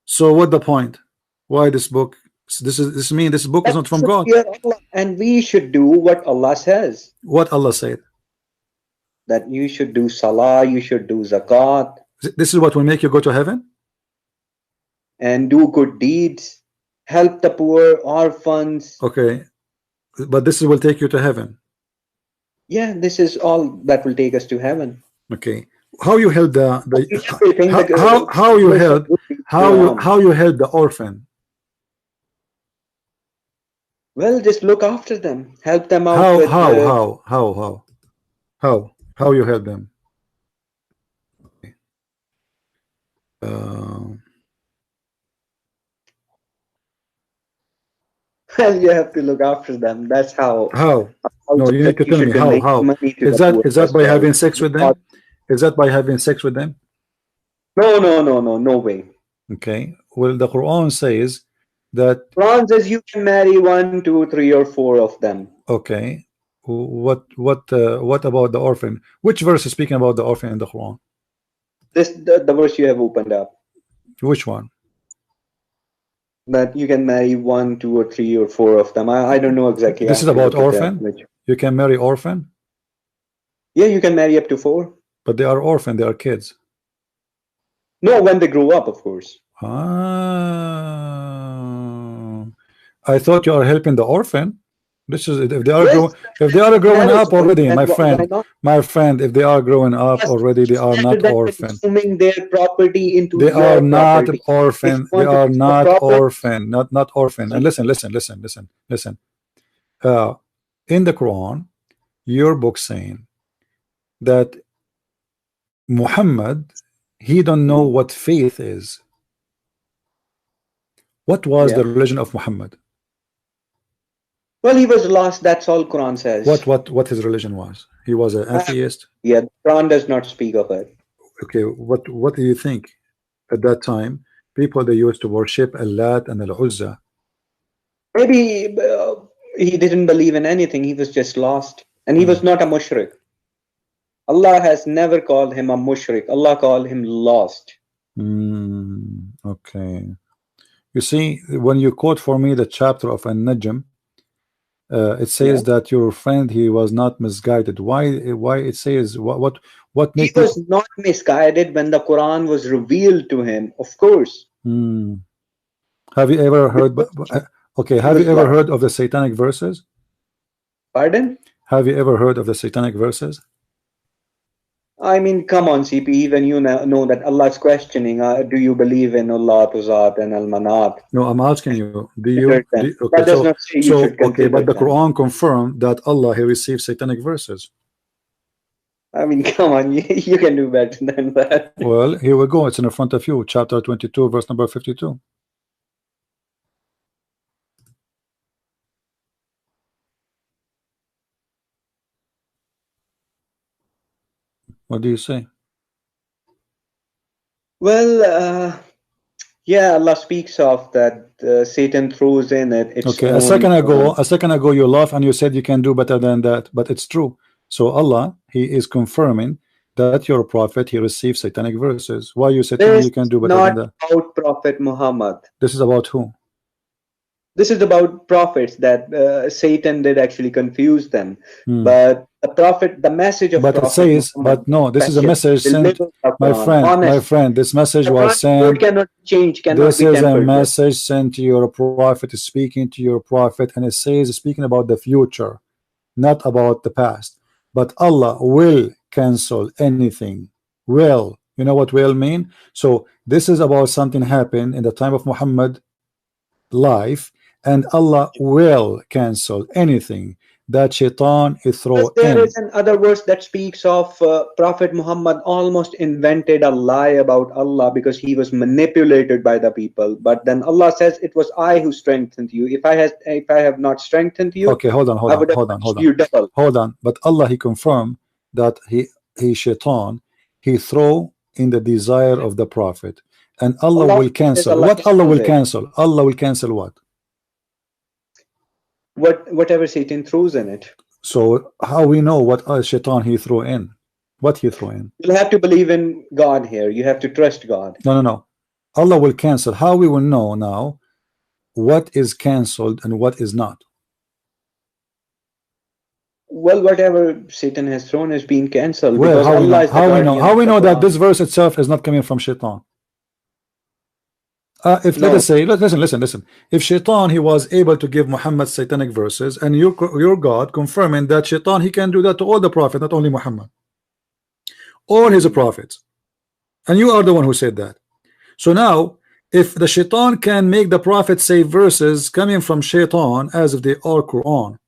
So what the point? Why this book? This means this book is not from God. And we should do what Allah says. What Allah said? That you should do salah, you should do zakat. This is what will make you go to heaven? And do good deeds, help the poor, orphans. Okay, but this will take you to heaven. Yeah, this is all that will take us to heaven. Okay, how you help how you help the orphan? Well, just look after them, help them out. How you help them? Well, you have to look after them. That's how. How? No, you need to tell me how. Is that by having sex with them? Is that by having sex with them? No way. Okay. Well, the Quran says that. Quran says you can marry 1, 2, 3, or 4 of them. Okay. What about the orphan? Which verse is speaking about the orphan in the Quran? The verse you have opened up. Which one? That you can marry 1, 2, or 3, or 4 of them. I don't know exactly. This is about orphan. You can marry orphan. Yeah, you can marry up to 4. But they are orphan. They are kids. No, when they grow up, of course. I thought you are helping the orphan. This is if they are growing up already, my friend. If they are growing up already, they are not orphan. Consuming their property into they are not orphan. They are not orphan. Not orphan. And listen. In the Quran, your book saying that Muhammad, he don't know what faith is. What was the religion of Muhammad? Well, he was lost. That's all Quran says. What his religion was? He was an atheist. Yeah, Quran does not speak of it. Okay, what do you think? At that time, people they used to worship Al-Lat and Al-Uzza. Maybe he didn't believe in anything. He was just lost, and he was not a mushrik. Allah has never called him a mushrik. Allah called him lost. Okay. You see, when you quote for me the chapter of An-Najm, it says that your friend he was not misguided. Why it says what makes he was not misguided when the Quran was revealed to him, of course. Have you ever heard have you ever heard of the satanic verses? Pardon? Have you ever heard of the satanic verses? I mean, come on, CP, even you know that Allah is questioning, do you believe in Allah, Tuzat, and Al-Manat? No, I'm asking you, do you? Okay, but the Quran confirmed that Allah, he received satanic verses. I mean, come on, you can do better than that. Well, here we go. It's in front of you, chapter 22, verse number 52. What do you say? Well, yeah, Allah speaks of that Satan throws in it. Okay, a second ago you laughed and you said you can do better than that, but it's true. So Allah, he is confirming that your prophet, he received satanic verses. Why you said you can do better than that? About Prophet Muhammad. This is about who? This is about prophets that Satan did actually confuse them. But the prophet, the message of but prophet it says, Muhammad, but no, this is a message sent, my honest. friend, this message The was Quran word sent, cannot change, cannot this be is a tampered with. message sent to your prophet, speaking to your prophet, and it says, speaking about the future, not about the past. But Allah will cancel anything. Will, you know what will mean? So this is about something happened in the time of Muhammad life, and Allah will cancel anything that shaitan is thrown There in. is another verse that speaks of Prophet Muhammad almost invented a lie about Allah because he was manipulated by the people. But then Allah says, "It was I who strengthened you. If I have not strengthened you, Okay, hold on. you double." Hold on. But Allah, he confirmed that he shaitan, he throw in the desire of the prophet, and Allah will cancel. What Allah will cancel? Allah will cancel what? Whatever Satan throws in it. So how we know what shaitan he threw in? What he threw in? You'll have to believe in God here. You have to trust God. No. Allah will cancel. How we will know now what is cancelled and what is not? Well, whatever Satan has thrown is being cancelled. Well, because how we know that this verse itself is not coming from shaitan? Let us say, listen. If shaitan he was able to give Muhammad satanic verses, and your God confirming that shaitan he can do that to all the prophets, not only Muhammad, all his prophets, and you are the one who said that. So now, if the shaitan can make the prophet say verses coming from shaitan as if they are Qur'an,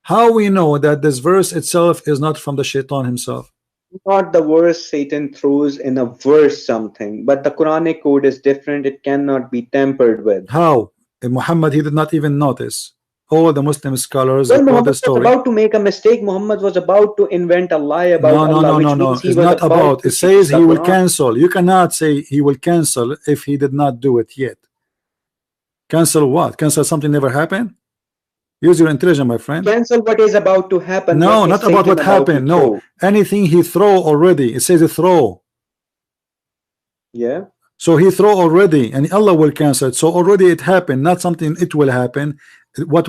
how we know that this verse itself is not from the shaitan himself? Not the verse Satan throws in a verse something, but the Quranic code is different. It cannot be tampered with. How? Muhammad he did not even notice. All the Muslim scholars Muhammad the story. was about to make a mistake. Muhammad was about to invent a lie about Allah. No. It's not about. It says he will cancel. You cannot say he will cancel if he did not do it yet. Cancel what? Cancel something never happened? Use your intelligence, my friend. Cancel what is about to happen. No, not about what happened. No, anything he throw already. It says he throw. Yeah. So he throw already, and Allah will cancel it. So already it happened, not something it will happen. What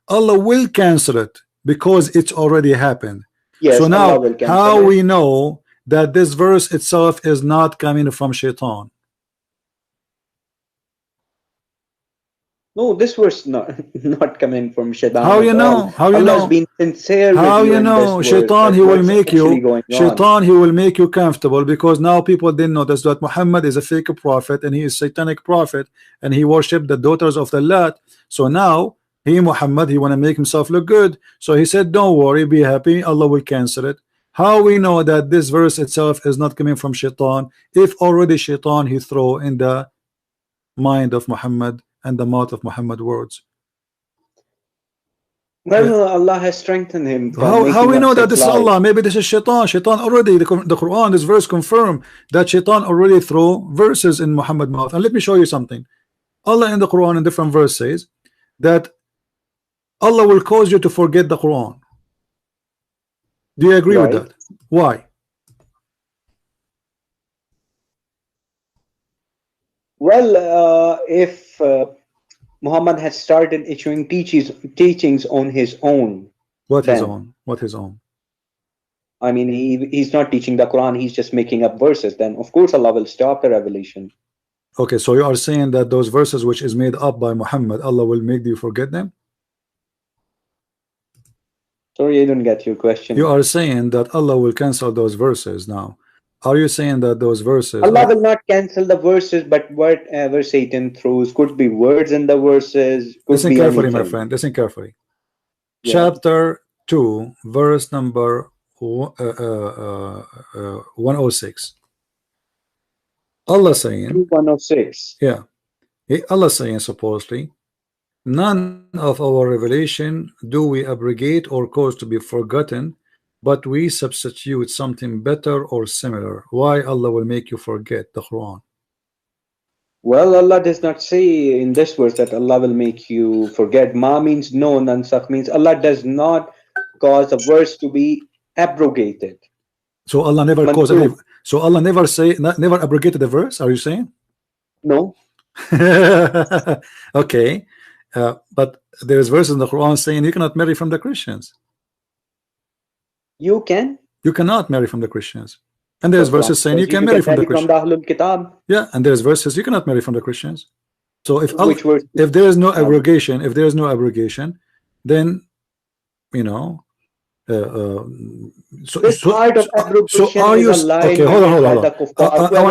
Allah will cancel it because it's already happened. Yes, so now how we know that this verse itself is not coming from shaitan? No, this verse not coming from shaitan. How you know? How you know? Been sincere. How you know? Shaitan he will make you. Shaitan he will make you comfortable because now people didn't notice that Muhammad is a fake prophet and he is satanic prophet and he worshipped the daughters of the Lat. So now Muhammad he want to make himself look good. So he said, "Don't worry, be happy. Allah will cancel it." How we know that this verse itself is not coming from shaitan if already shaitan he throw in the mind of Muhammad and the mouth of Muhammad words? Well, Allah has strengthened him. How we know that this is Allah? Maybe this is shaitan. Shaitan already, the Quran, this verse confirm that shaitan already throw verses in Muhammad's mouth. And let me show you something. Allah in the Quran in different verse says that Allah will cause you to forget the Quran. Do you agree with that? Why? Well, if Muhammad had started issuing teachings on his own. What his own? What his own? I mean, he's not teaching the Quran. He's just making up verses. Then, of course, Allah will stop the revelation. Okay, so you are saying that those verses which is made up by Muhammad, Allah will make you forget them? Sorry, I don't get your question. You are saying that Allah will cancel those verses now. Are you saying that those verses... Allah will not cancel the verses, but whatever Satan throws could be words in the verses. Listen carefully, my friend. Listen carefully. Yeah. Chapter 2, verse number 106. Allah saying... 106. Yeah. Allah saying supposedly, none of our revelation do we abrogate or cause to be forgotten, but we substitute something better or similar. Why Allah will make you forget the Quran? Well, Allah does not say in this verse that Allah will make you forget. Ma means no, nansakh means Allah does not cause a verse to be abrogated. So Allah never caused any, so Allah never never abrogated the verse, are you saying? No. Okay. But there's verses in the Quran saying you cannot marry from the Christians. You can. You cannot marry from the Christians. And there's verses saying you can marry from the Christians. Ahlul Kitab. Yeah, and there's verses you cannot marry from the Christians. So if if there is no abrogation, then you know. So part of abrogation are you is a lie okay? Hold on. I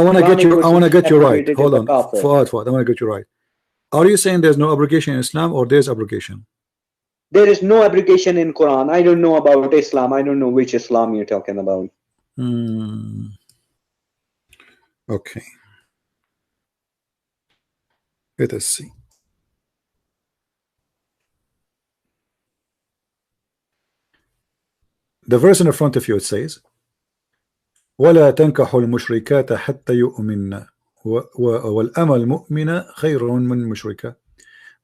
want to get you right. Hold on, Fuad, I want to get you right. Are you saying there's no abrogation in Islam, or there's abrogation? There is no abrogation in Quran. I don't know about Islam. I don't know which Islam you're talking about. Okay. Let us see. The verse in the front of you, it says, وَلَا تَنْكَحُ الْمُشْرِكَاتَ حَتَّى يُؤْمِنَّ وَالْأَمَ الْمُؤْمِنَ خَيْرٌ مِنْ مُشْرِكَةٍ.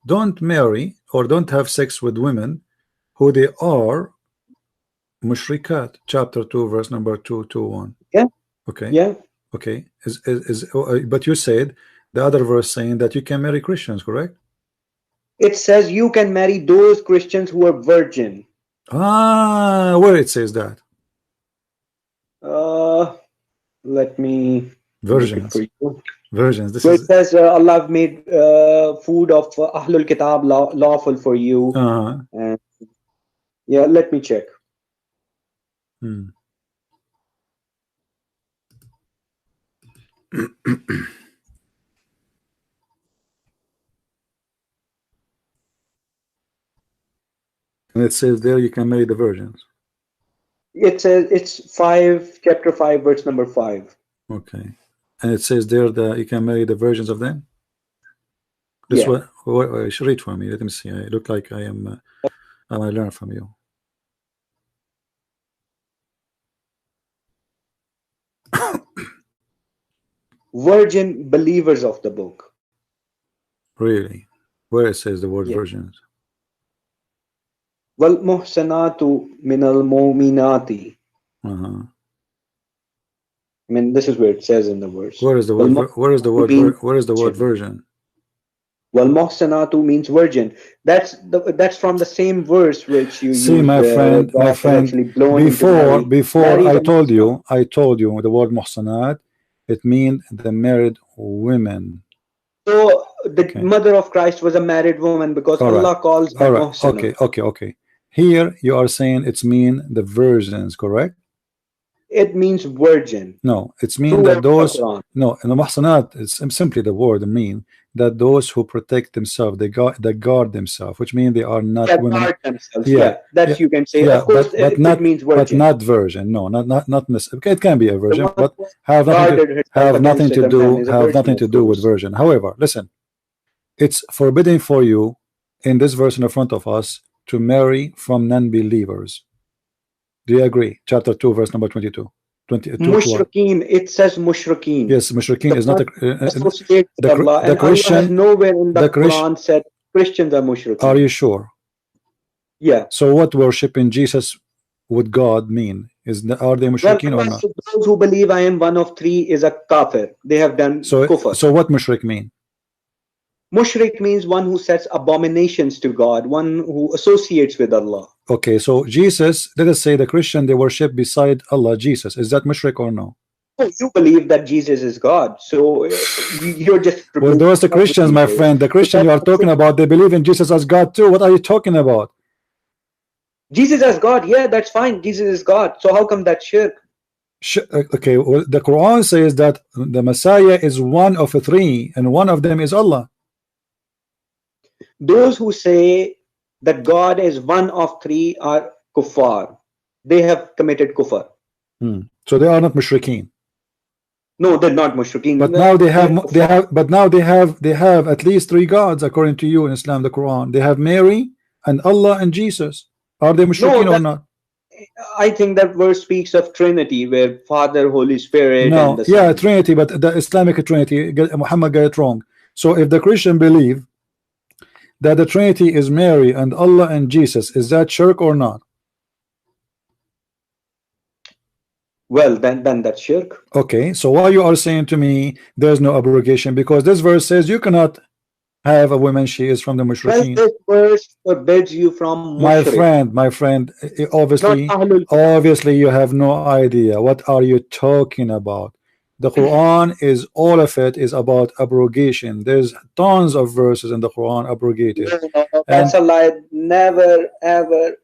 Don't marry or don't have sex with women who they are mushrikat. Chapter 2, verse number 221. Yeah. Okay. Yeah. Okay. But you said the other verse saying that you can marry Christians, correct? It says you can marry those Christians who are virgin. Where it says that? Let me Virgins. Virgins. This so is it says Allah made food of Ahlul Kitab lawful for you. And yeah, let me check. And it says there you can marry the virgins. It says it's chapter 5, verse number 5. Okay. And it says there that you can marry the virgins of them. This one, read for me. Let me see. I look like I am. I want to learn from you. Virgin believers of the book. Really? Where it says the word virgins? Wal muhsanatu minal mu'minati. I mean, this is where it says in the verse. Where is the word? Where is the word? Where is the word virgin? Well, muhsanatu means virgin. That's from the same verse which you see, my friend. Before I told you the word muhsanat. It means the married women. So the mother of Christ was a married woman because Allah calls her muhsanat. Okay. Here you are saying it's mean the virgins, correct? It means virgin. No, it's mean that those in the muhsanat, it's simply the word mean that those who protect themselves, they guard themselves, which means they are not women. Guard themselves. You can say. Of course, but not means virgin. But not virgin. No, not it can be a virgin, but have nothing to do with virgin. However, listen, it's forbidden for you in this verse in front of us to marry from non-believers. Do you agree? Chapter 2, verse number 22. Mushrikeen, it says mushrikeen. Yes, mushrikeen is not the Christian. Allah nowhere in the Quran said Christians are mushrikeen. Are you sure? Yeah. So what worshiping Jesus with God mean? Are they mushrikeen or not? Those who believe I am one of three is a kafir. They have done kufr. So what mushrik mean? Mushrik means one who sets abominations to God, one who associates with Allah. Okay, so Jesus, let us say the Christian, they worship beside Allah, Jesus. Is that mushrik or no? Oh, you believe that Jesus is God, so you're just... Well, those are the Christians, my friend. The Christian you are talking about, they believe in Jesus as God too. What are you talking about? Jesus as God, yeah, that's fine. Jesus is God. So how come that's shirk? Okay, well, the Quran says that the Messiah is one of three, and one of them is Allah. Those who say that God is one of three are kuffar. They have committed kufr. So they are not mushrikeen. No, they're not mushrikeen. But now they have at least three gods according to you in Islam, the Quran. They have Mary and Allah and Jesus. Are they mushrikeen or not? I think that verse speaks of Trinity, where Father, Holy Spirit. No, and the Son. Trinity, but the Islamic Trinity, Muhammad got it wrong. So if the Christian believe that the Trinity is Mary and Allah and Jesus, is that shirk or not? Well, then that's shirk. Okay, so why you are saying to me there's no abrogation? Because this verse says you cannot have a woman, she is from the Well, mushrikeen. this verse forbids you from My mushrik. friend, Not obviously, Ahlul Kitab. obviously you have no idea. What are you talking about? The Quran is, all of it is about abrogation. There's tons of verses in the Quran abrogated. No, that's a lie. Never ever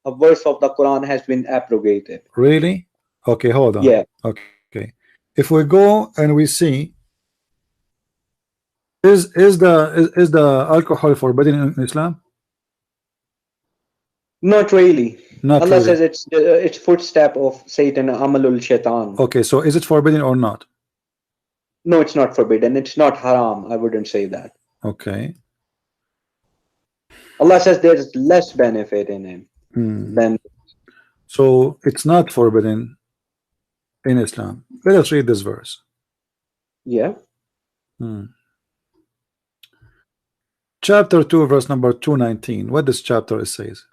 a verse of the Quran has been abrogated. Really? Okay, hold on. Yeah. Okay. If we go and we see, is the alcohol forbidden in Islam? Not really. Not Allah really. says it's footstep of Satan, amalul shaitan. Okay, so is it forbidden or not? No, it's not forbidden. It's not haram. I wouldn't say that. Okay. Allah says there's less benefit in him than. So it's not forbidden in Islam. Let us read this verse. Yeah. Chapter 2, verse number 219. What this chapter says?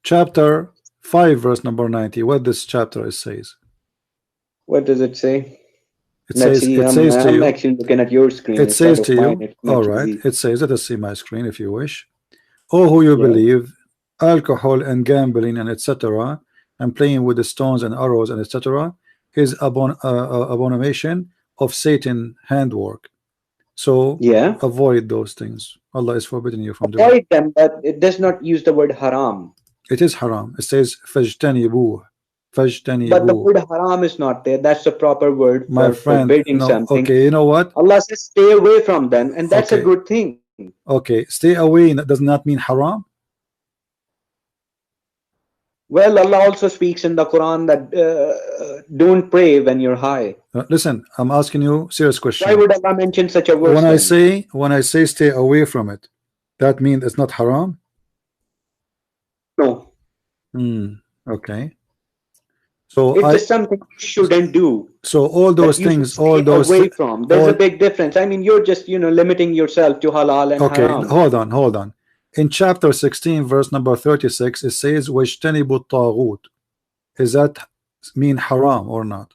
Chapter 5, verse number 90. What this chapter says? What does it say? It says to I'm you. actually looking at your screen. It says to you. Mine. All right. It says, let us see my screen if you wish. Oh, who you believe, alcohol and gambling and etc. and playing with the stones and arrows and etc. is abomination of Satan handwork. So avoid those things. Allah is forbidding you from doing. Avoid them, but it does not use the word haram. It is haram. It says fajtanibuh. But the word haram is not there. That's the proper word for my friend, forbidding no, something. Okay, you know what? Allah says stay away from them, and that's a good thing. Okay, stay away does not mean haram. Well, Allah also speaks in the Quran that don't pray when you're high. Listen, I'm asking you a serious question. Why would Allah mention such a verse? When I say stay away from it, that means it's not haram? No. Okay. So it's just something you shouldn't do. So all those things, all those away from. There's a big difference. I mean, you're just limiting yourself to halal and haram. Okay, hold on. In chapter 16, verse number 36, it says wajtanibu taghut. Does that mean haram or not?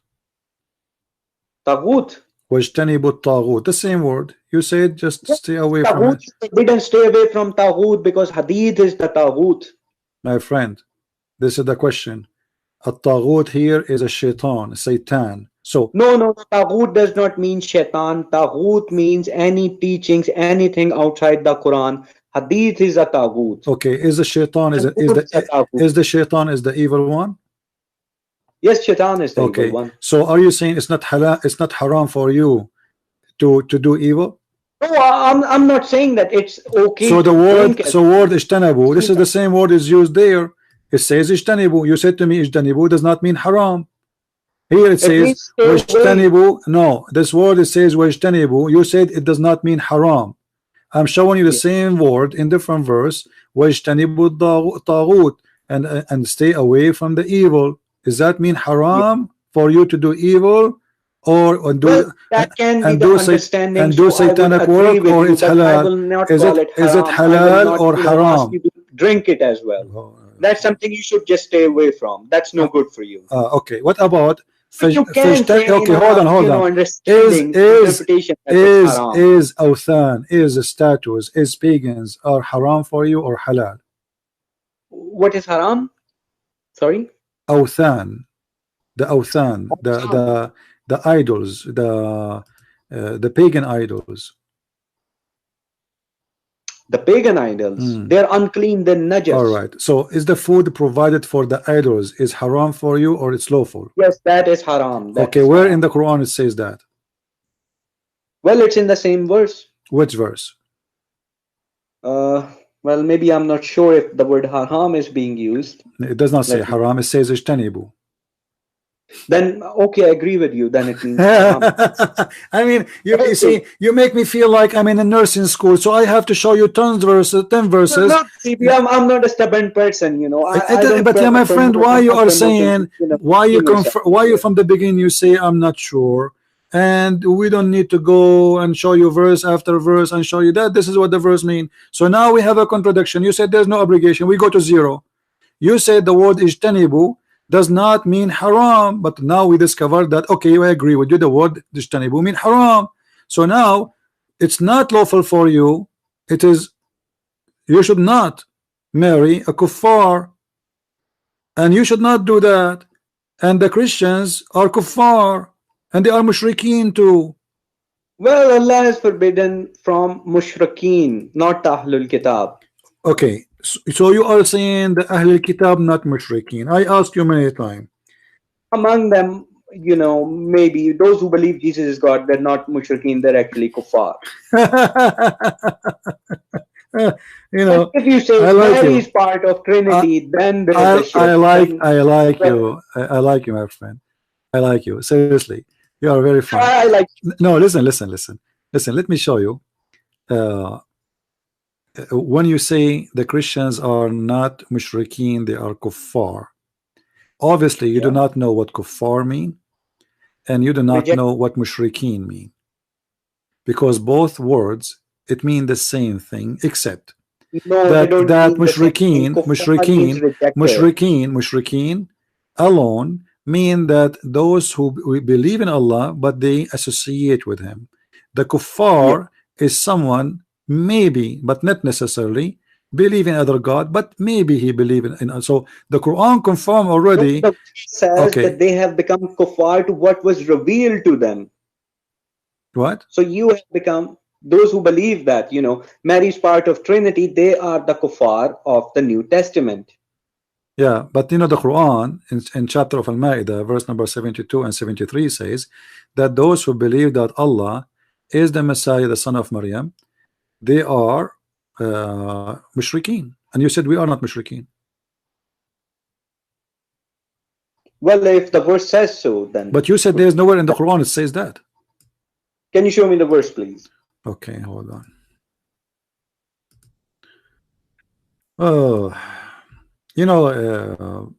Taghut. Wajtanibu taghut. The same word. You said just stay away from it. We didn't stay away from taghut because hadith is the taghut. My friend, this is the question. A taghut here is a shaitan, Satan. So no, taghut does not mean shaitan. Taghut means any teachings, anything outside the Quran. Hadith is a taghut. Okay, is the shaitan is the shaitan is the evil one? Yes, shaitan is the evil one. So are you saying it's not halal, it's not haram for you to do evil? No, I'm not saying that it's okay. So the word ijtanabu, this is the same word is used there. It says ijtanibu. You said to me ijtanibu does not mean haram. Here it says wajtanibu. No, this word it says wajtanibu. You said it does not mean haram. I'm showing you the same word in different verse. Wajtanibu taghut, and stay away from the evil. Does that mean haram for you to do evil, or do that can be the understanding and do satanic work, or it's halal? Is it halal or haram? Drink it as well. That's something you should just stay away from. That's no good for you. Okay, what about okay, hold on. Is awthan, is statues, is pagans are haram for you or halal? What is haram? Sorry? Awthan. The awthan, the idols, the pagan idols. The pagan idols, they're unclean, they're najas. All right. So is the food provided for the idols is haram for you or it's lawful? Yes, that is haram. Okay, where in the Quran it says that? Well, it's in the same verse. Which verse? Well, maybe I'm not sure if the word haram is being used. It does not say haram, it says ijtanibu. Then okay, I agree with you. Then it means I mean, you see, you make me feel like I'm in a nursing school, so I have to show you 10 verses. I'm not a stubborn person, but yeah, my friend, why you are saying, why you from the beginning you say I'm not sure, and we don't need to go and show you verse after verse and show you that this is what the verse mean. So now we have a contradiction. You said there's no obligation. We go to zero. You said the word ijtanibu does not mean haram, but now we discovered that okay, I agree with you, the word ijtanibu mean haram. So now it's not lawful for you. It is, you should not marry a kuffar, and you should not do that. And the Christians are kuffar, and they are mushrikeen too. Well, Allah has forbidden from mushrikeen, not Ahlul Kitab. Okay, so you are saying the Ahlul Kitab, not mushrikeen. I asked you many times. Among them, you know, maybe those who believe Jesus is God, they're not mushrikeen, they're actually kuffar. You know, if you say I like Mary you. is part of Trinity, then there is a shift. I like you. I like you, my friend. I like you. Seriously, you are very fun. I like. No, listen. Let me show you. When you say the Christians are not mushrikeen, they are kuffar. Obviously, you do not know what kuffar mean, and you do not know what mushrikeen mean, because both words, it mean the same thing, except that mushrikeen alone mean that those who believe in Allah but they associate with him. The kuffar is someone maybe, but not necessarily, believe in other God, but maybe he believe in so the Quran confirm already. The says that they have become kuffar to what was revealed to them. What? So you have become those who believe that, you know, Mary is part of Trinity, they are the kuffar of the New Testament. Yeah, but you know the Quran in chapter of Al-Ma'idah, verse number 72 and 73 says that those who believe that Allah is the Messiah, the son of Maryam, they are mushrikeen. And you said we are not mushrikeen. Well, if the verse says so, then. But you said there is nowhere in the Quran it says that. Can you show me the verse, please? Okay, hold on. Oh, you know,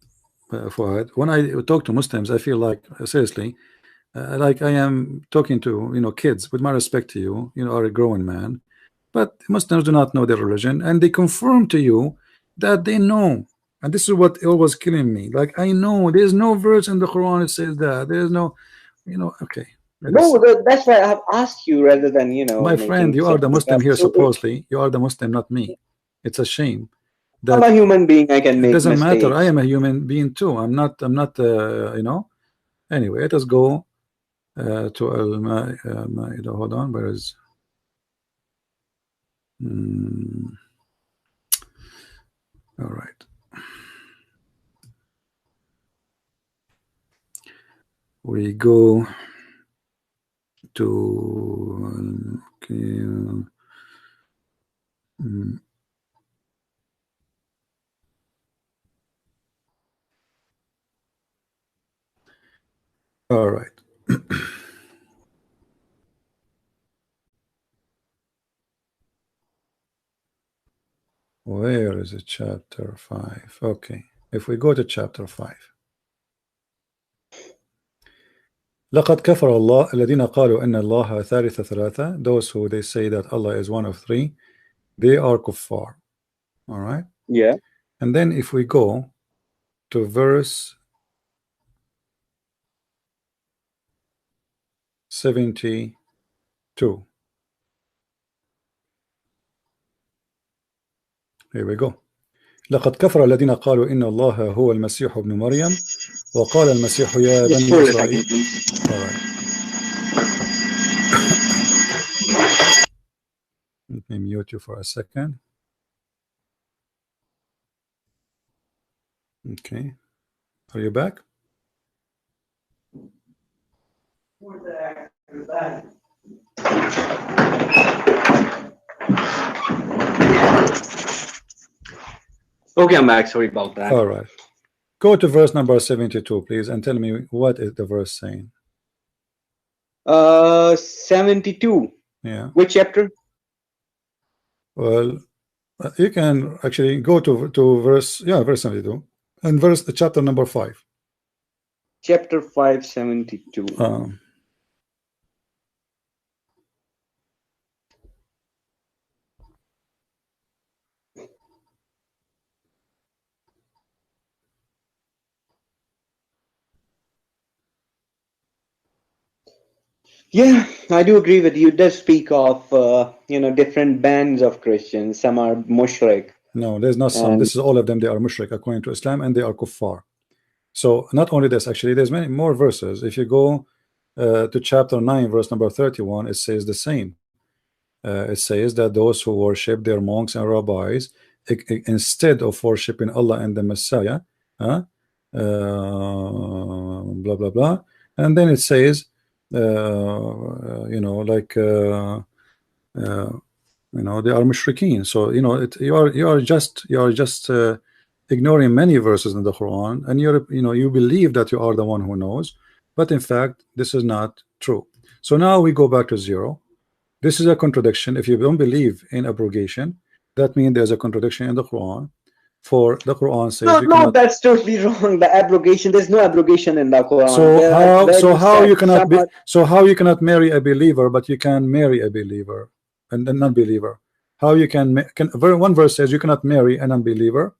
Fuad, when I talk to Muslims, I feel like seriously, like I am talking to, you know, kids. With my respect to you, you know, are a growing man, but Muslims do not know their religion, and they confirm to you that they know. And this is what always killing me. Like, I know there's no verse in the Quran that says that. There's no, you know, okay. No, that's why I have asked you rather than, you know. My friend, you are the Muslim here, supposedly. You are the Muslim, not me. It's a shame. I'm a human being. I can make mistakes. It doesn't matter. I am a human being too. I'm not, you know. Anyway, let us go to Al-Ma'idah. Hold on. Where is... all right. We go to all right. Where is it? Chapter 5. Okay. If we go to chapter 5. لقد كفر الله الذين قالوا أن الله ثالث ثلاثة. Those who they say that Allah is one of three, they are kuffar. All right. Yeah. And then if we go to verse 72. Here we go. لقد كفر الذين قالوا إن الله هو المسيح ابن مريم وقال المسيح يا بني إسرائيل. Let me mute you for a second. Okay. Are you back? Okay, I'm back. Sorry about that. All right. Go to verse number 72, please, and tell me what is the verse saying. 72. Yeah. Which chapter? Well, you can actually go to verse, verse 72, and chapter number 5. Chapter 5, 72. Yeah, I do agree with you. It does speak of different bands of Christians. Some are mushrik. No, there's not some. And This is all of them. They are mushrik according to Islam, and they are kuffar. So not only this, actually, there's many more verses. If you go to chapter 9, verse number 31, it says the same. It says that those who worship their monks and rabbis instead of worshiping Allah and the Messiah, blah blah blah, and then it says, like they are mushrikeen. So you are just ignoring many verses in the Quran, and you believe that you are the one who knows, but in fact this is not true. So now we go back to zero. This is a contradiction. If you don't believe in abrogation, that means there's a contradiction in the Quran. For the Quran says no, that's totally wrong. The abrogation, there's no abrogation in the Quran. So how you cannot marry a believer, but you can marry a believer and a non-believer? How you can one verse says you cannot marry an unbeliever.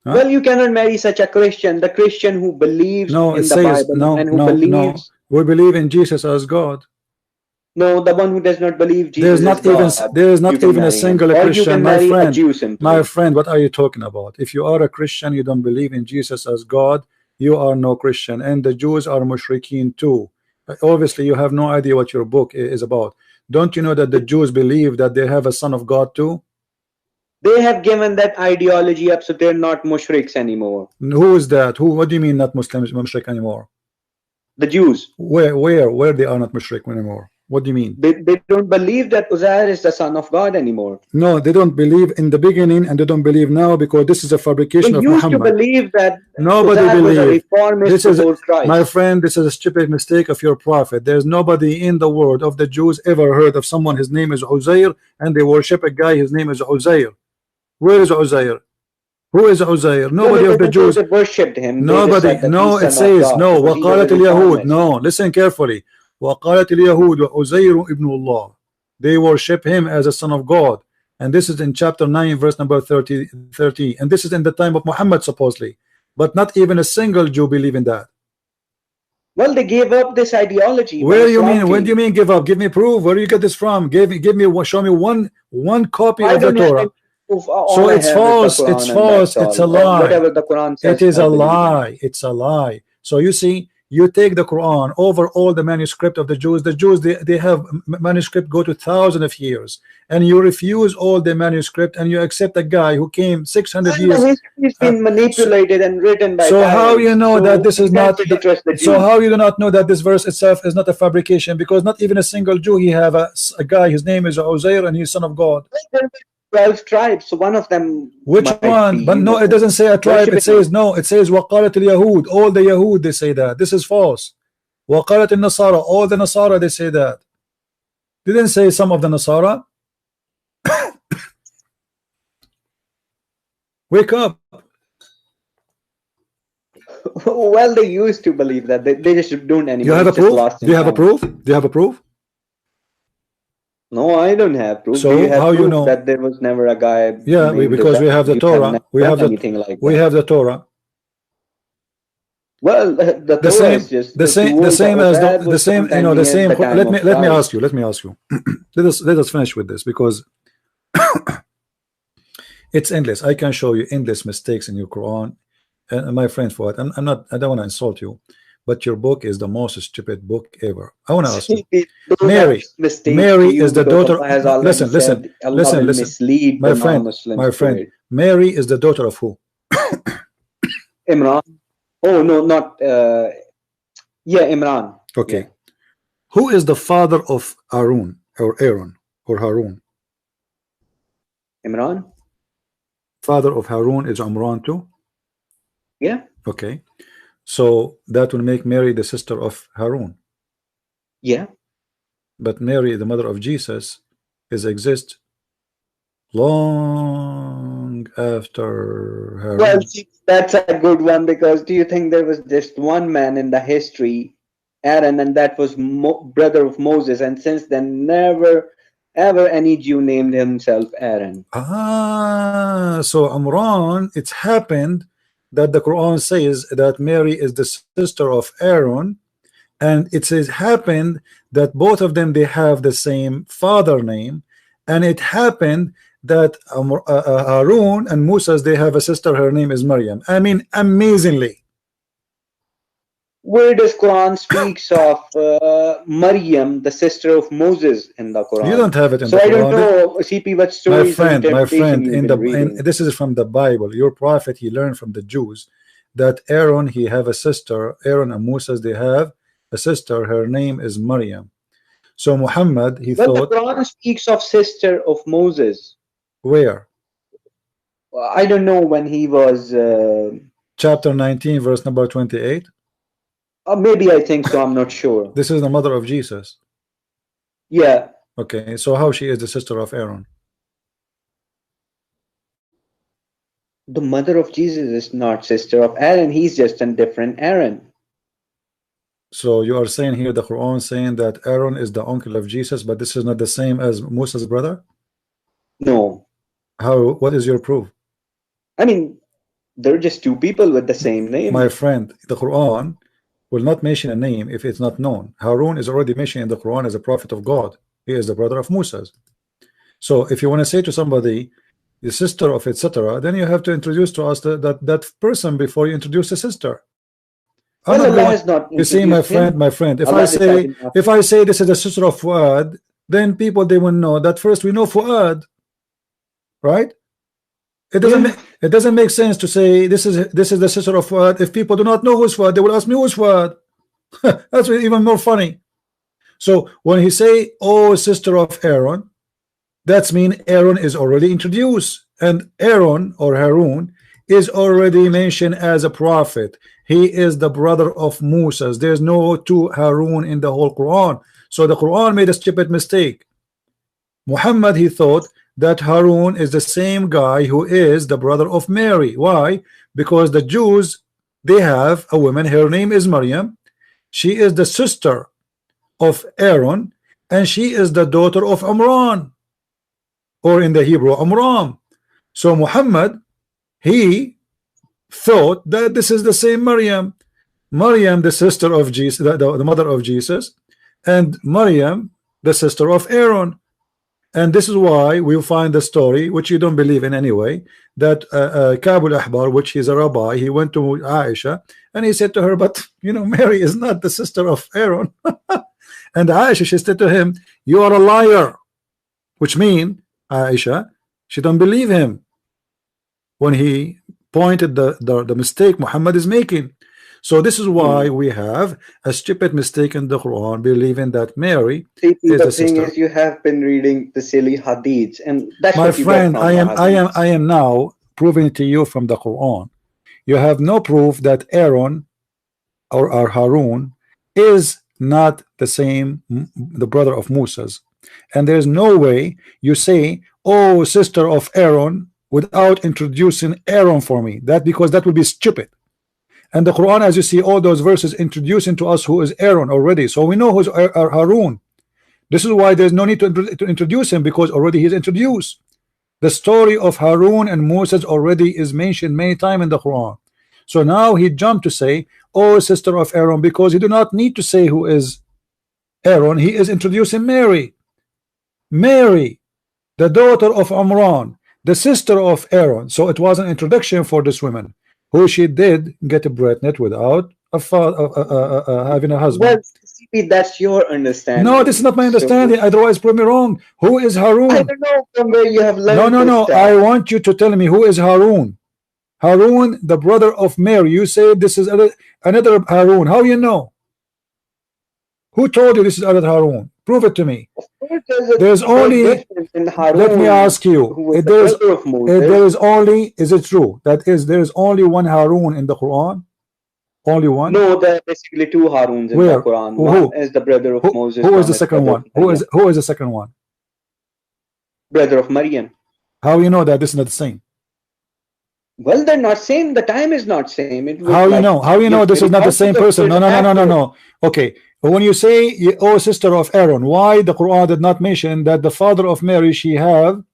Huh? Well, you cannot marry such a Christian. The Christian who believes in the Bible and who believes. We believe in Jesus as God. No, the one who does not believe Jesus there is not even a single Christian, my friend. What are you talking about? If you are a Christian, you don't believe in Jesus as God, you are no Christian, and the Jews are mushrikeen too. Obviously, you have no idea what your book is about. Don't you know that the Jews believe that they have a son of God too? They have given that ideology up, so they're not mushriks anymore. Who is that? What do you mean not Muslims mushrik anymore? The Jews. Where they are not mushrik anymore? What do you mean? They don't believe that Uzair is the son of God anymore. No, they don't believe in the beginning, and they don't believe now, because this is a fabrication of Muhammad. They used to believe that nobody believes. This is my friend, this is a stupid mistake of your prophet. There's nobody in the world of the Jews ever heard of someone, his name is Uzair, and they worship a guy, his name is Uzair. Where is Uzair? Who is Uzair? Nobody of the Jews worshipped him. Nobody. No, it says no. وقالت اليهود. No, listen carefully. وقالت اليهود وعزير ابن الله. They worship him as a son of God, and this is in chapter 9, verse number 30, and this is in the time of Muhammad supposedly, but not even a single Jew believe in that. Well, they gave up this ideology. Where do you mean? When do you mean give up? Give me proof. Where do you get this from? Show me one copy of the Torah. So it's false. It's false. It's a lie. Whatever the Quran says, it is a lie. It's a lie. So you see, you take the Quran over all the manuscript of the Jews. The Jews, they have manuscript go to thousands of years, and you refuse all the manuscript, and you accept a guy who came 600 years. He's been manipulated and written by. So how you know that this is not? So how you do not know that this verse itself is not a fabrication? Because not even a single Jew. He have a guy. His name is Uzair, and he's son of God. 12 tribes, so one of them. Which one? But no, it doesn't say a tribe. It says no. It says وقالت اليهود. All the Yahud they say that. This is false. وقالت النصارى. All the Nasara they say that. Didn't say some of the Nasara. Wake up. Well, they used to believe that. They just don't anymore. You have a proof? Do you have a proof? Do you have a proof? No, I don't have proof. So how you know that there was never a guy? Yeah, because we have the Torah. We have the Torah. Well, the same. Is just the same as the same. You know, the same. Let me ask you. Let us finish with this, because it's endless. I can show you endless mistakes in your Quran. And my friend Fuad, I don't want to insult you, but your book is the most stupid book ever. I want to ask you, Mary is the daughter. Listen. My friend, Mary is the daughter of who? Imran. Oh no, not. Imran. Okay. Yeah. Who is the father of Aaron or Aaron or Harun? Imran. Father of Harun is Imran too. Yeah. Okay. So that will make Mary the sister of Harun. Yeah. But Mary, the mother of Jesus, exists long after Harun. Well, that's a good one, because do you think there was just one man in the history, Aaron, and that was brother of Moses, and since then never ever any Jew named himself Aaron. So Imran, it's happened that the Quran says that Mary is the sister of Aaron, and it says happened that both of them they have the same father name, and it happened that Harun and Musa's they have a sister, her name is Maryam. I mean, amazingly. Where does Quran speaks of Maryam, the sister of Moses, in the Quran? You don't have it in so the I Quran. don't know, CP, what stories my friend, in this is from the Bible. Your prophet, he learned from the Jews that Aaron, he have a sister. Aaron and Moses, they have a sister. Her name is Maryam. So Muhammad, he thought. The Quran speaks of sister of Moses. Where? I don't know when he was. Chapter 19, verse number 28. Maybe I think so. I'm not sure. This is the mother of Jesus. Yeah. Okay, so how she is the sister of Aaron? The mother of Jesus is not sister of Aaron. He's just a different Aaron. So you are saying here the Quran saying that Aaron is the uncle of Jesus, but this is not the same as Musa's brother? No. How? What is your proof? I mean, they're just two people with the same name. My friend, the Quran will not mention a name if it's not known. Harun is already mentioned in the Quran as a prophet of God. He is the brother of Musa's. So if you want to say to somebody the sister of etc., then you have to introduce to us that person before you introduce the sister. Well, Allah has not you see, my friend, if I say this is the sister of Fuad, then people they will know that first we know Fuad, right? It doesn't make sense to say this is the sister of Fuad. If people do not know who's Fuad, they will ask me who's Fuad. That's even more funny. So when he say, oh, sister of Aaron, that's mean Aaron is already introduced, and Aaron or Harun is already mentioned as a prophet. He is the brother of Musa. There's no two Harun in the whole Quran. So the Quran made a stupid mistake. Muhammad, he thought that Harun is the same guy who is the brother of Mary. Why? Because the Jews, they have a woman, her name is Maryam. She is the sister of Aaron, and she is the daughter of Amran, or in the Hebrew, Amram. So Muhammad, he thought that this is the same Maryam. Maryam, the sister of Jesus, the mother of Jesus, and Maryam, the sister of Aaron. And this is why we find the story, which you don't believe in anyway, that Kabul Ahbar, which is a rabbi, he went to Aisha and he said to her, but you know, Mary is not the sister of Aaron. And Aisha, she said to him, you are a liar, which means Aisha, she don't believe him when he pointed the mistake Muhammad is making. So this is why we have a stupid mistake in the Quran, believing that Mary is the thing is, you have been reading the silly hadiths, and that's my what you friend. get from I am now proving to you from the Quran. You have no proof that Aaron or Harun is not the same, the brother of Musa's, and there's no way you say, oh, sister of Aaron, without introducing Aaron for me. Because that would be stupid. And the Quran, as you see, all those verses introducing to us who is Aaron already, so we know who's Harun. This is why there's no need to introduce him, because already he's introduced. The story of Harun and Moses already is mentioned many times in the Quran. So now he jumped to say, oh, sister of Aaron, because he do not need to say who is Aaron. He is introducing Mary, the daughter of Amran, the sister of Aaron. So it was an introduction for this woman, who she did get pregnant without a having a husband. Well, that's your understanding. No, this is not my understanding. Otherwise, prove me wrong. Who is Harun? I don't know from where you have learned. No. I want you to tell me who is Harun. Harun, the brother of Mary. You say this is another Harun. How you know? Who told you this is another Harun? Prove it to me. There's only. Let me ask you. If there is only. Is it true that there is only one Harun in the Quran? Only one? No, there are basically two Haruns in the Quran. One is the brother of Moses. Who is the second one? Who is the second one? Brother of Maryam. How you know that this is not the same? Well, they're not same. The time is not same. How you know? How you know this is not the same person? No. Okay. When you say, oh, sister of Aaron, why the Quran did not mention that the father of Mary, she have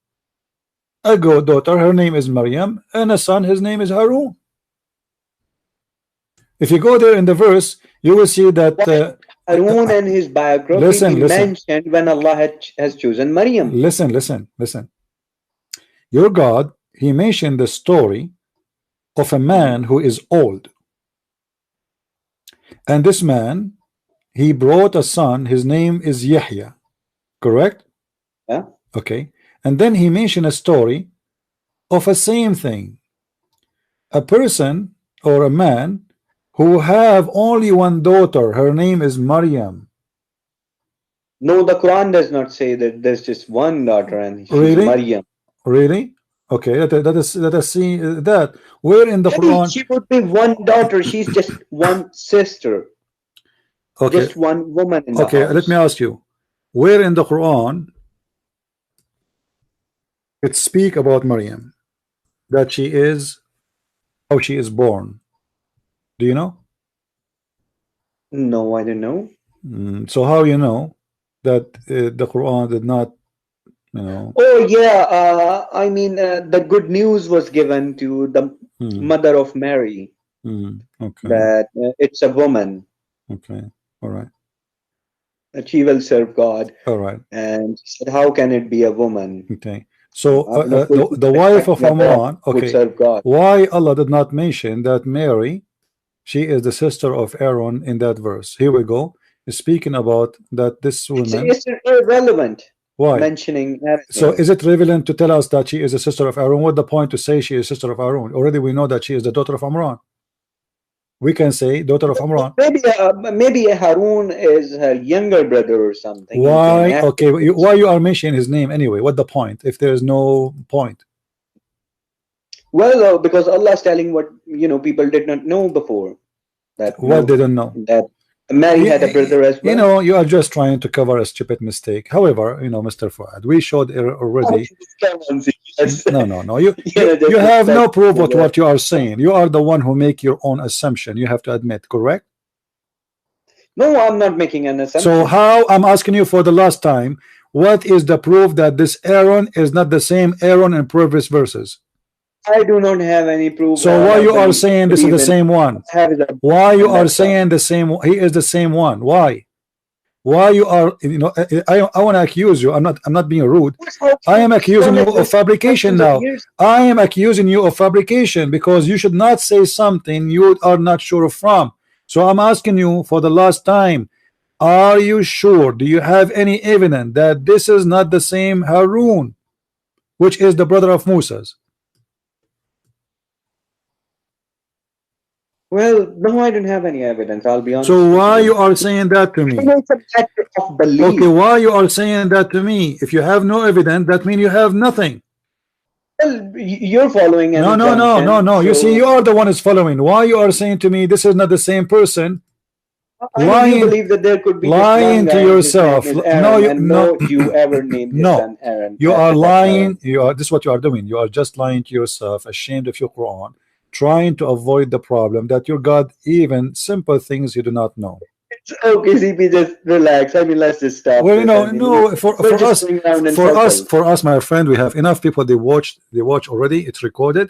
a daughter, her name is Maryam, and a son, his name is Harun? If you go there in the verse, you will see that Harun and his biography mentioned when Allah has chosen Maryam. Listen. Your God, he mentioned the story of a man who is old. And this man, he brought a son, his name is Yahya. Correct? Yeah. Okay. And then he mentioned a story of a same thing. A person or a man who have only one daughter, her name is Maryam. No, the Quran does not say that there's just one daughter and she's Really? Maryam. Really? Okay, let us see that. Where in the Quran? She would be one daughter. She's just one sister. Okay. Just one woman in the house. Let me ask you. Where in the Quran it speak about Maryam? That she is, how she is born? Do you know? No, I don't know. So how you know that the Quran did not, you know? Oh yeah, I mean the good news was given to the mother of Mary. Okay. That it's a woman. Okay. All right. That she will serve God. All right. And she said, how can it be a woman? Okay. So the wife of Imran, okay, why Allah did not mention that Mary, she is the sister of Aaron in that verse? Here we go. Speaking about that this woman. It's irrelevant. Why? Mentioning Aaron. So is it relevant to tell us that she is a sister of Aaron? What the point to say she is sister of Aaron? Already we know that she is the daughter of Imran. We can say daughter of Imran. Maybe Harun is her younger brother or something. Why? Okay, why you are mentioning his name anyway? What the point? If there is no point. Well, because Allah is telling what people did not know before. That what they don't know. That Mary had a brother as well. You know, you are just trying to cover a stupid mistake. However, you know, Mr. Fuad, we showed already. No. You have no proof of what you are saying. You are the one who make your own assumption. You have to admit, correct? No, I'm not making an assumption. So how, I'm asking you for the last time, what is the proof that this Aaron is not the same Aaron in previous verses? I do not have any proof. So why you are saying this is the same one? Why you are saying the same? He is the same one. Why? Why you are? You know, I want to accuse you. I'm not being rude. I am accusing you of fabrication now. I am accusing you of fabrication because you should not say something you are not sure from. So I'm asking you for the last time. Are you sure? Do you have any evidence that this is not the same Harun, which is the brother of Moses? Well, no, I don't have any evidence. I'll be honest. So why you are saying that to me? It's a matter of belief. Okay, why you are saying that to me? If you have no evidence, that means you have nothing. Well, you're following. No. So you see, you are the one who's following. Why you are saying to me this is not the same person? I do believe that there could be lying to yourself. No, you ever named his son Aaron. You are lying. You are. This is what you are doing. You are just lying to yourself, ashamed of your Quran, trying to avoid the problem that your God even simple things you do not know. It's okay, CP, just relax. I mean, let's just stop. Well, no. For us, my friend, we have enough people. They watch already. It's recorded,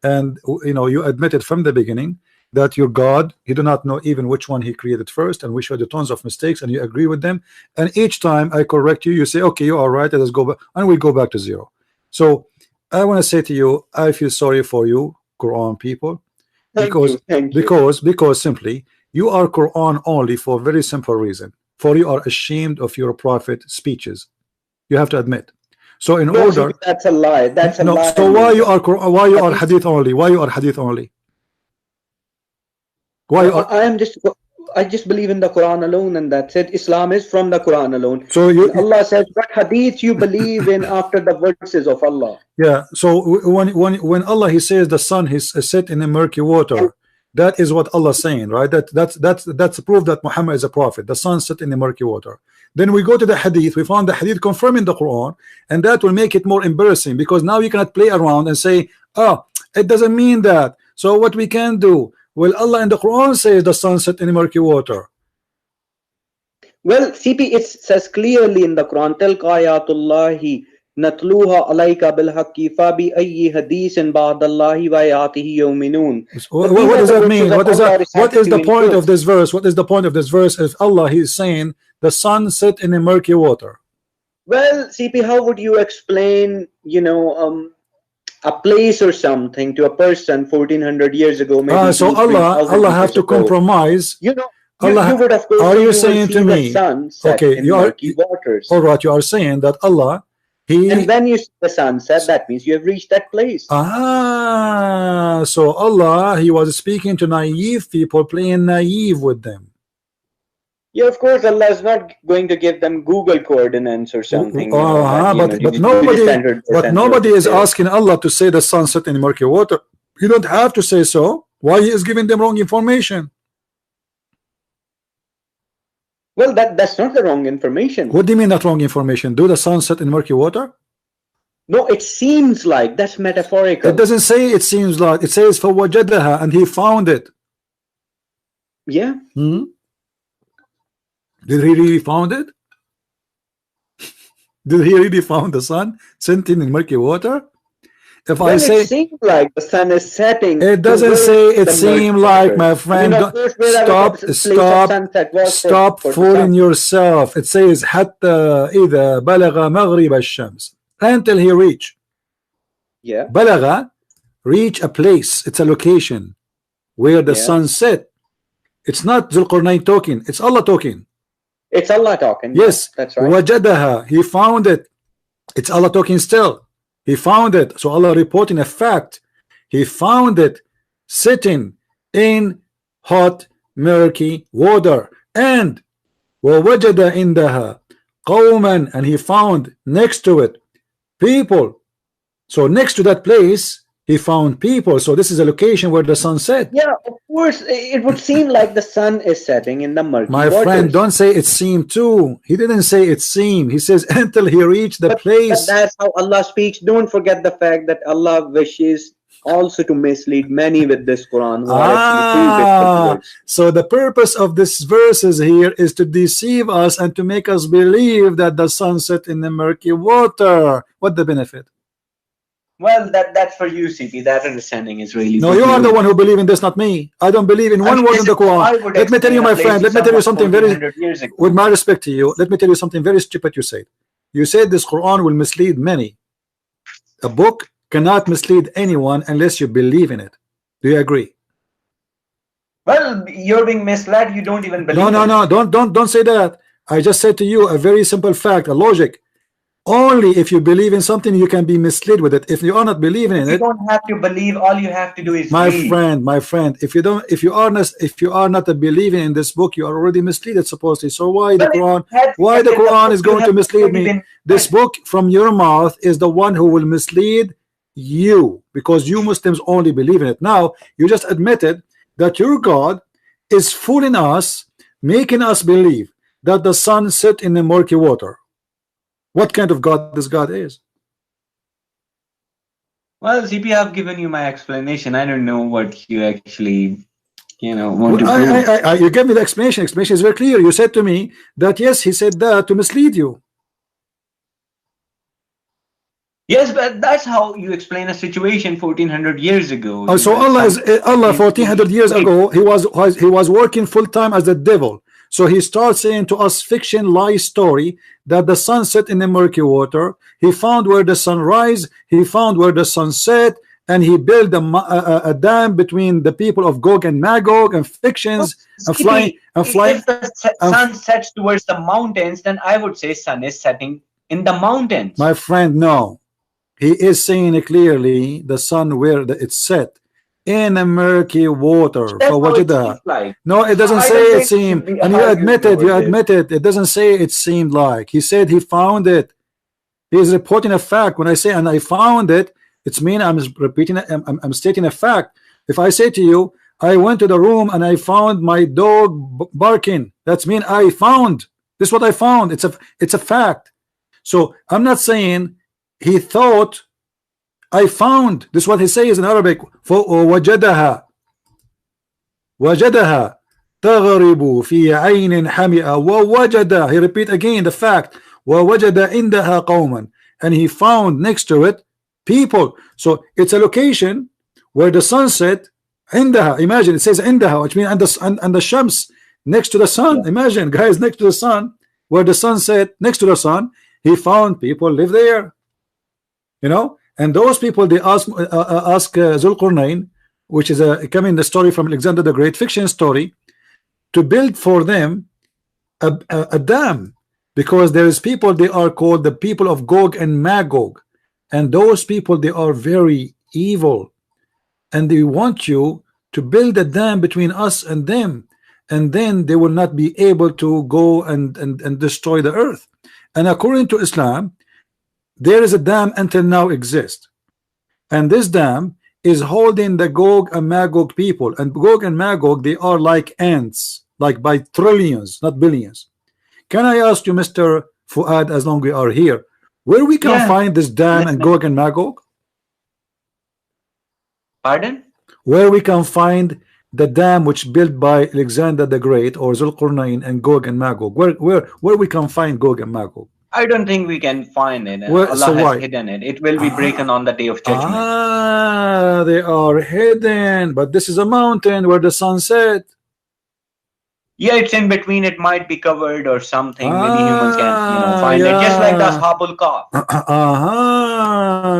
and you admitted from the beginning that your God, you do not know even which one he created first, and we showed you tons of mistakes, and you agree with them. And each time I correct you, you say, okay, you are right, let us go back, and we go back to zero. So I want to say to you, I feel sorry for you, Quran people, because simply you are Quran only for a very simple reason. For you are ashamed of your prophet speeches. You have to admit. So in order, that's a lie. That's a lie. So why you are Hadith only? Why you are Hadith only? I just believe in the Quran alone, and that's it. Islam is from the Quran alone. So Allah says, what hadith you believe in after the verses of Allah? Yeah. So when Allah he says the sun is set in the murky water, that is what Allah is saying, right? That's proof that Muhammad is a prophet. The sun set in the murky water. Then we go to the hadith. We found the hadith confirming the Quran, and that will make it more embarrassing because now you cannot play around and say, oh, it doesn't mean that. So what we can do? Well, Allah in the Quran says the sun set in the murky water. Well, CP, it says clearly in the Quran, Tilka ayatullahi نتلوها عليك بالحق فبأي حديث بعد الله وآياته يؤمنون. What does that mean? What is that? What is the point of this verse? What is the point of this verse? Is Allah, He is saying the sun set in the murky water. Well, CP, how would you explain, you know, a place or something to a person 1400 years ago? Maybe so Allah have to compromise. You know, Allah, you would have course, are you saying to me? Okay, you are waters. All right. You are saying that Allah, and when you see the sunset, that means you have reached that place. So Allah, He was speaking to naive people, playing naive with them. Yeah, of course, Allah is not going to give them Google coordinates or something. But nobody is asking Allah to say the sun set in murky water. You don't have to say so. Why He is giving them wrong information? Well, that's not the wrong information. What do you mean that wrong information? Do the sun set in murky water? No, it seems like. That's metaphorical. It doesn't say it seems like. It says فَوَجَدَهَا, and he found it. Yeah. Did he really found it? Did he really found the sun setting in murky water? If I say it seems like the sun is setting, it doesn't say it seemed like, my friend. Stop fooling yourself. It says حتى إذا بلغ مغرب الشمس, until he reach. Yeah. بلغ, reach a place. It's a location where the sun set. It's not Zulqarnain talking. It's Allah talking. It's Allah talking. Yes, that's right. وجدها, he found it. It's Allah talking still. He found it. So Allah reporting a fact. He found it sitting in hot murky water. And وَوَجَدَ عِنْدَهَا قَوْمًا, and he found next to it people. So next to that place he found people. So this is a location where the sun set. Yeah, of course. It would seem like the sun is setting in the murky My waters. friend, don't say it seemed to. He didn't say it seemed. He says until he reached the place. But that's how Allah speaks. Don't forget the fact that Allah wishes also to mislead many with this Quran. So the purpose of this verses here is to deceive us and to make us believe that the sun set in the murky water. What the benefit? Well, that's for you, CP. That understanding is really. No, you are the one who believe in this, not me. I don't believe in one word in the Quran. Let me tell you, my friend. Let me tell you something very. With my respect to you, let me tell you something very stupid. You said. You said this Quran will mislead many. A book cannot mislead anyone unless you believe in it. Do you agree? Well, you're being misled. You don't even believe. No. Don't say that. I just said to you a very simple fact, a logic. Only if you believe in something you can be misled with it. If you are not believing in it, you don't have to believe. All you have to do is my read. friend. If you are not a believing in this book, you are already misled supposedly. So why the Quran is going to mislead me? This book from your mouth is the one who will mislead you, because you Muslims only believe in it. Now you just admitted that your God is fooling us, making us believe that the sun set in the murky water. What kind of God this God is? Well, CP, I've given you my explanation. I don't know what you actually, want to prove. You gave me the explanation. Explanation is very clear. You said to me that yes, he said that to mislead you. Yes, but that's how you explain a situation 1400 years ago. So Allah 1400 years ago, he was working full time as the devil. So he starts saying to us fiction lie story that the sun set in the murky water. He found where the sun rise. He found where the sun set, and he built a dam between the people of Gog and Magog and fictions and flying. If the sun sets towards the mountains, then I would say sun is setting in the mountains. My friend, no. He is saying it clearly, the sun where it's set in a murky water. Like. No, it doesn't say it seemed, and you admit it. It doesn't say it seemed like. He said he found it. He is reporting a fact. When I say and I found it, it's mean I'm repeating it. I'm stating a fact. If I say to you, I went to the room and I found my dog barking, that's mean I found. This is what I found. It's a fact. So I'm not saying he thought. I found. This is what he says in Arabic. وَوَجَدَهَا تَغْرِبُ فِي عَيْنٍ حَمِئَةٍ وَوَجَدَ. He repeat again the fact. وَوَجَدَ عِنْدَهَا قَوْمًا. and he found next to it people. So it's a location where the sunset عندها, imagine it says عندها, which means and the shams, next to the sun. Imagine, guys, next to the sun, where the sun set, next to the sun, he found people live there, you know. And those people, they ask Zulqarnain, which is coming the story from Alexander the Great, fiction story, to build for them a dam, because there is people, they are called the people of Gog and Magog, and those people, they are very evil, and they want you to build a dam between us and them, and then they will not be able to go and destroy the earth. And according to Islam, there is a dam until now exists, and this dam is holding the Gog and Magog people. And Gog and Magog, they are like ants, like by trillions, not billions. Can I ask you, Mr. Fuad, as long as we are here, where we can find this dam and Gog and Magog? Pardon? Where we can find the dam which built by Alexander the Great or Zulqarnain and Gog and Magog? Where we can find Gog and Magog? I don't think we can find it. Where, Allah so has hidden it. It will be broken on the day of judgment. They are hidden, but this is a mountain where the sun set. Yeah, it's in between. It might be covered or something. Maybe humans can, find it. Just like the Ashabul Kahf.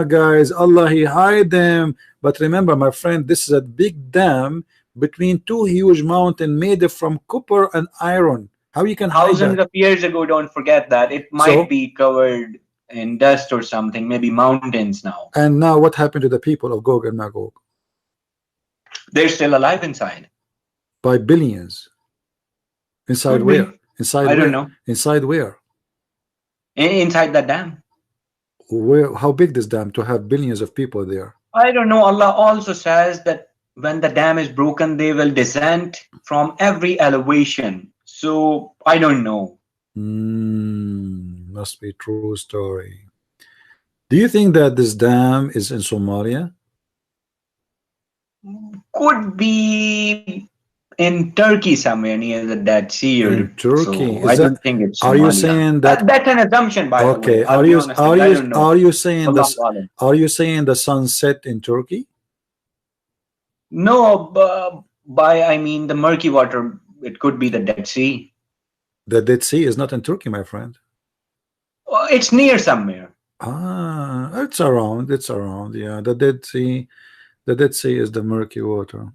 Guys, Allah, He hide them. But remember, my friend, this is a big dam between two huge mountains made from copper and iron. How you can hide thousands that? of years ago? Don't forget that. It might be covered in dust or something. Maybe mountains now. And now, what happened to the people of Gog and Magog? They're still alive inside. By billions. Inside Could where? be. Inside I where? don't know. Inside where? Inside the dam. Where? How big this dam to have billions of people there? I don't know. Allah also says that when the dam is broken, they will descend from every elevation. So I don't know. Must be true story. Do you think that this dam is in Somalia? Could be in Turkey somewhere near the Dead Sea. In Turkey? So I don't think it's Somalia. Are you saying that? That's an assumption, by the way. Okay. Are you saying this? Are you saying the sunset in Turkey? No, I mean the murky water. It could be the Dead Sea. The Dead Sea is not in Turkey, my friend. Well, it's near somewhere. It's around. It's around. Yeah, the Dead Sea. The Dead Sea is the murky water.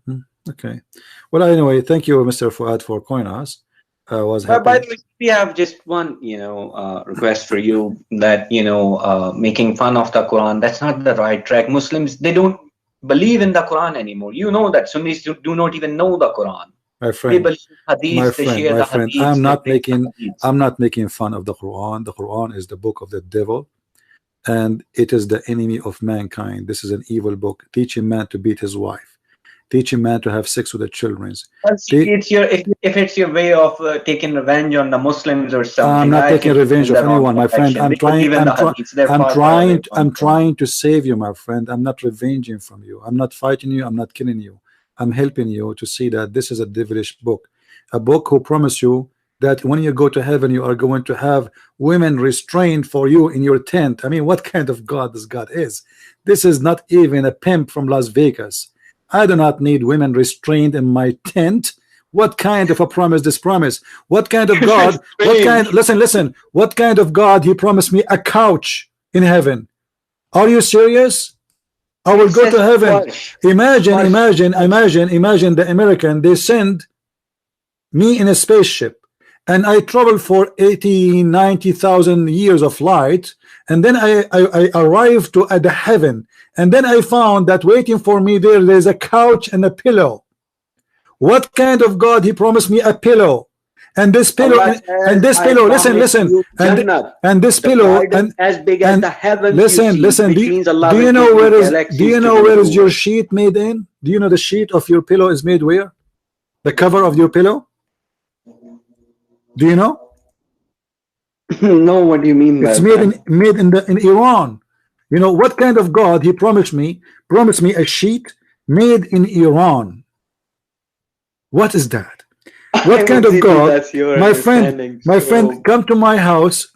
Okay. Well, anyway, thank you, Mr. Fuad, for calling us. Was happy. By the way, we have just one, request for you that making fun of the Quran. That's not the right track. Muslims, they don't believe in the Quran anymore. You know that Sunnis do not even know the Quran. My friend, hadith, I'm not making fun of the Quran. The Quran is the book of the devil, and it is the enemy of mankind. This is an evil book, teaching man to beat his wife, teaching man to have sex with the children. If it's your way of taking revenge on the Muslims or something. I'm not taking revenge of anyone, my friend. I'm trying to save you, my friend. I'm not revenging from you. I'm not fighting you. I'm not killing you. I'm helping you to see that this is a devilish book, a book who promise you that when you go to heaven, you are going to have women restrained for you in your tent. I mean, what kind of God this God is? This is not even a pimp from Las Vegas. I do not need women restrained in my tent. What kind of a promise this promise? What kind of God? Listen. What kind of God he promised me a couch in heaven? Are you serious? I will go to heaven. Imagine the American, they send me in a spaceship and I travel for 80,000-90,000 years of flight, and then I arrive to the heaven, and then I found that waiting for me there's a couch and a pillow. What kind of God he promised me a pillow? And this pillow, listen, and this pillow, and as big as the heavens. Listen. Do you know where is your sheet made in? Do you know the sheet of your pillow is made where? The cover of your pillow? Do you know? No, what do you mean by it's made in Iran. You know what kind of God he promised me? Promised me a sheet made in Iran. What is that? What kind of God? My friend, come to my house,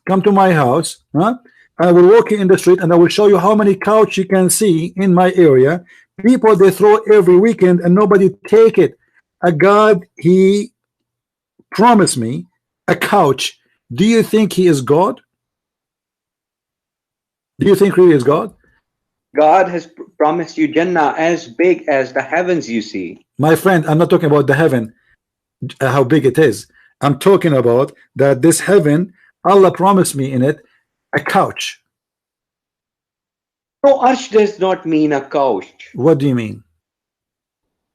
huh? I will walk you in the street and I will show you how many couch you can see in my area. People they throw every weekend and nobody take it. A God, he promised me a couch. Do you think he is God? Do you think really is God? God has promised you Jannah as big as the heavens you see. My friend, I'm not talking about the heaven, how big it is. I'm talking about that this heaven, Allah promised me in it a couch. No, arsh does not mean a couch. What do you mean?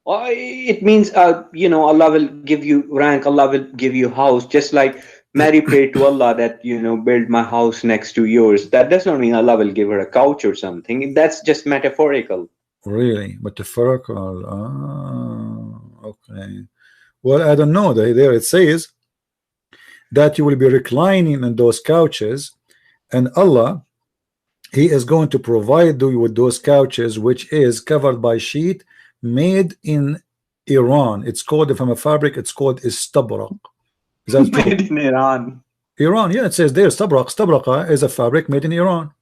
It means, you know, Allah will give you rank, Allah will give you house, just like Mary prayed to Allah that, you know, build my house next to yours. That does not mean Allah will give her a couch or something. That's just metaphorical. Really? Metaphorical? Ah, okay. Well, I don't know. There it says that you will be reclining in those couches, and Allah, he is going to provide you with those couches, which is covered by sheet made in Iran. It's called, from a fabric, it's called istabrak. Is that true? Made in Iran. Iran, yeah, it says there istabrak. Istabraka is a fabric made in Iran.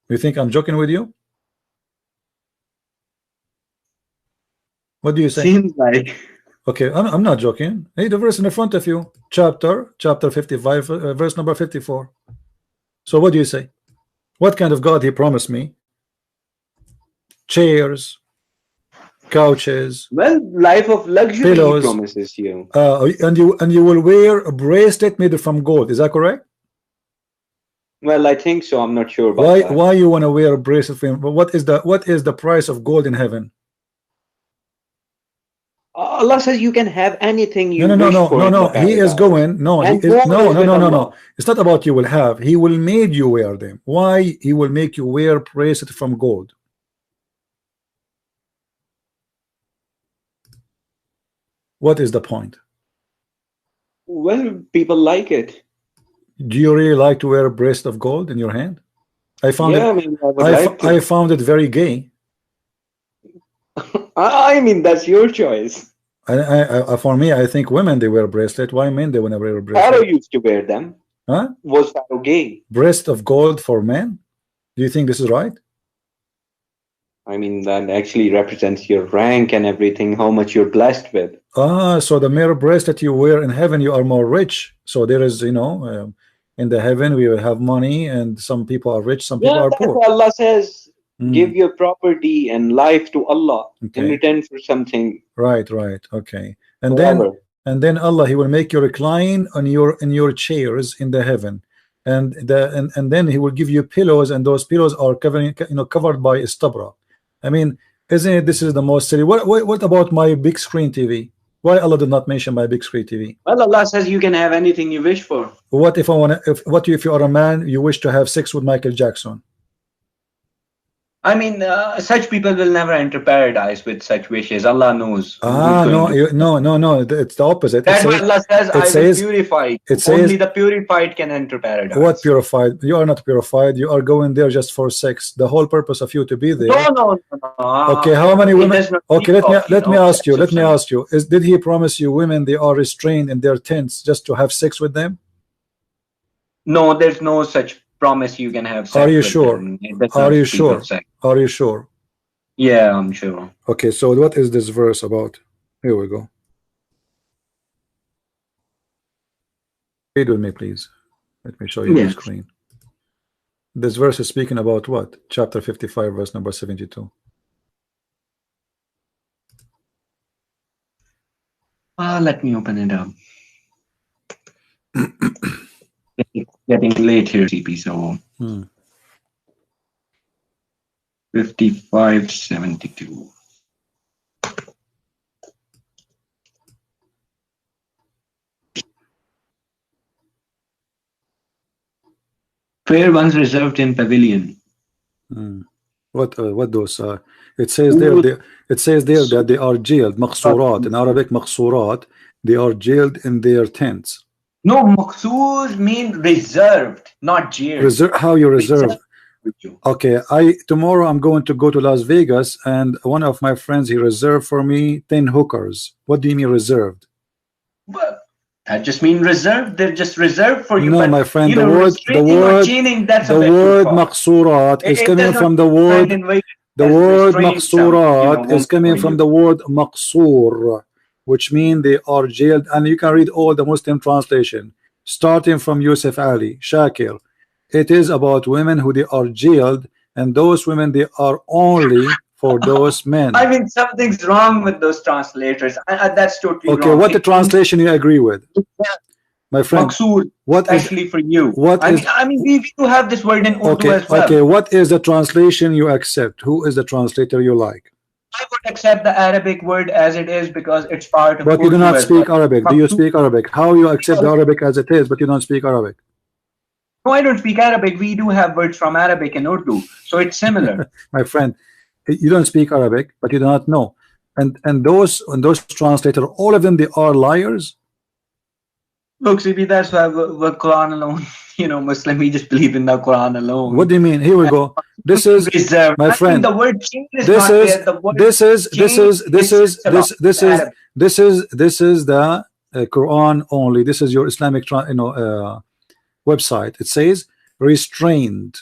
You think I'm joking with you? What do you say? Seems like. Okay, I'm not joking. Hey, the verse in the front of you, chapter 55, verse number 54. So what do you say? What kind of God he promised me? Chairs, couches, well, life of luxury pillows, he promises you. and you will wear a bracelet made from gold. Is that correct? Well, I think so. I'm not sure about that. Why you want to wear a bracelet? What is the price of gold in heaven? Allah says you can have anything you wish for. No. He is going. No. It's not about you will have. He will make you wear them. Why he will make you wear bracelet from gold? What is the point? Well, people like it. Do you really like to wear a bracelet of gold in your hand? I found yeah, it. I mean, I found it very gay. I mean, that's your choice. For me, I think women they wear a bracelet. Why men they want to wear a bracelet? Pharaoh used to wear them. Huh? Was Pharaoh gay? Breast of gold for men? Do you think this is right? I mean, that actually represents your rank and everything, how much you're blessed with. Ah, so the mere bracelet you wear in heaven, you are more rich. So there is, in the heaven we will have money, and some people are rich, some people are poor. Allah says, give your property and life to Allah in return for something. Right. Okay. And then Allah, he will make you recline on in your chairs in the heaven, and then he will give you pillows, and those pillows are covered by istabra. I mean, isn't it? This is the most silly. What about my big screen TV? Why Allah did not mention my big screen TV? Well, Allah says you can have anything you wish for. What if if you are a man, you wish to have sex with Michael Jackson? I mean, such people will never enter paradise with such wishes. Allah knows. No. It's the opposite. That's what Allah says. I will purify. Only the purified can enter paradise. What purified? You are not purified. You are going there just for sex. The whole purpose of you to be there. No. Okay, how many women? Okay, let me ask you. Did he promise you women they are restrained in their tents just to have sex with them? No, there's no such promise you can have sex. Are you sure? Are you sure? Are you sure? Yeah, I'm sure. Okay, so what is this verse about? Here we go. Read with me, please. Let me show you the screen. This verse is speaking about what? Chapter 55, verse number 72. Let me open it up. Getting late here, CP, so 55:72. Fair ones reserved in pavilion. What those? It says there. It says there that they are jailed. Maqsurat in Arabic. Maqsurat. They are jailed in their tents. No, maqsoor mean reserved, not jailed. How you reserve? Okay, tomorrow I'm going to go to Las Vegas, and one of my friends he reserved for me 10 hookers. What do you mean reserved? But That just means reserved. They're just reserved for you. No, but, my friend, you the know, word, chaining, that's the a bit too word far. maqsurat is It coming does from not the word. find in way The as word restrained some, maqsurat is coming from you. the word maqsur, which means they are jailed. And you can read all the Muslim translation, starting from Yusuf Ali, Shakir. It is about women who they are jailed, and those women, they are only for those men. I mean, something's wrong with those translators. That's totally wrong. Okay, what the translation you agree with? My friend, Maqsoor, what is especially for you. what is I mean, we do have this word in Urdu okay, as well. okay, what is the translation you accept? Who is the translator you like? I would accept the Arabic word as it is because it's part of But Urdu you do not as speak well. Arabic. Do you speak Arabic? How you accept the Arabic as it is, but you don't speak Arabic? No, I don't speak Arabic. We do have words from Arabic and Urdu, so it's similar. My friend, you don't speak Arabic, but you do not know. And those translators, all of them, they are liars. Look, CB, that's why we're Quran alone. You know, Muslim, we just believe in the Quran alone. What do you mean? Here we go. This is my friend. The word chain is This not is there. The word this is the Quran only. This is your Islamic website. It says restrained.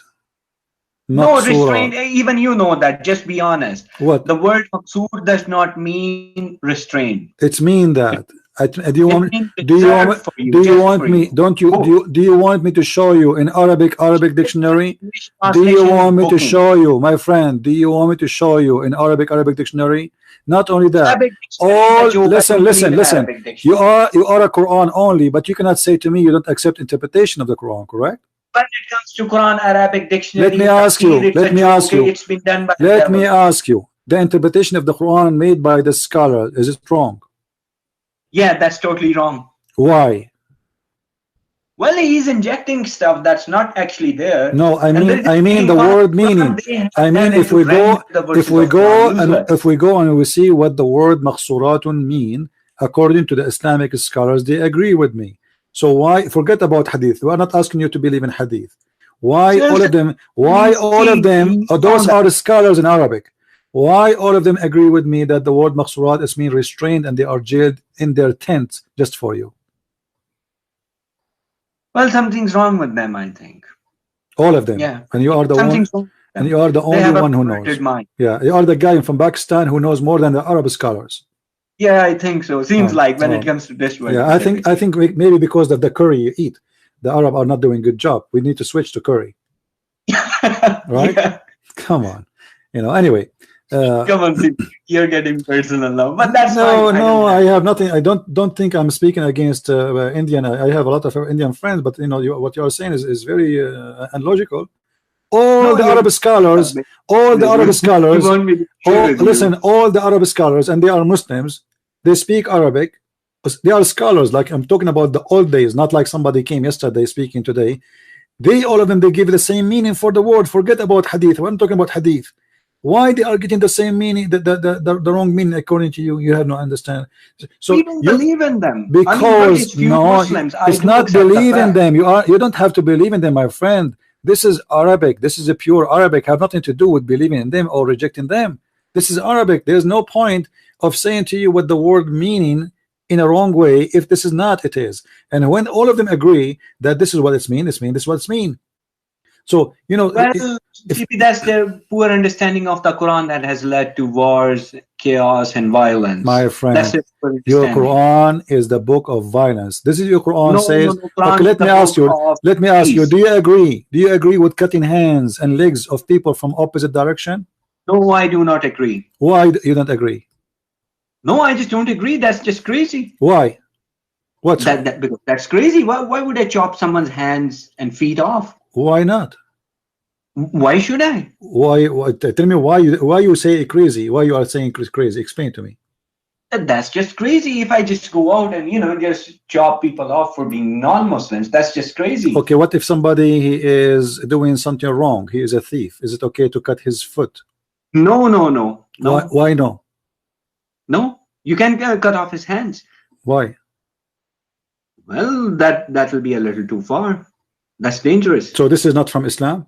No, Maqsura. restrained. Even you know that. Just be honest. What? The word maqsoor does not mean restrained. It's mean that. Do you want me? Do you want me to show you in Arabic dictionary? Do you want me to show you, my friend? Do you want me to show you in Arabic dictionary? Not only that, listen. You are a Quran only, but you cannot say to me you don't accept interpretation of the Quran, correct? When it comes to Quran Arabic dictionary, let me ask you. It's been done by let me ask you. The interpretation of the Quran made by the scholar, is it wrong? Yeah, that's totally wrong. Why? Well, he's injecting stuff that's not actually there. No, I mean the word meaning. I mean if we go and we see what the word maqsuratun mean according to the Islamic scholars, they agree with me. So why forget about hadith? We are not asking you to believe in hadith. Why all of them? Those are the scholars in Arabic. Why all of them agree with me that the word maqsurat is mean restrained and they are jailed in their tents just for you? Well, something's wrong with them, I think. All of them. Yeah. And you are the one. And you are the only one who knows. Mind. Yeah, you are the guy from Pakistan who knows more than the Arab scholars. Yeah, I think so. Seems like when it comes to this one. Yeah, I think maybe because of the curry you eat, the Arab are not doing good job. We need to switch to curry. Right? Yeah. Come on. Anyway. Come on, you're getting personal now, but that's fine. No, I have nothing. I don't think I'm speaking against Indian. I have a lot of Indian friends, but what you are saying is very unlogical. All the Arab scholars, all the Arab scholars, and they are Muslims. They speak Arabic. They are scholars. Like I'm talking about the old days, not like somebody came yesterday speaking today. All of them, they give the same meaning for the word. Forget about hadith. I'm talking about hadith. Why they are getting the same meaning, the wrong meaning according to you? You have no understand. So we don't believe in them because it's not believe in them. You don't have to believe in them, my friend. This is Arabic. This is a pure Arabic. Have nothing to do with believing in them or rejecting them. This is Arabic. There's no point of saying to you what the word meaning in a wrong way if this is not it is. And when all of them agree that this is what it's mean, this is what it's mean. So well, that's the poor understanding of the Quran that has led to wars, chaos, and violence. My friend, your Quran is the book of violence. This is your Quran says. Okay, let me ask you. Do you agree? Do you agree with cutting hands and legs of people from opposite direction? No, I do not agree. Why you don't agree? No, I just don't agree. That's just crazy. Why? What? Because that's crazy. Why would I chop someone's hands and feet off? Why not? Why should I? Why? Tell me why you say crazy. Why you are saying crazy? Explain to me. That's just crazy. If I just go out and just chop people off for being non-Muslims, that's just crazy. Okay, what if somebody is doing something wrong? He is a thief. Is it okay to cut his foot? No. Why no? No, you can cut off his hands. Why? Well, that will be a little too far. That's dangerous. So this is not from Islam?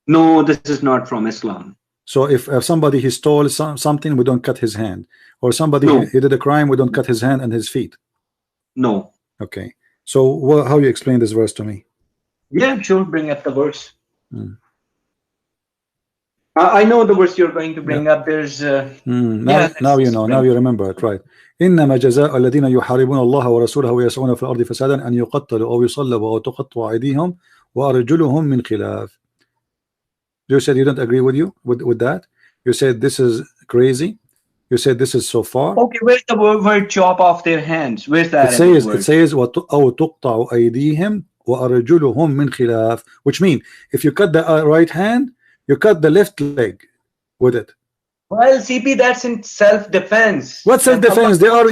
No, this is not from Islam. So if somebody he stole something, we don't cut his hand, or somebody he did a crime, we don't cut his hand and his feet. No. Okay. So how you explain this verse to me? Yeah, sure. Bring up the verse. Hmm. I know the verse you're going to bring up. There's now you know. Now you remember it, right? إنما جزاء الذين يحاربون الله ورسوله ويسعون في الأرض فسادا أن يقتلوا أو يصلبوا أو تقطع أيديهم وأرجلهم من خلاف. You said you don't agree with that. You said this is crazy. You said this is so far. Okay, where's the word chop off their hands? Where's that? It says أو تقطع أيديهم وأرجلهم من خلاف, which means if you cut the right hand, you cut the left leg with it. Well, CP, that's in self-defense. What self-defense? They are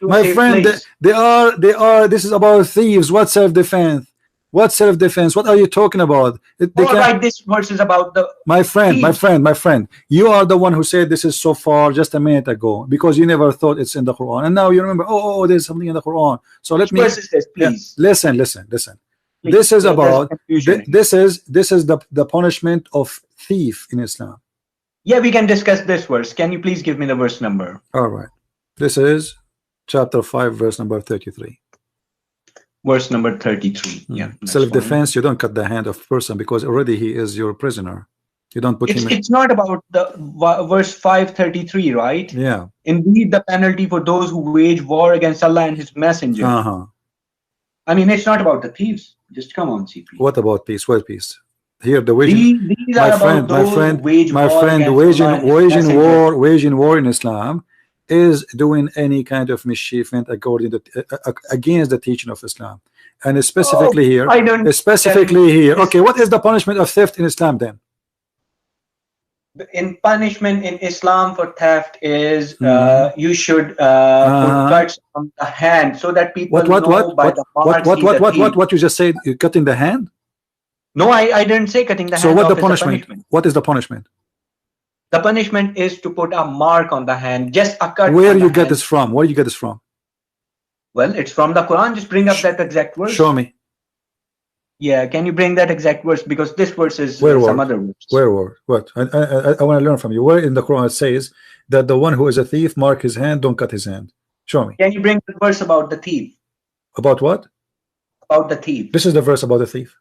my friend. They are. This is about thieves. What self-defense? What self-defense? What are you talking about? This verse is about the. My friend. You are the one who said this is so far just a minute ago because you never thought it's in the Quran, and now you remember. Oh, there's something in the Quran. So let me. Which verse is this, please? Listen. Please, this is about. This is the punishment of thief in Islam. Yeah, we can discuss this verse. Can you please give me the verse number? All right. This is chapter 5, verse number 33. Verse number 33. Yeah. Self-defense, you don't cut the hand of person because already he is your prisoner. You don't put him in. It's not about the verse 533, right? Yeah. Indeed, the penalty for those who wage war against Allah and His Messenger. I mean, it's not about the thieves. Just come on, CP. What about peace? What peace? Here the waging, my friend, waging war in Islam is doing any kind of mischievement according to against the teaching of Islam, and specifically here. Okay, what is the punishment of theft in Islam then? In punishment in Islam for theft is you should put cuts on the hand so that people know by the marks. What you just said? You cutting the hand? No, I didn't say cutting the hand. So what the punishment? What is the punishment? The punishment is to put a mark on the hand, just a cut. Where you get this from? Where you get this from? Well, it's from the Quran. Just bring up that exact verse. Show me. Yeah, can you bring that exact verse? Because this verse is some other verse. Where word? What? I want to learn from you. Where in the Quran it says that the one who is a thief mark his hand, don't cut his hand? Show me. Can you bring the verse about the thief? About what? About the thief. This is the verse about the thief.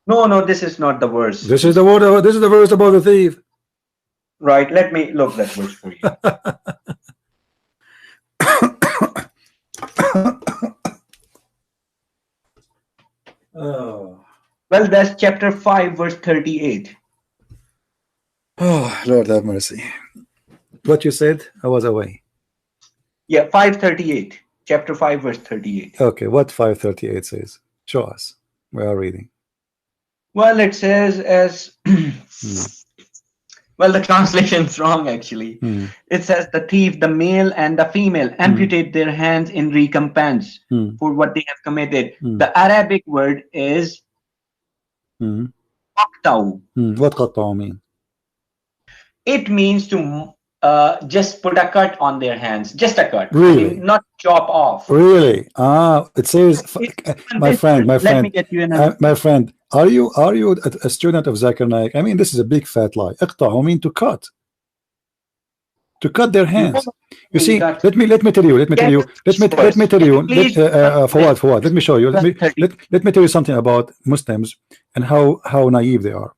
No, this is not the verse. This is the word. This is the verse about the thief. Right. Let me look that verse for you. Oh. Well, that's chapter 5, verse 38. Oh, Lord have mercy. What you said? I was away. Yeah, 5:38. Chapter 5, verse 38. Okay, what 5:38 says? Show us. We are reading. Well, it says as well, the translation is wrong actually. It says the thief, the male and the female, amputate their hands in recompense for what they have committed. The Arabic word is qata'u. What qata'u mean? It means to just put a cut on their hands, just a cut. Really? I mean, not chop off. Really? It says, my friend, let me get you another. my friend. Are you a student of Zakir Naik? I mean, this is a big fat lie. Iqta'u mean to cut their hands. You see, let me tell you. Fawad, let me show you. Let me tell you something about Muslims and how naive they are.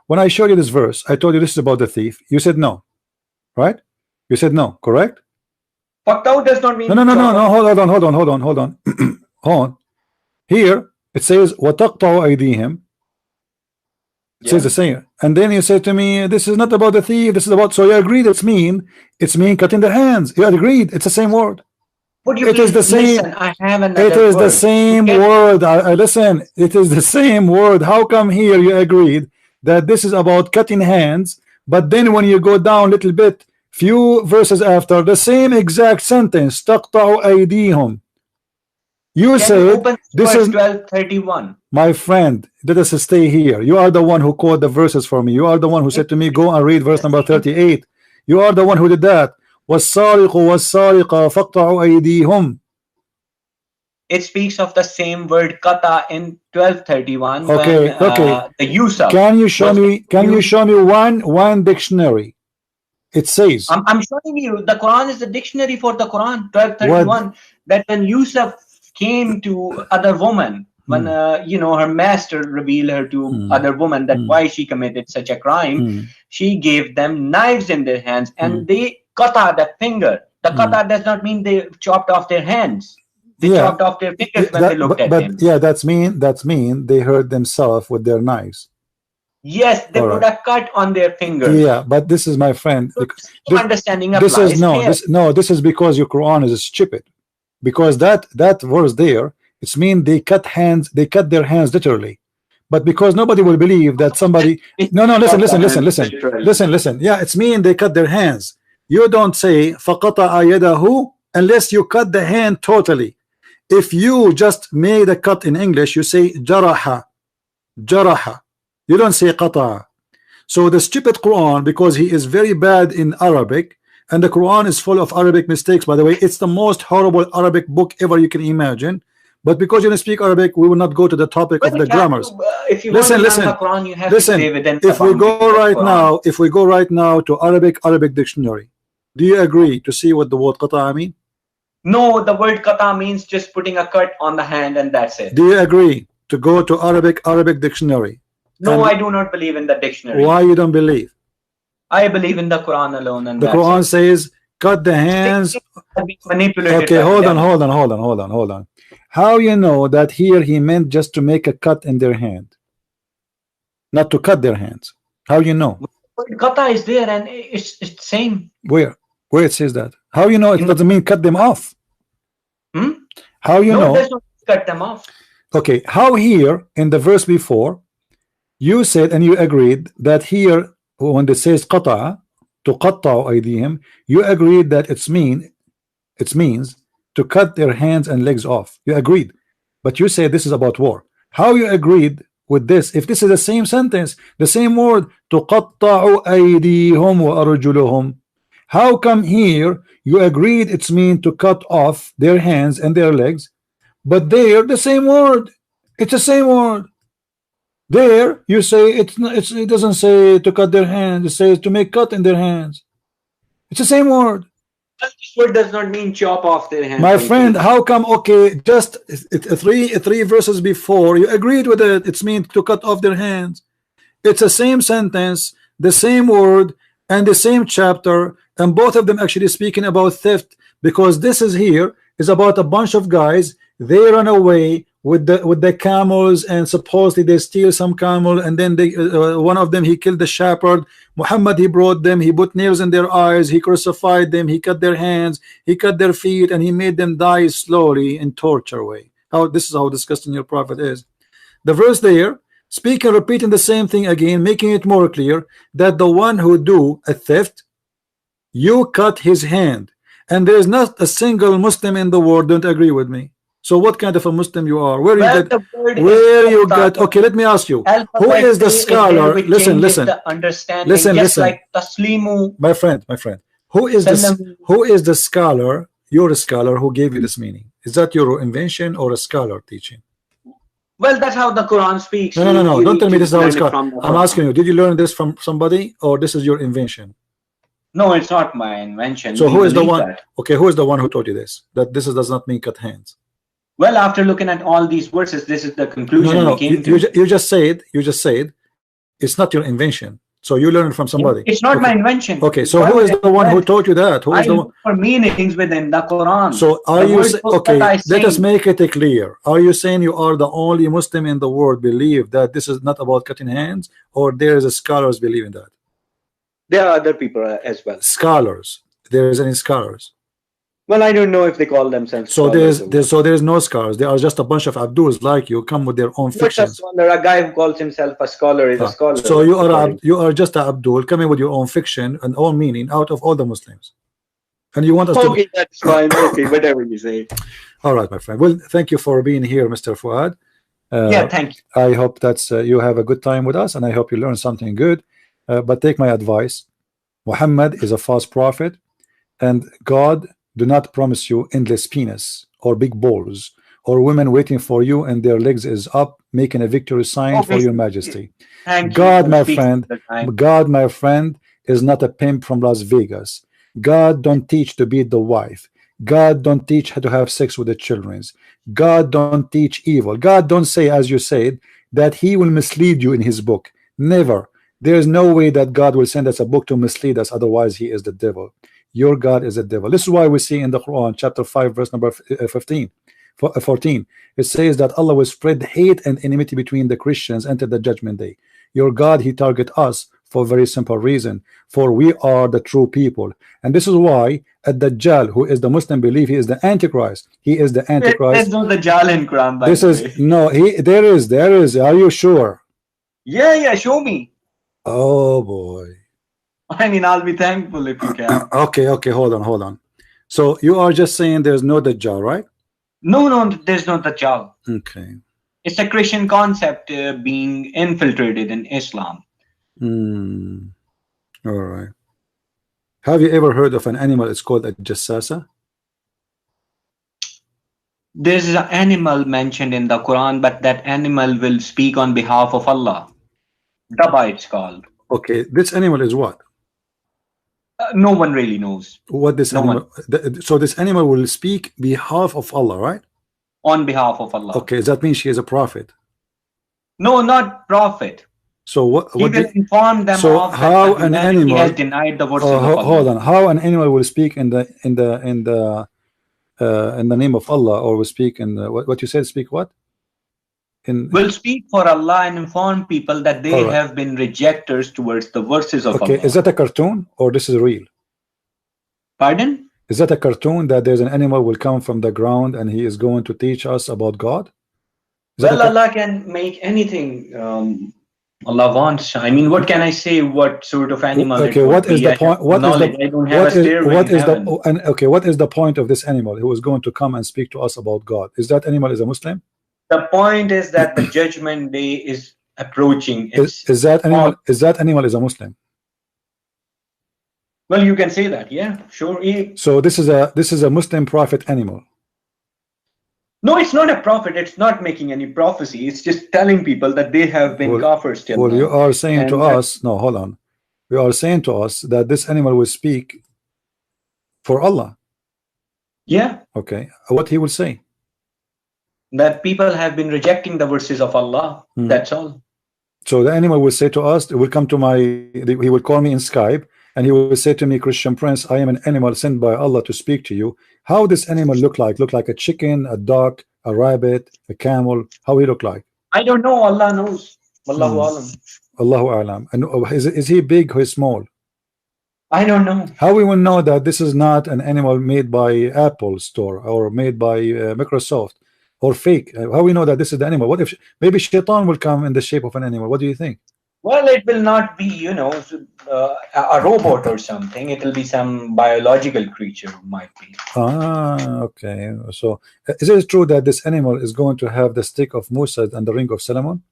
When I showed you this verse, I told you this is about the thief. You said no, right? You said no, correct? Qata'u does not mean no. Hold on. Here it says وَتَقْطَعُ أَيْدِيهِمْ. It says the same. And then you say to me, this is not about the thief, this is about, so you agreed it's mean cutting the hands. You agreed, it's the same word. It is the same. I have another it is the same word. Listen, it is the same word. How come here you agreed that this is about cutting hands, but then when you go down a little bit, few verses after, the same exact sentence, تَقْطَعُ أَيْدِيهِمْ. You said this is 12:31. My friend, let us stay here. You are the one who quoted the verses for me. You are the one who said to me, go and read verse number 38. You are the one who did that. وَالسَّارِقُ وَالسَّارِقَ فَاقْطَعُوا أَيْدِيهِمْ. It speaks of the same word kata in 12:31. Okay, the use of. Can you show me one dictionary? It says. I'm showing you. The Quran is the dictionary for the Quran. 12:31. that when Yusuf came to other woman, when you know, her master revealed her to other woman that why she committed such a crime, she gave them knives in their hands and they cut out the finger. The cut out does not mean they chopped off their hands. They chopped off their fingers when they looked at him. Yeah, that's mean they hurt themselves with their knives. Yes, they put a cut on their fingers. Yeah, but this is, my friend, understanding this is this is because your Quran is stupid. Because that verse there, it's mean they cut their hands literally. But because nobody will believe that somebody listen. Yeah, it's mean they cut their hands. You don't say فَقَطَعَ يَدَهُ unless you cut the hand totally. If you just made a cut in English, you say jaraha. You don't say qata'a. So the stupid Quran, because he is very bad in Arabic, and the Quran is full of Arabic mistakes, by the way, it's the most horrible Arabic book ever you can imagine. But because you don't speak Arabic, we will not go to the topic of the grammars. If you listen. Quran, you have listen. To if we go right now to Arabic dictionary, do you agree to see what the word qata'a mean? No, the word qata means just putting a cut on the hand and that's it. Do you agree to go to Arabic dictionary? No, I do not believe in the dictionary. Why you don't believe? I believe in the Quran alone. And the Quran says cut the hands. Okay, hold on. How you know that here he meant just to make a cut in their hand, not to cut their hands? How you know? Qata is there and it's same. Where it says that? How you know it doesn't mean cut them off? How you know? It does not cut them off. Okay, how here in the verse before you said and you agreed that here when it says qata'a, to qatta'u aydihim, you agreed that it means to cut their hands and legs off. You agreed, but you said this is about war. How you agreed with this if this is the same sentence, the same word, to qatta'u aydihum wa arjuluhum? How come here you agreed it's mean to cut off their hands and their legs, but there the same word, it's the same word. There you say it doesn't say to cut their hands, it says to make cut in their hands. It's the same word. This word does not mean chop off their hands. My friend, how come? Okay, just three verses before you agreed with it, it's mean to cut off their hands. It's the same sentence, the same word, and the same chapter, and both of them actually speaking about theft, because this is here is about a bunch of guys. They run away with the camels, and supposedly they steal some camel, and then they one of them, he killed the shepherd. Muhammad, he brought them, he put nails in their eyes, he crucified them, he cut their hands, he cut their feet, and he made them die slowly in torture way. This is how disgusting your prophet is. The verse there speaking, repeating the same thing again, making it more clear that the one who do a theft, you cut his hand, and there is not a single Muslim in the world don't agree with me. So what kind of a Muslim you are? Where you got? Okay, let me ask you. Who is the scholar? Listen. Like Taslimu. My friend. Who is the scholar? You're a scholar who gave you this meaning. Is that your invention or a scholar teaching? Well, that's how the Quran speaks. No. Don't tell me this is how it's called. I'm asking you, did you learn this from somebody or this is your invention? No, it's not my invention. So who is the one? Okay, who is the one who told you this? That this does not mean cut hands. Well, after looking at all these verses, this is the conclusion we came to. You just said it's not your invention. So you learned from somebody. It's not my invention. Okay, so who is the one who taught you that? Who is the one? For meanings within the Quran. So are you okay? Let us make it clear. Are you saying you are the only Muslim in the world believe that this is not about cutting hands, or there is a scholars believe in that? There are other people as well. Scholars. There is any scholars? Well, I don't know if they call themselves. So there's no scholars. They are just a bunch of Abduls like you, come with their own fictions. A guy who calls himself a scholar is a scholar. So you are just a Abdul coming with your own fiction and own meaning out of all the Muslims, and you want us to. Okay, that's fine. Okay, whatever you say. All right, my friend. Well, thank you for being here, Mr. Fuad. Yeah, thank you. I hope that's you have a good time with us, and I hope you learn something good. But take my advice. Muhammad is a false prophet, and God do not promise you endless penis or big balls or women waiting for you and their legs is up making a victory sign for your majesty. God, my friend, is not a pimp from Las Vegas. God don't teach to beat the wife. God don't teach how to have sex with the children. God don't teach evil. God don't say, as you said, that he will mislead you in his book. Never. There is no way that God will send us a book to mislead us, otherwise he is the devil. Your God is a devil. This is why we see in the Quran chapter 5 verse number 14, it says that Allah will spread hate and enmity between the Christians until the judgment day. Your God, he target us for a very simple reason, for we are the true people. And this is why Ad-Dajjal, who is the Muslim, believe he is the Antichrist. He is the Antichrist. There's no Dajjal in Quran, by This the is way. no, there is. Are you sure? Yeah, show me. Oh boy. I mean, I'll be thankful if you can. Okay, hold on. So you are just saying there's no Dajjal, right? No, there's no Dajjal. Okay. It's a Christian concept being infiltrated in Islam. All right. Have you ever heard of an animal? It's called a jassasa. There's an animal mentioned in the Quran, but that animal will speak on behalf of Allah. Daba, it's called. Okay, this animal is what? No one really knows. What this animal? So this animal will speak behalf of Allah, right? On behalf of Allah. Okay, does that mean she is a prophet? No, not prophet. So what? He will inform them so of how that an animal has denied the verses of Allah. Hold on. How an animal will speak in the name of Allah, or will speak in the, what you said? Speak what? Will speak for Allah and inform people that they have been rejectors towards the verses of Allah. Okay, is that a cartoon or this is real? Pardon? Is that a cartoon that there's an animal will come from the ground and he is going to teach us about God? Well, Allah can make anything Allah wants. I mean, what can I say? What sort of animal? Okay, what is the point? What is the? I don't have a stairway what is heaven. the? And okay, what is the point of this animal who is going to come and speak to us about God? Is that animal is a Muslim? The point is that the judgment day is approaching. Is that animal? Is that animal is a Muslim? Well, you can say that. Yeah, sure. So this is a Muslim prophet animal. No, it's not a prophet. It's not making any prophecy. It's just telling people that they have been kafirs till Well, now. you are saying to us, no, hold on. You are saying to us that this animal will speak for Allah. Yeah. Okay. What he will say? That people have been rejecting the verses of Allah. That's all. So the animal will say to us, it will come to he will call me in Skype, and he will say to me, Christian Prince, I am an animal sent by Allah to speak to you. How this animal look like? Look like a chicken, a duck, a rabbit, a camel? How he look like? I don't know. Allah knows. Wallahu alam. Allahu alam. And is he big or small? I don't know. How we will know that this is not an animal made by Apple store or made by Microsoft or fake? How we know that this is the animal? What if maybe Shaitan will come in the shape of an animal? What do you think? Well, it will not be, you know, a robot or something. It will be some biological creature, might be. Ah, okay. So, is it true that this animal is going to have the stick of Musa and the ring of Solomon?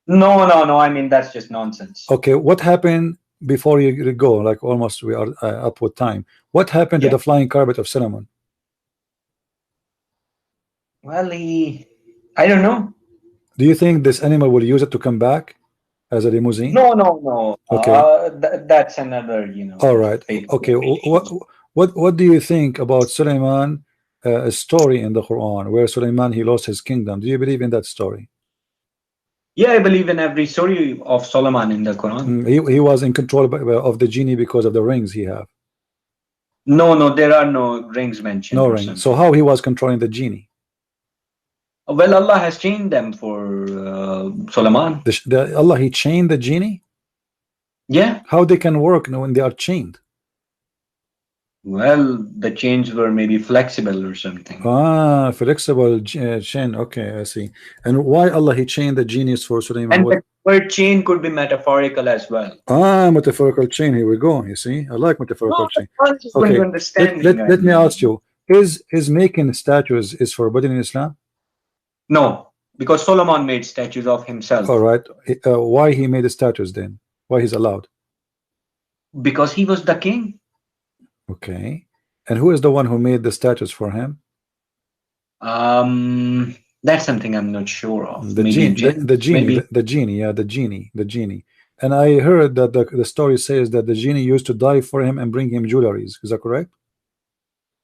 No. I mean, that's just nonsense. Okay, what happened before you go? Like almost we are up with time. What happened to the flying carpet of Solomon? Well, I don't know. Do you think this animal will use it to come back as a limousine? No. Okay. That's another, you know. All right. Okay. What do you think about Suleiman, a story in the Quran where Suleiman he lost his kingdom? Do you believe in that story? Yeah, I believe in every story of Solomon in the Quran. He was in control of the genie because of the rings he have. No, there are no rings mentioned. No rings. So how he was controlling the genie? Well, Allah has chained them for Solomon. Allah, he chained the genie? Yeah. How they can work when they are chained? Well, the chains were maybe flexible or something. Ah, flexible chain. Okay, I see. And why Allah he chained the genies for Sulaiman? And the word chain could be metaphorical as well. Ah, metaphorical chain. Here we go. You see, I like metaphorical chain. Okay. Let me ask you: Is making statues is forbidden in Islam? No, because Solomon made statues of himself. All right. Why he made the statues then? Why he's allowed? Because he was the king. Okay. And who is the one who made the statues for him? That's something I'm not sure of. The genie. And I heard that the story says that the genie used to die for him and bring him jewelries. Is that correct?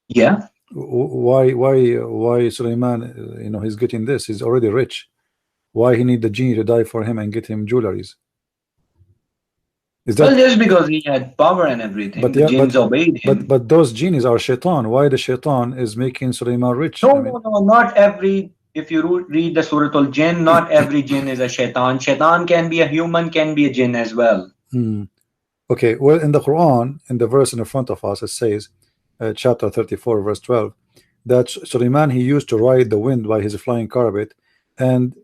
Yeah. Why Sulaiman, he's getting this? He's already rich. Why he need the genie to die for him and get him jewelries? Is that, well, just because he had power and everything, but the yeah, jinns obeyed him. but those genies are shaitan. Why the shaitan is making Sulaiman rich? No, no, not every. If you read the Surah Al-Jinn, not every jinn is a shaitan. Shaitan can be a human, can be a jinn as well. Okay, well, in the Quran, in the verse in front of us, it says, chapter 34, verse 12, that Sulaiman, he used to ride the wind by his flying carpet, and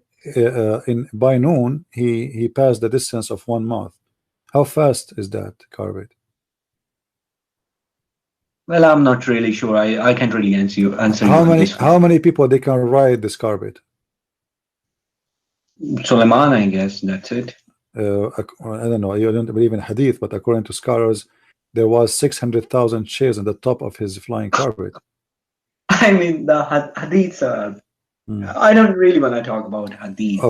by noon he passed the distance of 1 month. How fast is that carpet? Well, I'm not really sure. I can't really answer you. How many people they can ride this carpet? Sulaiman, I guess that's it. I don't know. You don't believe in Hadith, but according to scholars, there was 600,000 chairs on the top of his flying carpet. I mean, the Hadiths are. I don't really want to talk about Hadiths.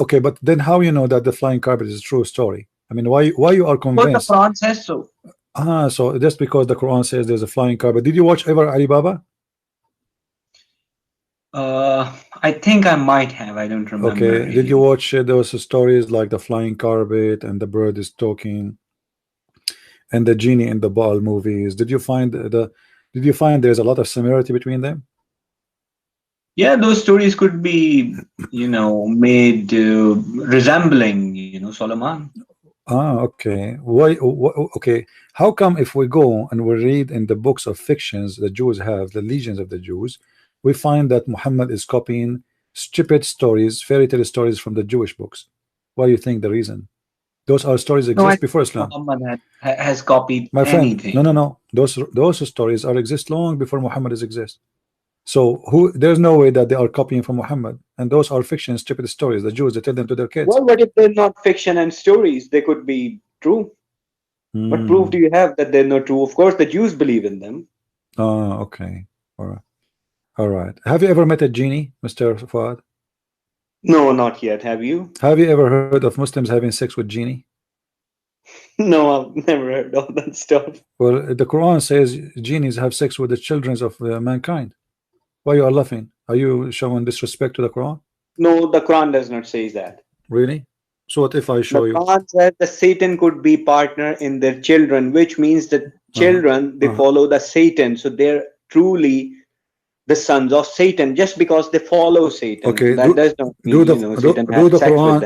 Okay, but then how you know that the flying carpet is a true story? I mean, why you are convinced? But the Quran says so. So just because the Quran says there's a flying carpet. Did you watch ever Alibaba? I think I might have. I don't remember. Okay. Really. Did you watch those stories like the flying carpet and the bird is talking, and the genie in the ball movies? Did you find there's a lot of similarity between them? Yeah, those stories could be, made resembling, Solomon. Okay. Why? Okay. How come if we go and we read in the books of fictions the Jews have, the legions of the Jews, we find that Muhammad is copying stupid stories, fairy tale stories from the Jewish books? Why do you think the reason? Those are stories exist before Islam. Muhammad has copied my friend anything. No, those stories exist long before Muhammad exist. So there's no way that they are copying from Muhammad, and those are fiction, stupid stories. The Jews, they tell them to their kids. Well, what if they're not fiction and stories? They could be true. What proof do you have that they're not true? Of course, the Jews believe in them. Okay. All right. Have you ever met a genie, Mr. Fuad? No, not yet. Have you? Have you ever heard of Muslims having sex with genie? No, I've never heard of that stuff. Well, the Quran says genies have sex with the children of mankind. Why you are laughing? Are you showing disrespect to the Quran? No, the Quran does not say that. Really? So what if I show you? The Quran says that Satan could be partner in their children, which means that children, they follow the Satan. So they're truly the sons of Satan just because they follow Satan. Okay. That does not mean, Satan has sex with them.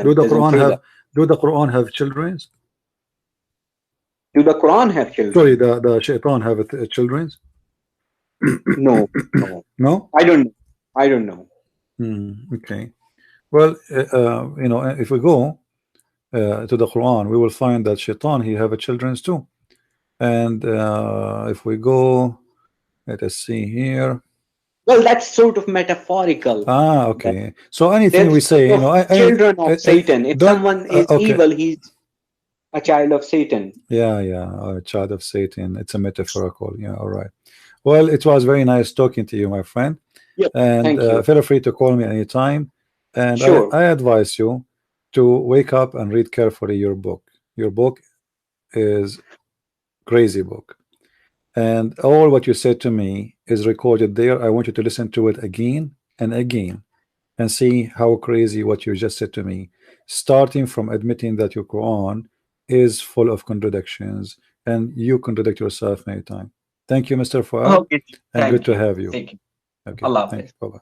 Do the Quran have children? Do the Quran have children? Sorry, the shaitan have children? No. No? I don't know. Okay. Well, if we go to the Quran, we will find that shaitan, he have children too. And if we go, let us see here. Well, that's sort of metaphorical. Okay. So anything we say, children of Satan. If someone is evil, he's a child of Satan. Yeah, a child of Satan. It's a metaphorical. Yeah, all right. Well, it was very nice talking to you, my friend. Yep, and thank you. Feel free to call me anytime. And sure. I advise you to wake up and read carefully your book. Your book is crazy book. And all what you said to me is recorded there. I want you to listen to it again and again and see how crazy what you just said to me, starting from admitting that your Quran is full of contradictions and you contradict yourself many times. Thank you, Mr. Fuad. Okay, and good to have you. Thank you. Okay. Allah Thanks. Bye-bye.